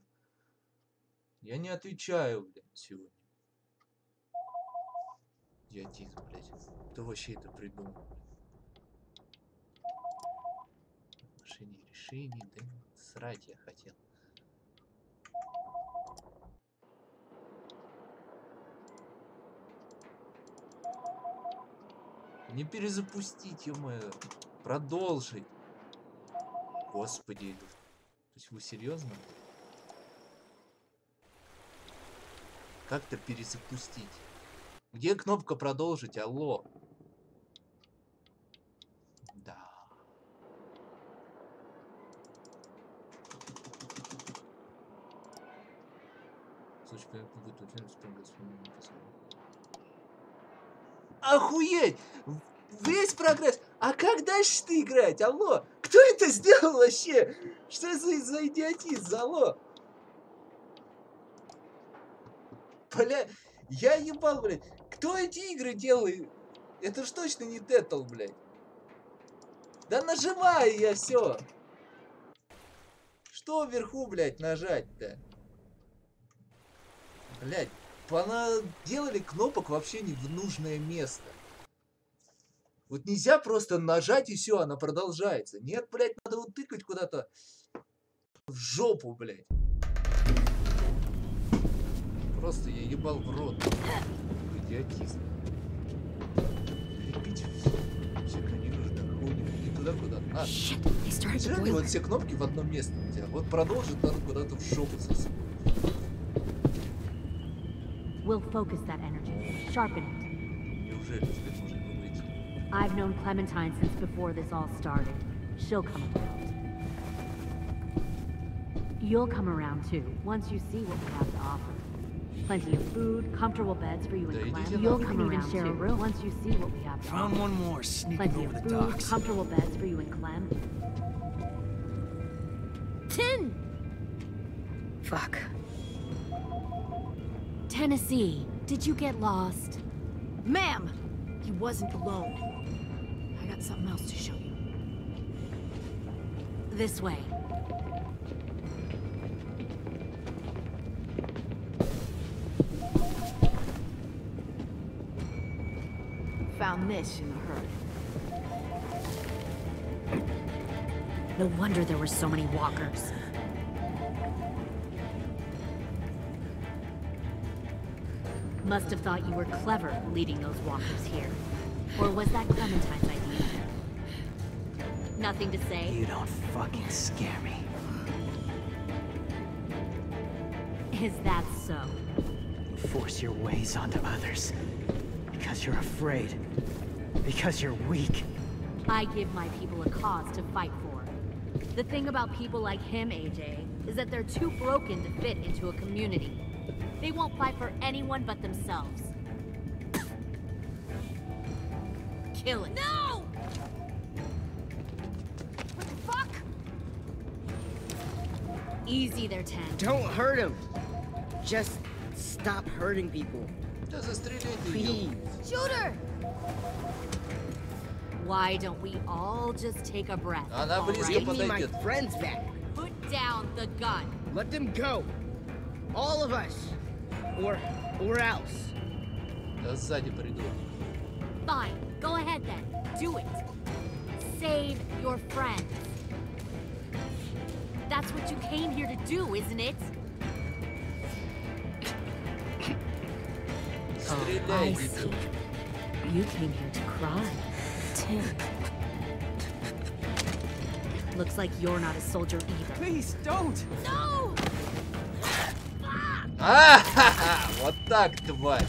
S4: Я не отвечаю, блядь, сегодня. Идиотизм, блядь. Кто вообще это придумал? Отношение решений, да срать я хотел. Не перезапустить, ё-моё. Продолжить. Господи. То есть вы серьезно? Как-то перезапустить. Где кнопка продолжить? Алло. Да. Охуеть! Весь прогресс! А как дальше-то играть? Алло! Кто это сделал вообще? Что за идиотизм? Алло! Бля, я ебал, блядь. Кто эти игры делает? Это ж точно не Тетл, блядь. Да нажимаю я все. Что вверху, блядь, нажать-то? Блядь, делали кнопок вообще не в нужное место. Вот нельзя просто нажать и все, она продолжается. Нет, блядь, надо вот тыкать куда-то в жопу, блядь. Просто я ебал в рот. Идиотизм. Крепить все не нужно. Ходим не туда, куда надо. Зачем вот все кнопки в одном месте у тебя? Вот продолжить надо куда-то в жопу засунуть.
S15: We'll focus that energy, sharpen it.
S4: Неужели теперь можно его выйти?
S15: I've known Clementine since before this all started. She'll come around. You'll come around too, once you see what we have to offer. Plenty of food, comfortable beds for you and Clem. You'll come around share a room once you see what we have to offer.
S2: Found one more sneaking
S15: Plenty
S2: over
S15: of
S2: the
S15: food,
S2: docks.
S15: comfortable beds for you and Clem.
S9: Tin!
S5: Fuck.
S15: Tennessee, did you get lost?
S9: Ma'am! He wasn't alone. I got something else to show you.
S15: This way.
S9: Found this in a hurry.
S15: No wonder there were so many walkers. Must have thought you were clever leading those walkers here. Or was that Clementine's idea? Nothing to say?
S10: You don't fucking scare me.
S15: Is that so?
S10: You force your ways onto others. Because you're afraid. Because you're weak.
S15: I give my people a cause to fight for. The thing about people like him, AJ, is that they're too broken to fit into a community. They won't fight for anyone but themselves. Kill it.
S9: No! What the fuck?
S15: Easy there, Ten.
S12: Don't hurt him. Just stop hurting people. Please.
S9: Shooter!
S15: Why don't we all just take a breath?
S12: Give me my friends back.
S15: Put down the gun.
S12: Let them go. All of us. Or else.
S15: Fine. Go ahead then. Do it. Save your friends. That's what you came here to do, isn't it? I see. You came here to cry. Tim. Looks like you're not a soldier either.
S10: Please, don't!
S9: No!
S4: А-ха-ха! Вот так, тварь.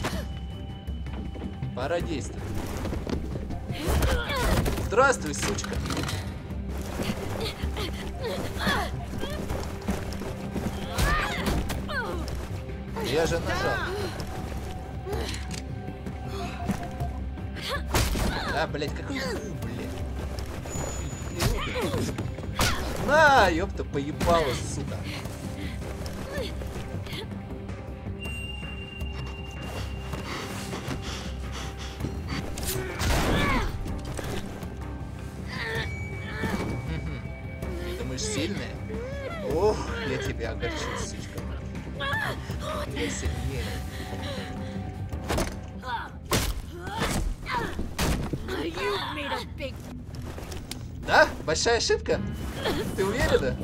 S4: Пора действовать. Здравствуй, сучка. Я же нажал. А, блядь, какой фу, блядь. На, ёпта, поебала, сука. Думаешь, сильно? Я тебя огорчу, сучка. Я сильнее. Да? Большая ошибка? Ты уверена?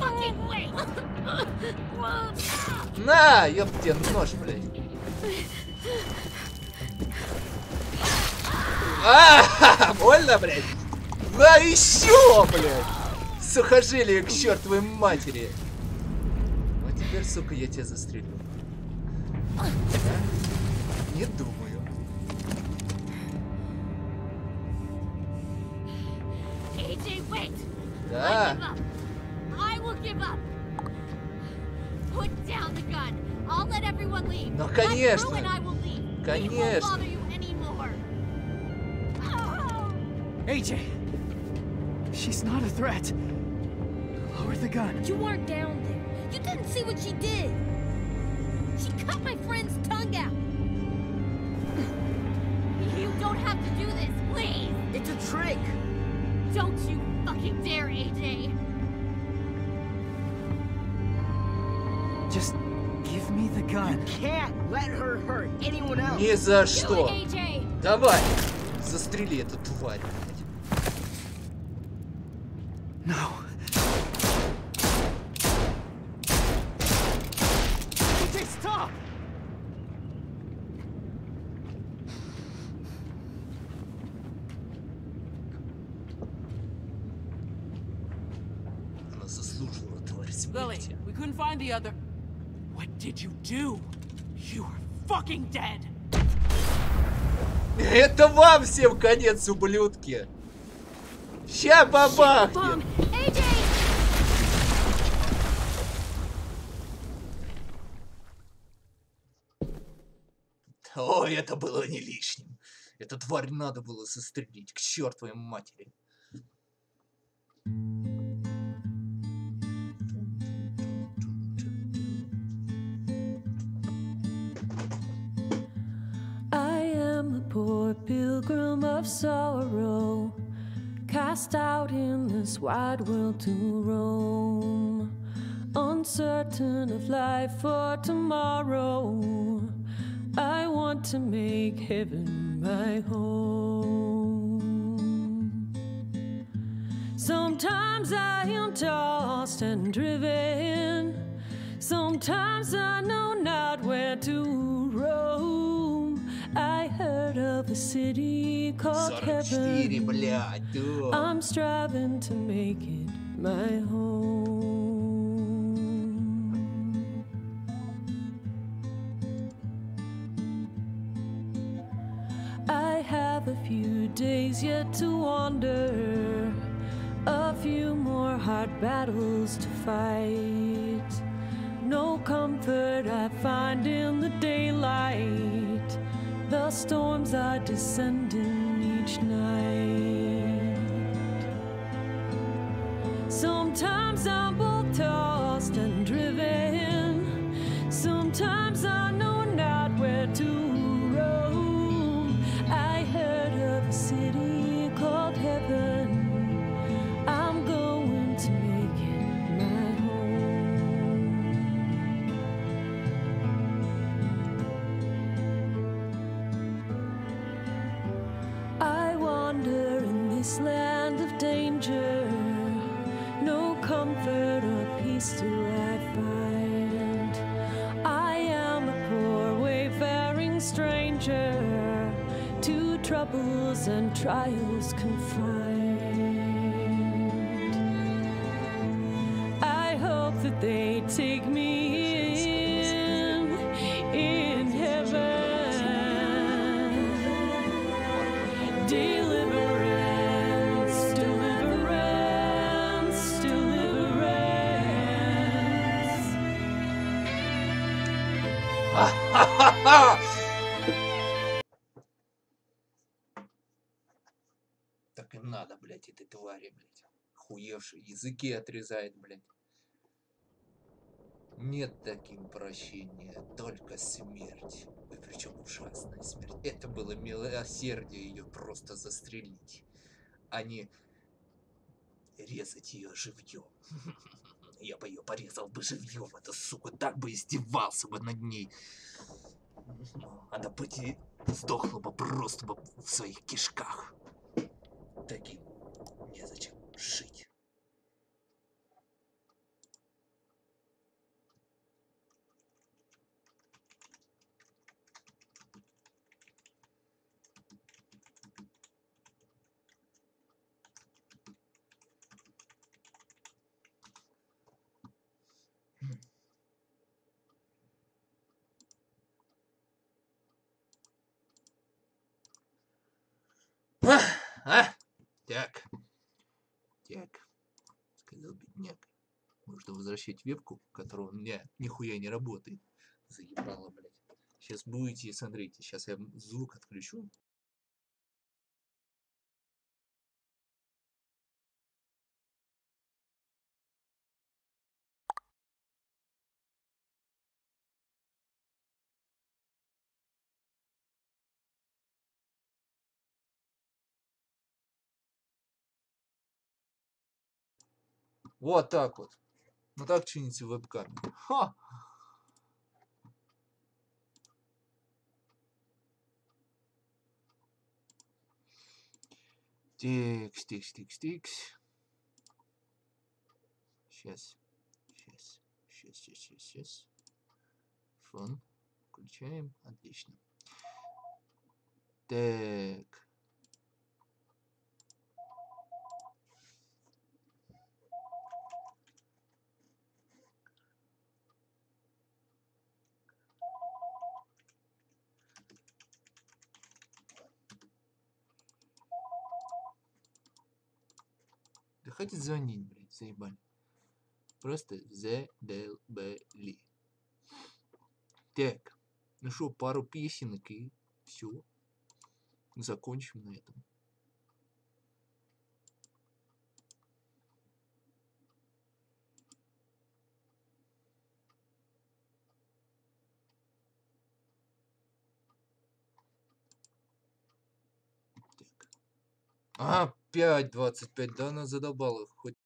S4: На, ёб тебе нож, блядь. Больно, блядь? Да еще, блядь! Сухожилие к чертовой матери. А теперь, сука, я тебя застрелю. Не думаю. Да. Ну, конечно. Конечно.
S10: AJ! She's not a threat. Lower the gun.
S6: You weren't down there. You didn't see what she did. She cut my friend's tongue out.
S11: You don't have to do this, please.
S12: It's a trick.
S11: Don't you fucking dare, AJ.
S10: Just give me the gun.
S12: You can't let her hurt anyone else.
S4: Ни за что.
S11: AJ.
S4: Давай. Застрели эту тварь.
S10: No. AJ, stop!
S4: Она заслужила, тварь смерти.
S16: Lily, we couldn't find the other. What did you do? You are fucking dead.
S4: Это вам всем конец, ублюдки. Ща бабахнет. Ой, это было не лишним. Эту тварь надо было застрелить к чертовой матери.
S8: I am a poor pilgrim of sorrow, cast out in this wide world to roam, uncertain of life for tomorrow. I want to make heaven my home. Sometimes I am tossed and driven, sometimes I know not where to roam. I heard of a city called heaven. I'm striving to make it my home. I have a few days yet to wander, a few more hard battles to fight. No comfort I find in the daylight, the storms are descending each night. Sometimes I'm both tossed and driven, sometimes I know not where to roam. I heard of a city called heaven, I'm going to make it my home. I wander in this land of danger, no comfort or peace do I find. I am a poor wayfaring stranger, to troubles and trials confined. I hope that they take me in heaven. Deliverance, deliverance, deliverance.
S4: Так и надо, блядь, этой твари, блядь. Хуевший, языки отрезает, блядь. Нет таким прощения, только смерть. И причем ужасная смерть. Это было милосердие ее просто застрелить, а не резать ее живьем. Я бы ее порезал бы живьем, эта сука, так бы издевался бы над ней. Она бы сдохла бы просто бы в своих кишках. Таким незачем жить. Так. Сказал бедняк. Нужно возвращать вебку, которая у меня нихуя не работает. Заебало, блядь. Сейчас будете, смотрите, сейчас я звук отключу. Вот так вот. Ну так чините вебкам. Ха! Тикс. Сейчас. Фон. Включаем. Отлично. Так. Да хватит звонить, блядь, заебали. Просто задолбали. Так. Ну что, пару песенок и все. Закончим на этом. Так. 5:25, да она задолбала. Хоть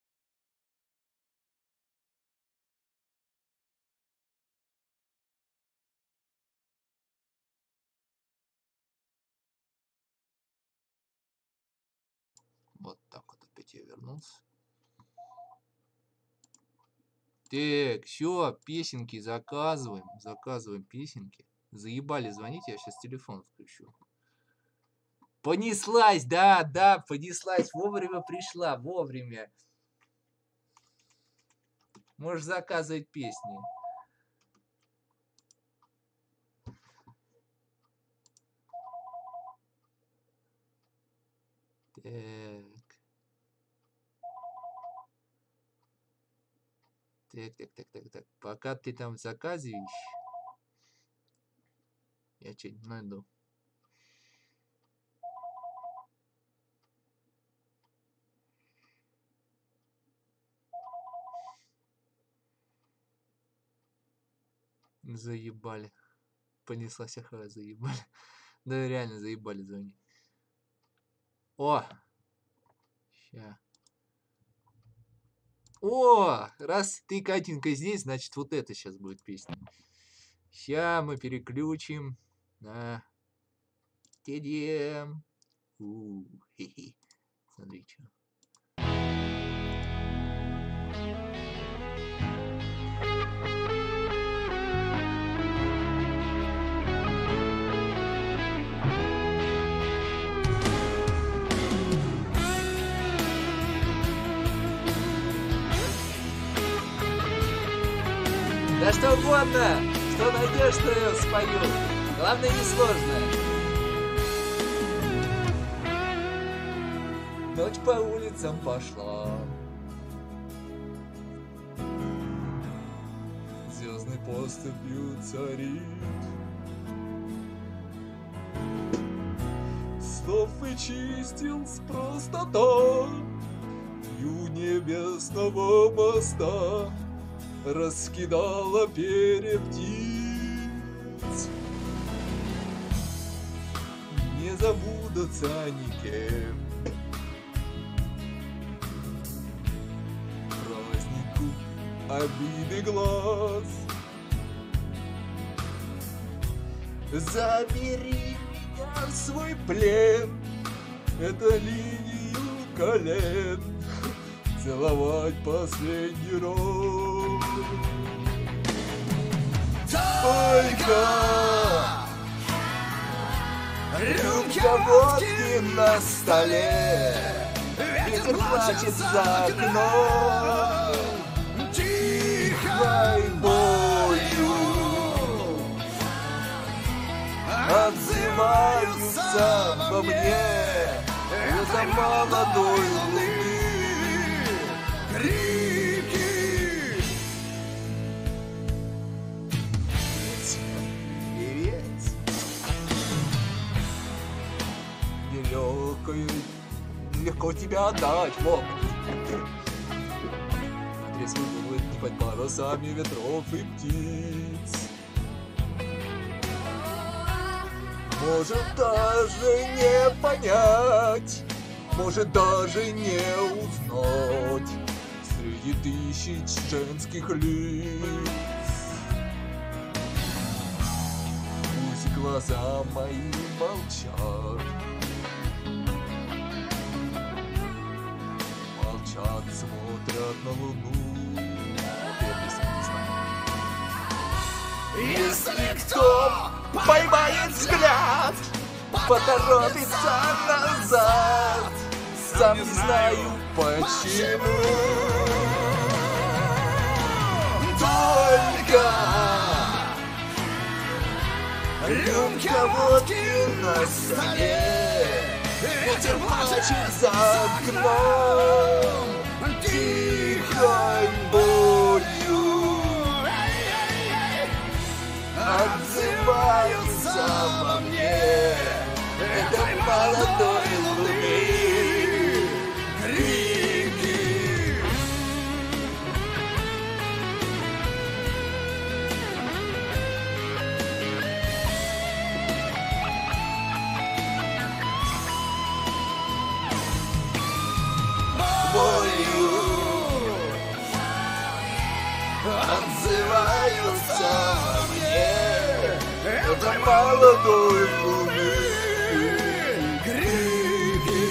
S4: вот так вот опять я вернулся. Так, все, песенки заказываем. Заказываем песенки. Заебали звонить, я сейчас телефон включу. Понеслась, да, понеслась. Вовремя пришла, вовремя. Можешь заказывать песни. Так. Пока ты там заказываешь, я что-нибудь найду. Заебали. Понеслась, ага, заебали. Да реально заебали звонить. О! Ща. О! Раз ты, Катенька, здесь, значит, вот это сейчас будет песня. Ща мы переключим на TDM. Хе-хе. Смотри, что. Да что угодно, что найдешь, что я спою. Главное, несложное. Ночь по улицам пошла. Звездной поступью царит. Снов и чистил с простотой ю небесного моста. Раскидала перья птиц. Не забудутся никем. Празднику обиды глаз. Забери меня в свой плен, это линию колен, целовать последний раз. Только рюмка водки на столе, ветер плачет за окном тихой болью, отзываются во мне за молодой луны крики. Привет. Легко тебя отдать, мог. Отрезку будет не под парусами ветров и птиц. Может даже не понять, может даже не узнать среди тысяч женских лиц. Пусть глаза мои молчат, молчат, смотрят на луну. Если кто поймает взгляд, поторопится назад, сам не знаю почему. Только рюмка водки на столе, ветер плачет за окном тихой болью, отзываются во мне это молодой луны крики. Болью отзываются во мне это молодой луны крики.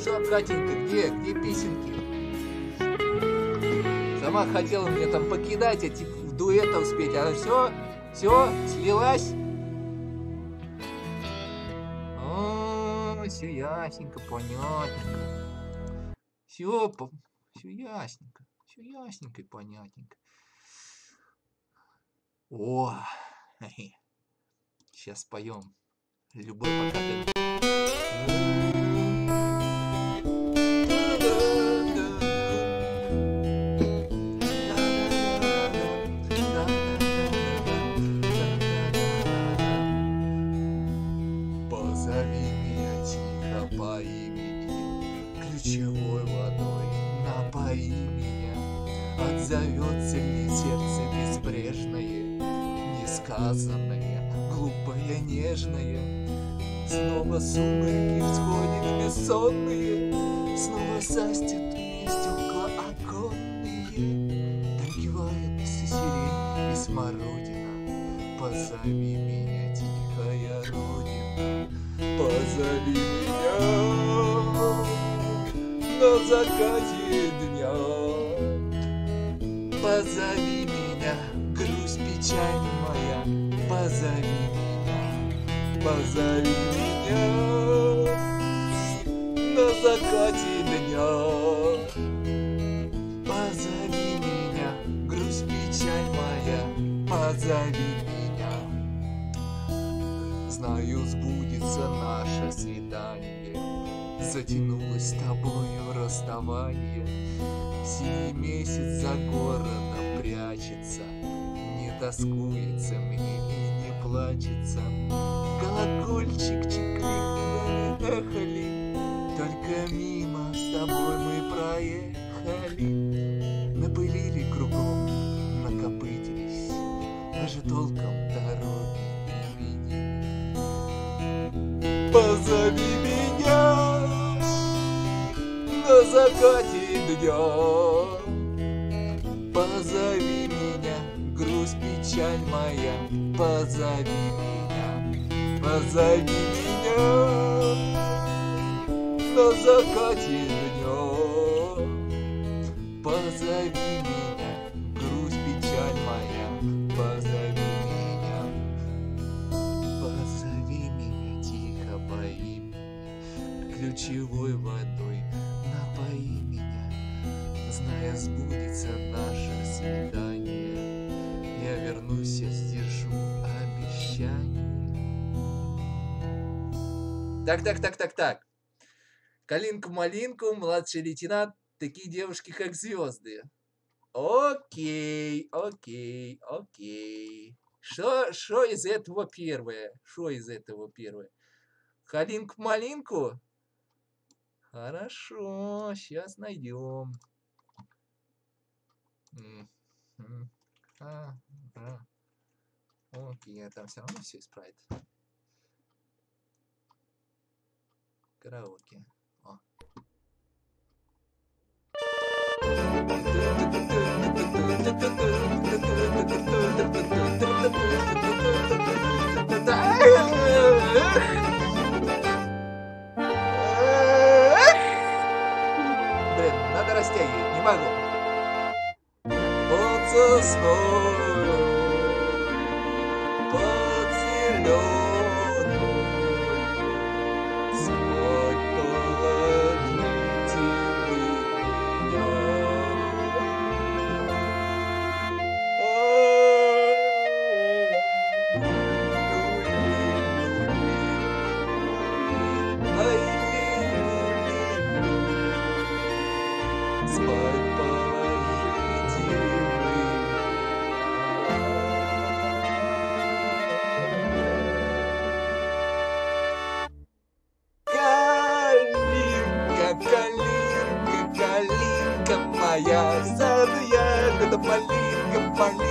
S4: Что, Катенька, где песенки? Сама хотела мне там покидать, а типа в дуэтов спеть, а все, слилась. Все ясненько, понятненько. Все ясненько и понятненько. О, сейчас поем. Любовь пока ты... ключевой водой напои меня. Отзовется ли сердце безбрежное, несказанное, глупое, нежное? Снова сумерки всходят бессонные, снова застят мне стекла оконные. Там кивает сирень и смородина. Позови меня, тихая родина, позови меня на закате дня. Позови меня, грусть, печаль моя, позови меня на закате дня. Позови меня, грусть, печаль моя, позови меня. Знаю, сбудется наше свидание, затянулось с тобою расставание. Синий месяц за городом прячется, не тоскуется мне и не плачется. Колокольчик чекрикнули, ехали, только мимо с тобой мы проехали. Напылили кругом, накопытились, даже толком позови меня на закате дня. Позови меня, грусть, печаль моя, позови меня на закате дня. Позови меня, грусть, печаль моя, позови меня тихо по имени, ключевой водой напои меня, зная, сбудется наше свидание. Я вернусь, я сдержу обещание. Так. Калинку-малинку, младший лейтенант, такие девушки, как звезды. Окей. Что из этого первое? Калинку-малинку? Хорошо, сейчас найдем. Окей, там все равно все исправит. Караоке. О. Блин, надо растягивать, не могу. Под сосной, под зеленой, спать положите вы меня. Спать положите вы. Калинка моя, в саду ягода малинка моя.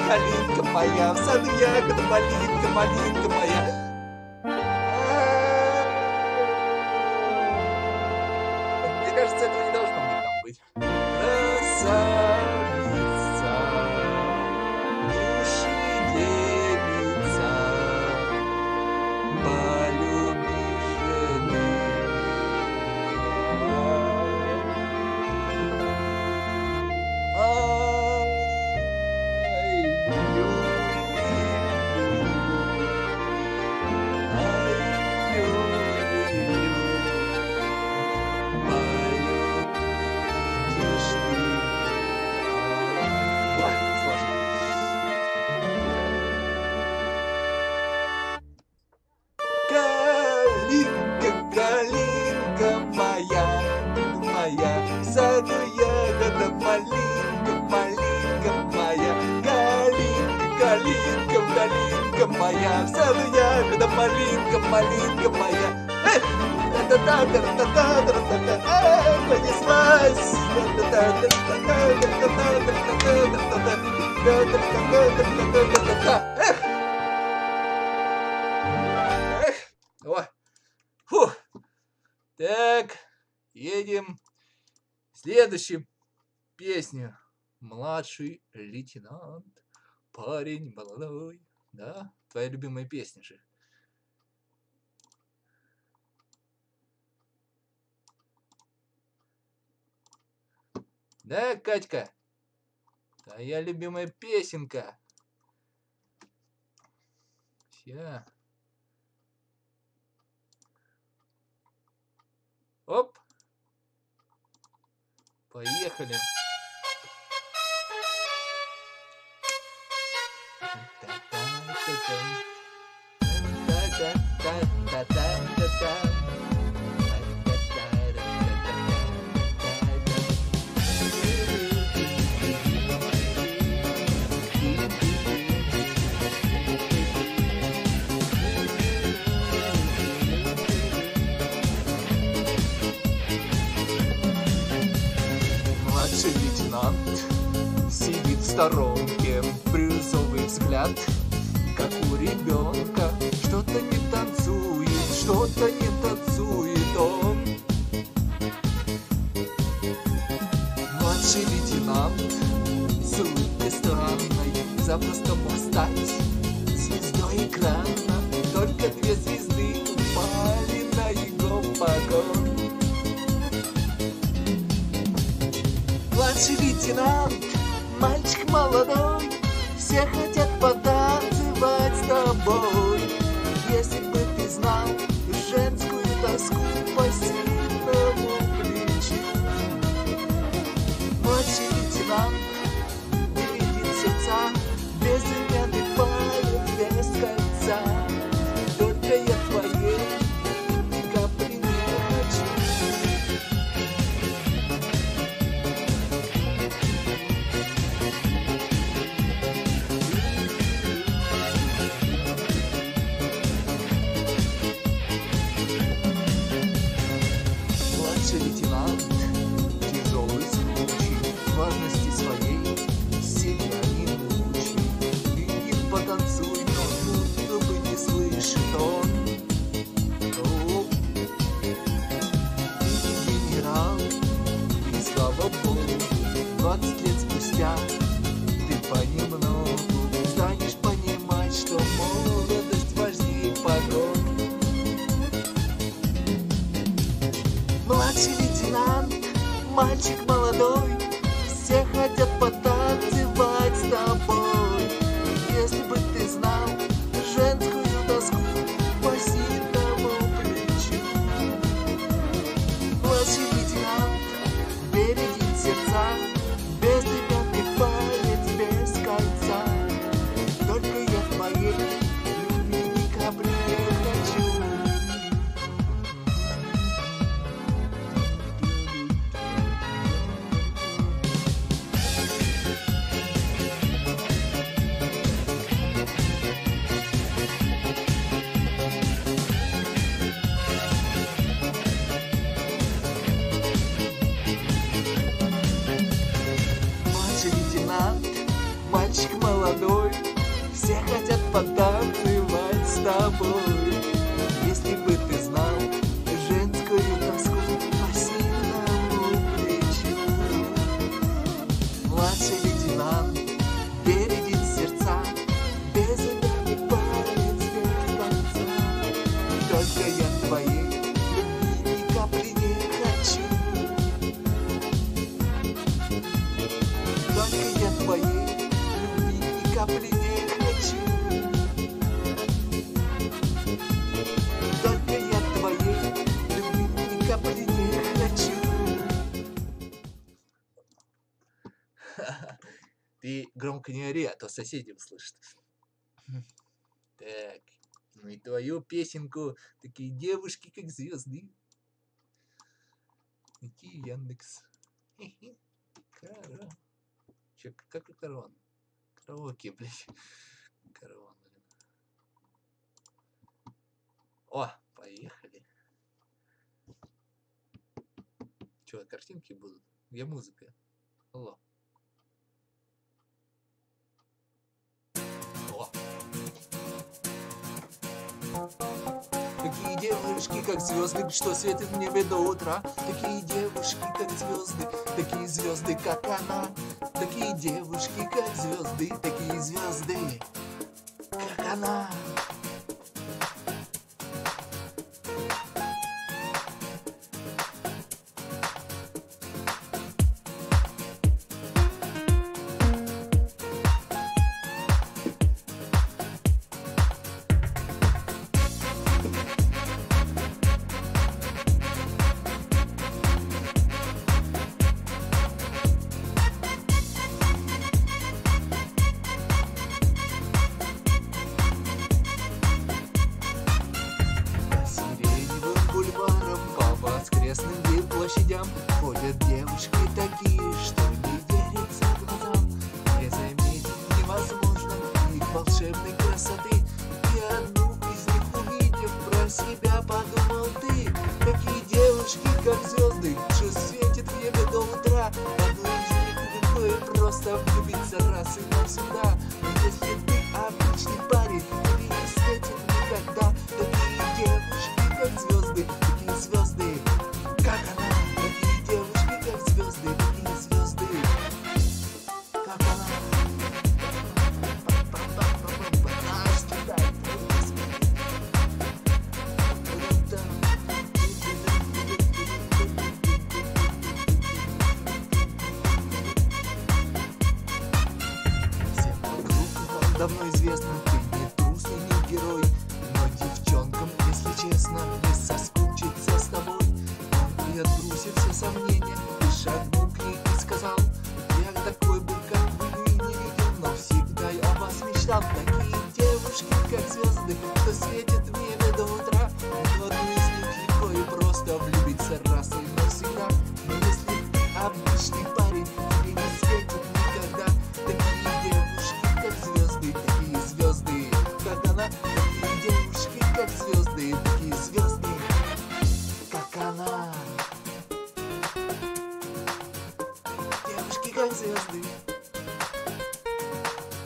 S4: Калинка моя, в саду ягода малинка моя. Мне кажется, этого не должно быть там быть. Красавица, души девица, полюбишь ты. Калинка моя, в саду ягода малинка моя. Калинка моя, в саду ягода малинка моя. Понеслась. Фух. Так, едем. Следующую песню. Младший лейтенант, парень молодой. Да, твоя любимая песня же. Да, Катька? Твоя любимая песенка. Ща. Оп. Поехали. Младший лейтенант сидит в сторонке, брюзовый взгляд, как у ребенка, Что-то не танцует, что-то не танцует он. Младший лейтенант с улыбкой странной запросто мог стать звездой экрана. Только 2 звезды упали на его погон. Младший лейтенант, мальчик молодой, все хотят потанцевать с тобой. Если бы ты знал женскую тоску по сильному плечу. Младший лейтенант бередит сердца, безымянный палец без кольца. Только я твоей ни капли не хочу. Младший лейтенант, тяжелый случай, важности своей себя не мучай. Видит, потанцуй, но будто бы не слышит он. О, ты генерал, и слава богу, 20 лет спустя ты понемногу станешь понимать, что молодость важнее погон. Младший лейтенант, мальчик молодой, все хотят потанцевать с тобой. Если бы ты знал женскую тоску по сильному плечу. Младший лейтенант бередит сердца, безымянный палец без кольца. Только я твоей любви ни капли не хочу. Младший лейтенант, мальчик молодой, все хотят потанцевать с тобой. Если бы ты знал женскую тоску по сильному плечу. Младший лейтенант бередит сердца, безымянный палец без кольца. Только я твоей любви ни капли не хочу. Только я твоей любви ни капли не хочу. Только я твоей любви ни капли не хочу. Ты громко не ори, а то соседи услышат. Так, ну и твою песенку «Такие девушки, как звезды». Найти Яндекс. Че, как караван? Караоке, блядь. Караван, блин. О, поехали. Че, картинки будут? Где музыка? Алло. О. Такие девушки, как звезды, что светят в небе до утра. Такие девушки, как звезды, такие звезды, как она. Такие девушки, как звезды, такие звезды, как она. площадям ходят девушки такие, что не верится глазам. Не заметить невозможно их волшебной красоты. И одну из них увидев, про себя подумал ты. Такие девушки, как звезды, что светят в небе до утра. Одну из них легко и просто влюбиться раз и навсегда. Но если ты обычный парень, или с этим никогда. Такие девушки, как звезды, такие звезды. Как она? Такие девушки, как звезды, такие звезды. Как она? Всем вокруг давно известно, ты не трус и не герой. Но девчонкам, если честно, не соскучиться с тобой. Он и отбросив все сомнения, и шагнул к ней и сказал: я такой бы, как вы, не видел, но всегда я о вас мечтал. Такие девушки, как звезды, что светят в небе до утра. В одну из них легко и просто влюбиться раз и навсегда. Но если ты обычный парень, тебе не светит никогда. Такие девушки, как звезды, такие звезды. Как она? Такие девушки, как звезды, такие звезды. Как она? Девушки, как звезды.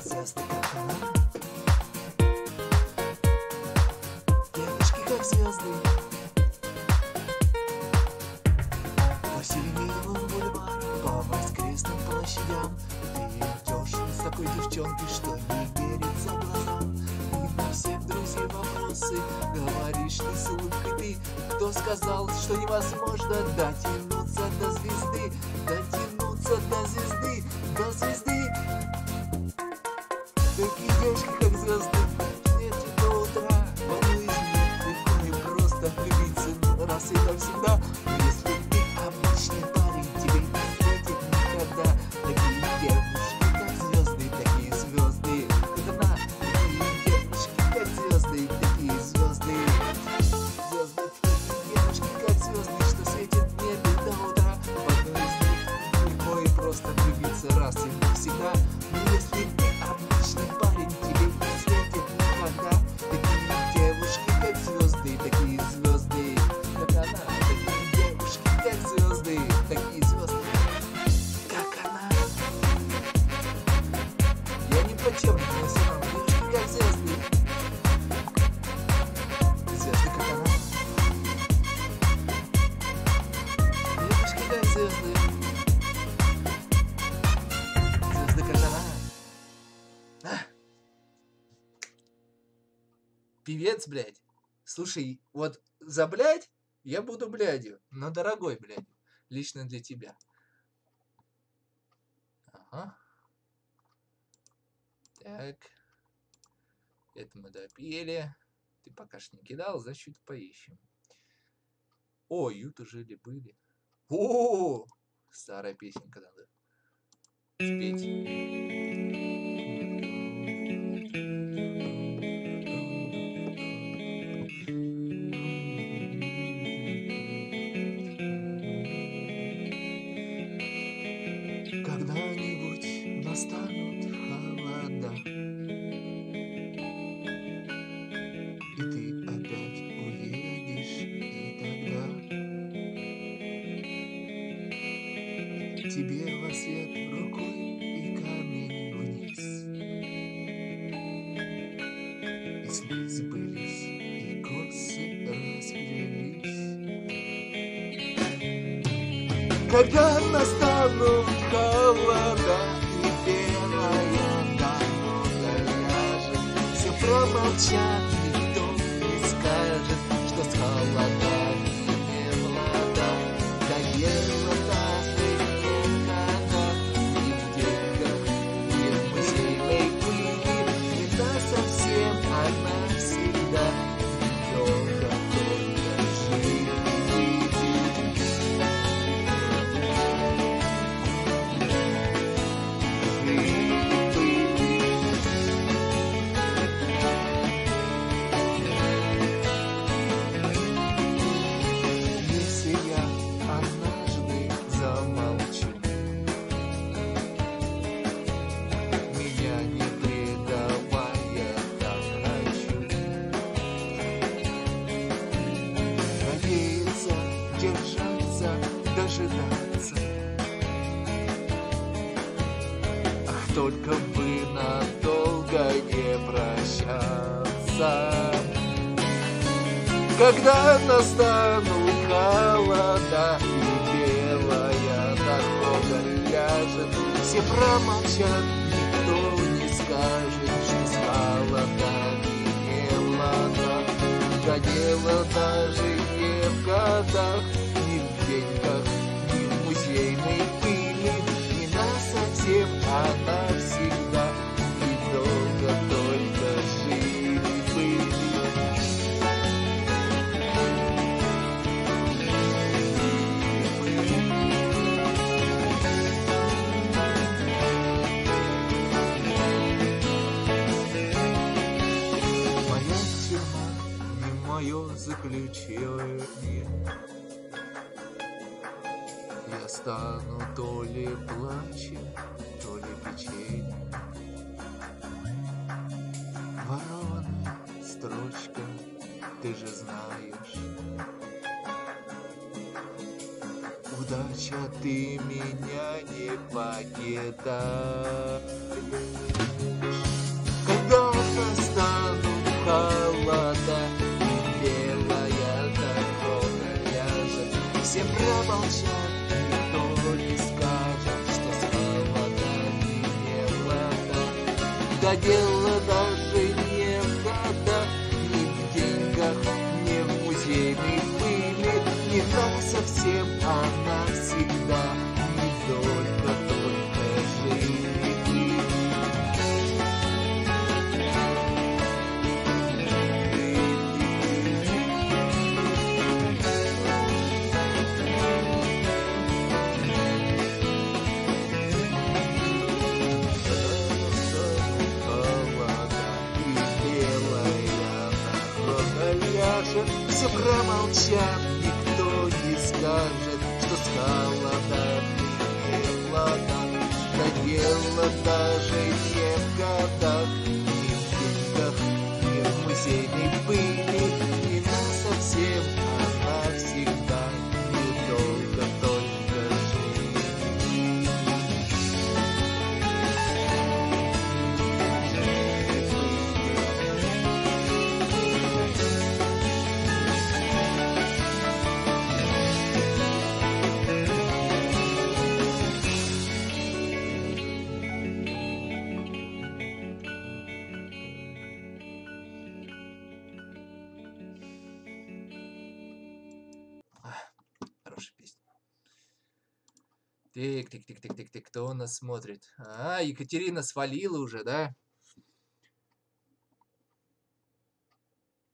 S4: Звезды, как она. Девушки, как звезды. По Сиреневым бульварам, по воскресным площадям ты идешь с такой девчонкой, что не верится глазам. И на всех друзей вопросы говоришь ты с улыбкой ты. Кто сказал, что невозможно дотянуться до звезды? Дотянуться до звезды, до звезды. Такие девушки, как звезды, светят до утра. В одну из них легко и просто влюбиться раз и навсегда. Но если ты обычный парень, тебе не светит никогда. Такие девушки, как звезды, такие звезды. Как она? Такие девушки, как звезды, такие звезды. Звезды, такие девушки, как звезды, что светят в небе до утра. В одну из них легко и просто влюбиться раз и навсегда. Но если ты обычный парень, тебе не светит никогда. Такие девушки, как звезды, такие звезды. Как она? Такие девушки, как звезды, такие звезды. Как она? Я не по теме, но все равно девушки, как звезды. Звезды, как она. Девушки, как звезды. Звезды, как она. Певец, блядь. Слушай, вот за блядь я буду блядью, но дорогой блядью. Лично для тебя. Ага. Так. Это мы допели. Ты пока ж не кидал, значит чуть поищем. О, Юта жили-были. О, старая песенка надо спеть. Когда-нибудь настанут холода, и ты опять уедешь, и тогда тебе во свет рукой и камень вниз. И сны сбылись, и косы расплелись. Когда настанут холода, и белая дорога ляжет, все промолчат, никто не скажет, что с холодами не влада. Доела та никогда, и в деньгах, и в мыслимой пыли, не та совсем, а навсегда. Только жить. дожидаться. Ах, только бы надолго не прощаться. Когда настанут холода и белая дорога ляжет, все промолчат, никто не скажет, что с холодами не ладно. Да дело даже не в годах, ни в деньгах, ни в музейной пыли, не насовсем, а навсегда. И долго только жили-были. Моя тюрьма не мое заключение. Я стану то ли плачем, то ли печеньем. Ворованная строчка, ты же знаешь. Удача, ты меня не покидаешь. Когда настанут холода и белая дорога ляжет, все промолчат, никто не скажет, что с холодами не ладно. Да дело даже не в годах, ни в деньгах, ни в музейной пыли, не насовсем, а навсегда. И только жили-были. Все промолчат, никто не скажет, что с холодами не ладно. Да дело даже не в годах, ни в деньгах, ни в музейной пыли, не насовсем, а навсегда. Недолго только жили. Хорошая песня. Тык, кто у нас смотрит? А, Екатерина свалила уже, да?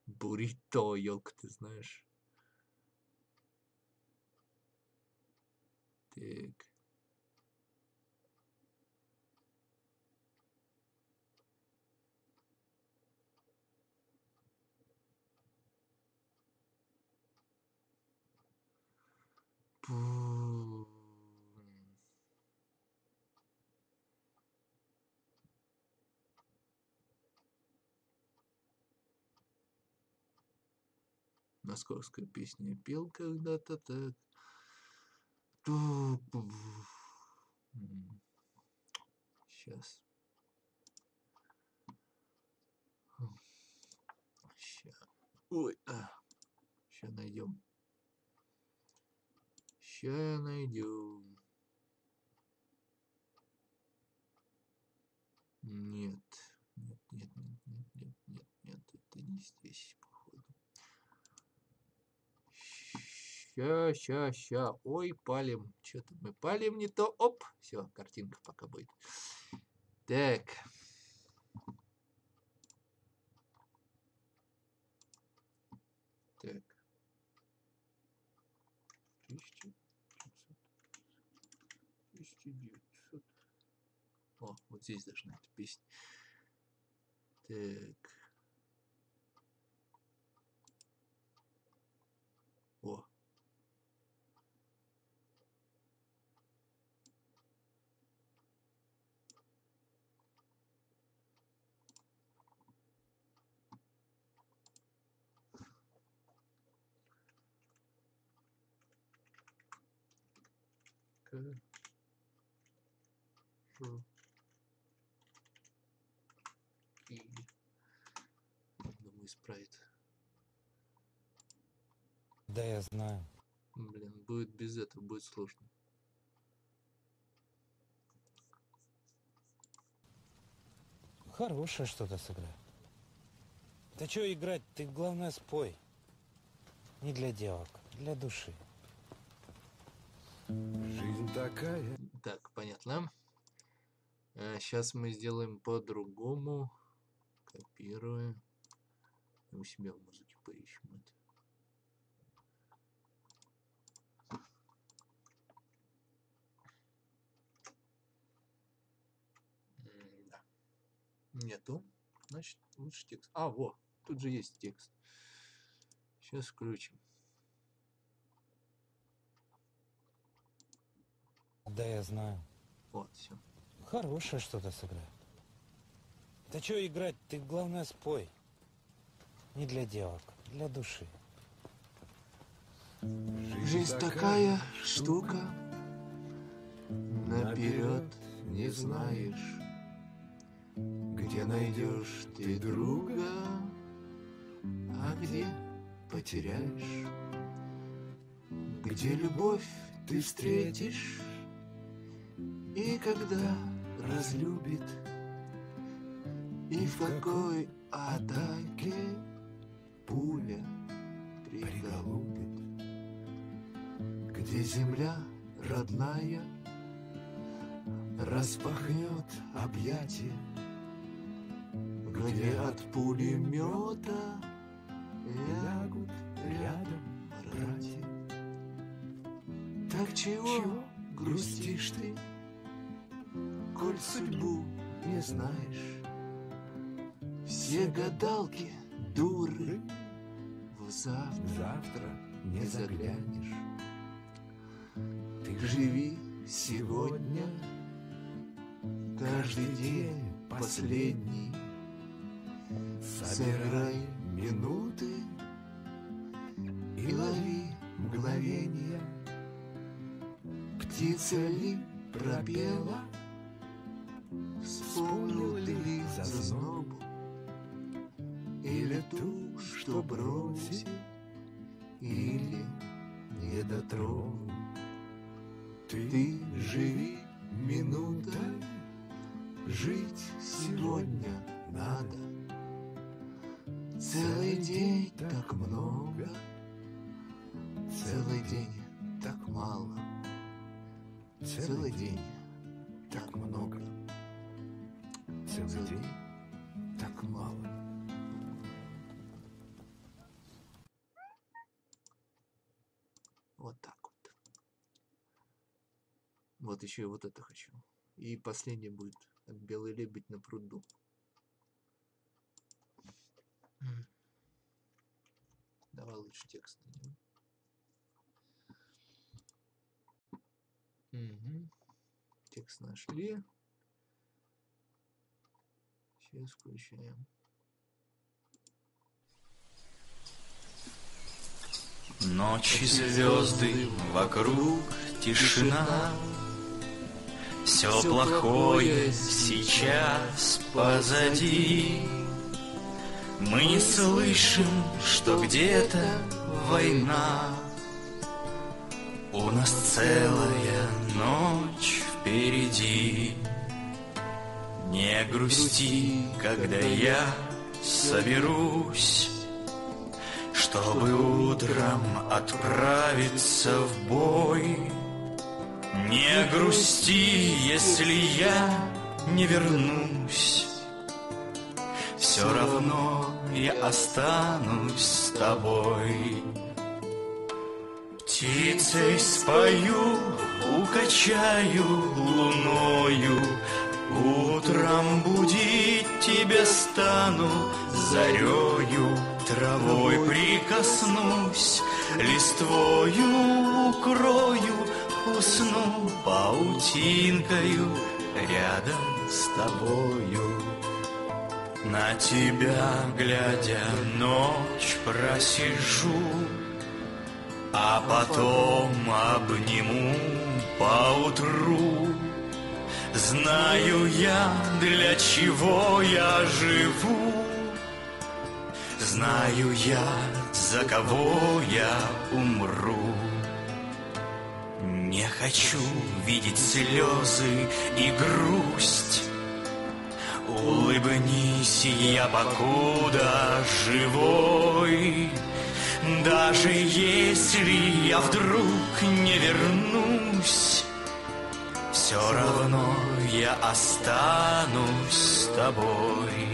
S4: Буррито, елка, ты знаешь. Так. Московская песня пел когда-то так. Сейчас. Ой, сейчас найдем. Сейчас найдем. Нет, это не здесь, походу. Ща. Ой, палим. Что-то мы палим не то. Оп, все, картинка пока будет. Так. Так. 1900. О, вот здесь должна эта песня. Так. О. Думаю, исправит.
S17: Да, я знаю.
S4: Блин, будет без этого, будет сложно.
S17: Хорошее что-то сыграй. Да чё играть? Ты главное спой. Не для девок, для души.
S13: Жизнь такая.
S4: Так, понятно. Сейчас мы сделаем по-другому. Копируем. У себя в музыке поищем это. Да. Нету. Значит, лучше текст. А, во, тут же есть текст. Сейчас включим.
S17: Да, я знаю.
S4: Вот, все.
S17: Хорошее что-то сыграй. Да чё играть? Ты главное спой. Не для девок, для души.
S4: Жизнь такая штука, наперед не знаешь, где найдешь ты друга, а где потеряешь, где любовь ты встретишь, и когда разлюбит, и в какой атаке пуля приголубит, где земля родная распахнет объятия, где от пулемета лягут рядом братья. Так чего грустишь ты, коль судьбу не знаешь? Все гадалки дуры, в завтра не заглянешь. Ты живи сегодня, каждый день последний. Собирай минуты и лови мгновения. Птица ли пропела, вспомнил ли зазнобу, или ту, что бросил, или недотрогу. Ты живи минутой, жить сегодня надо. Целый день так много, целый день так мало. Целый день так много, целый день так мало. Вот так вот. Вот еще и вот это хочу. И последнее будет «Белый лебедь на пруду». Давай лучше текст найдем. Угу. Текст нашли. Сейчас включаем.
S18: Ночи, звезды, вокруг тишина. Все плохое сейчас позади. Мы не слышим, что где-то война. У нас целая ночь впереди. Не грусти, когда я соберусь, чтобы утром отправиться в бой. Не грусти, если я не вернусь. Все равно я останусь с тобой. Птицей спою, укачаю луною. Утром будить тебя стану зарею. Травой прикоснусь, листвою укрою. Усну паутинкою рядом с тобою. На тебя глядя ночь просижу, а потом обниму поутру. Знаю я, для чего я живу. знаю я, за кого я умру. Не хочу видеть слезы и грусть. Улыбнись, я покуда живой. Даже если я вдруг не вернусь, все равно я останусь с тобой.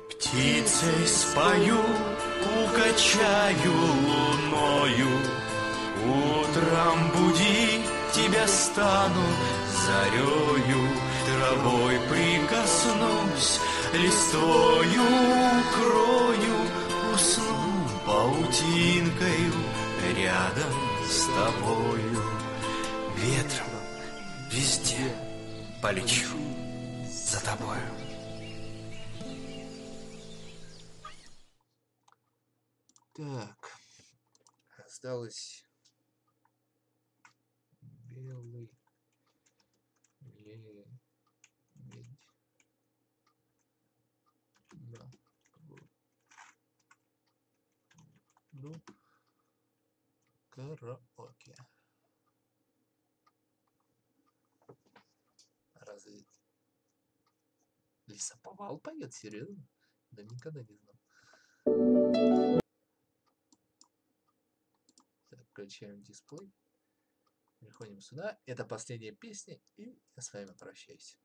S18: Птицей спою, укачаю луною. Утром будить тебя стану зарею. Травой прикоснусь, листвою укрою. Усну паутинкою рядом с тобою. Ветром везде полечу за тобою.
S4: Так, осталось белый лебедь. Да. Ну, караоке. Разве лесоповал поет? Серьезно? Да никогда не знал. Так, включаем дисплей. Переходим сюда. Это последняя песня, и я с вами прощаюсь.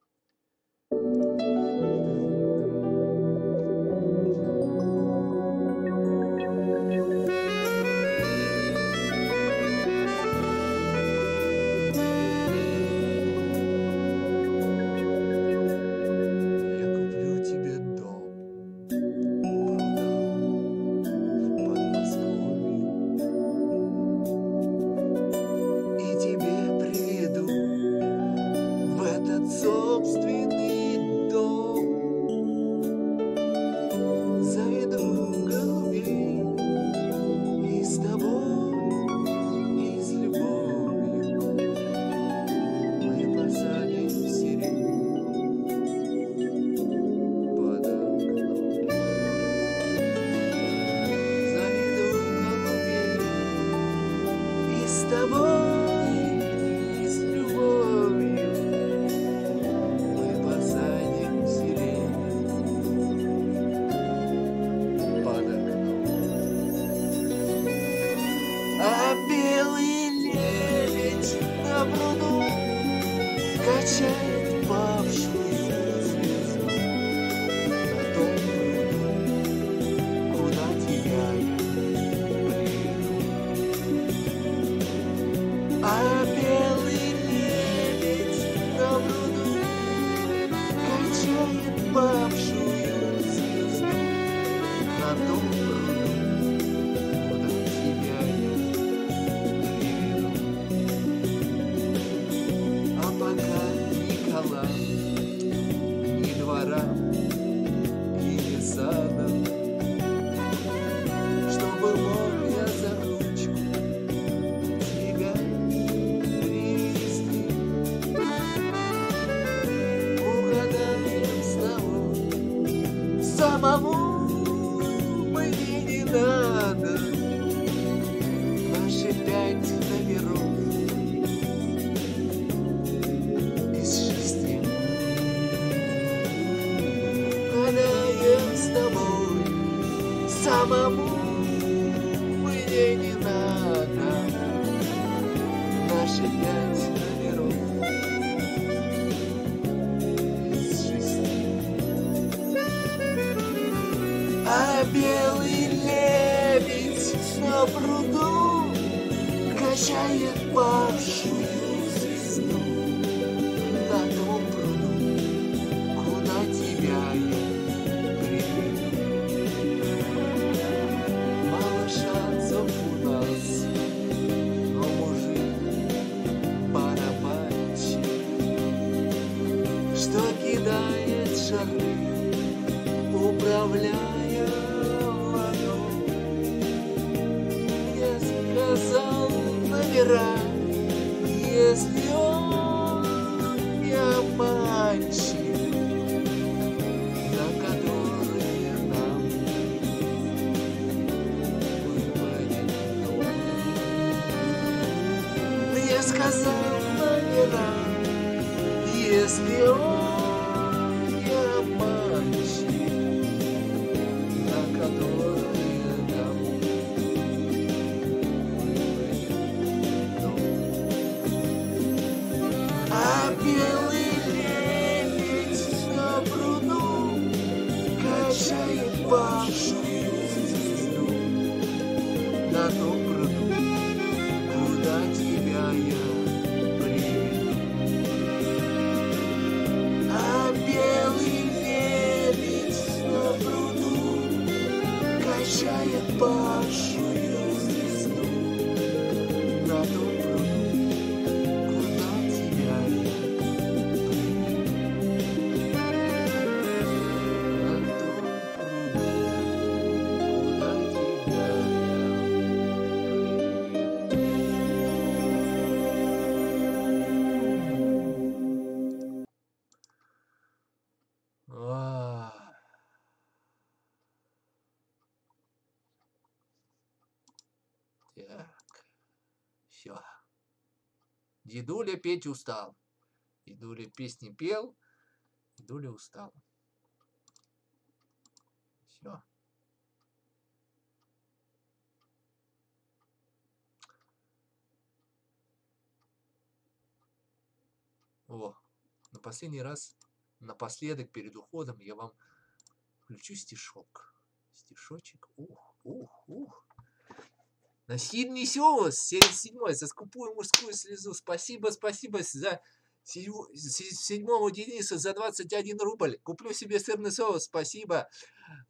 S19: Белый лебедь на пруду качает павшую звезду на том пруду, куда тебя я приведу. Мало шансов у нас, но мужик барабанщик, что кидает шары, управляя. Сказал номера, если он не обманщик, на которые нам Если он не обманщик, на который домой а белый лебедь на пруду качает башню звезду на том пруду, куда тебя я приведу. А белый лебедь на пруду качает башню звезду на том пруду, куда тебя я Так, все. Дедуля петь устал. Дедуля песни пел, дедуля устал. Все. О, на последний раз, напоследок, перед уходом, я вам включу стишок. Стишочек. Ух. Насильный сёс, 77-й, за скупую мужскую слезу. Спасибо за седьмому Денису за 21 рубль. Куплю себе сырный соус, спасибо.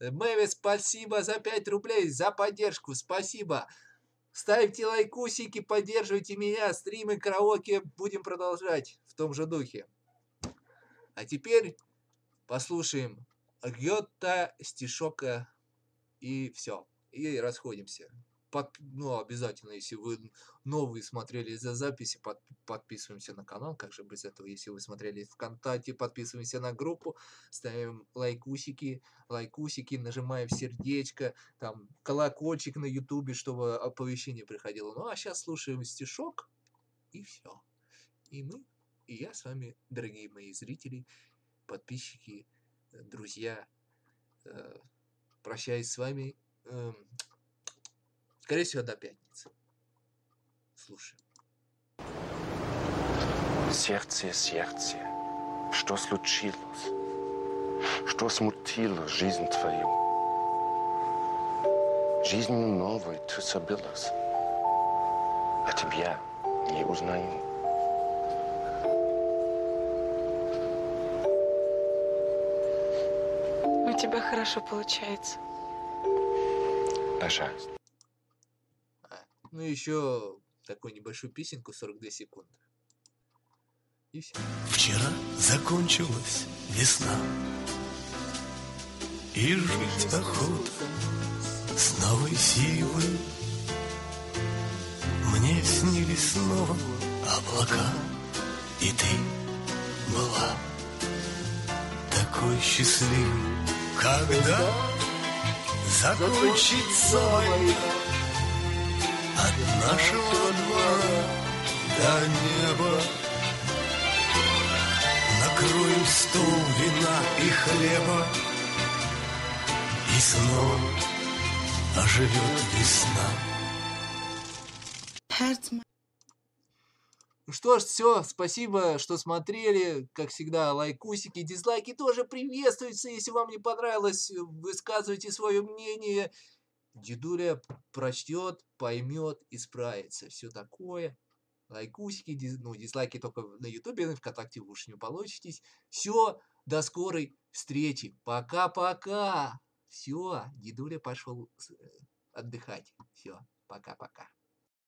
S19: Мэви, спасибо за 5 рублей, за поддержку, спасибо. Ставьте лайкусики, поддерживайте меня, стримы, караоке, будем продолжать в том же духе. А теперь послушаем Гёта, стишок и все. И расходимся. Ну, обязательно, если вы новые смотрели за записи, подписываемся на канал, как же без этого, если вы смотрели ВКонтакте, подписываемся на группу, ставим лайкусики, нажимаем сердечко, там, колокольчик на ютубе, чтобы оповещение приходило. Ну, а сейчас слушаем стишок, и все. И я с вами, дорогие мои зрители, подписчики, друзья, прощаюсь с вами. Скорее всего, до пятницы. Слушай.
S20: Сердце, что случилось? Что смутило жизнь твою? Жизнью новой ты забылась, а тебя не узнаю.
S21: У тебя хорошо получается.
S20: Пожалуйста.
S4: Ну, еще такую небольшую песенку, 42 секунды. И все.
S22: Вчера закончилась весна, и жить охота с новой силой. Мне снились снова облака, и ты была такой счастливой, когда закончится война. От нашего двора до неба накроем стол вина и хлеба, и снова оживет весна.
S4: Ну что ж, все, спасибо, что смотрели. Как всегда, лайкусики, дизлайки тоже приветствуются. Если вам не понравилось, высказывайте свое мнение. Дедуля прочтет, поймет, исправится. Все такое. Лайкусики, дизлайки только на ютубе, на ВКонтакте вы уж не получитесь. Все, до скорой встречи. Пока-пока. Все, дедуля пошел отдыхать. Все, пока-пока.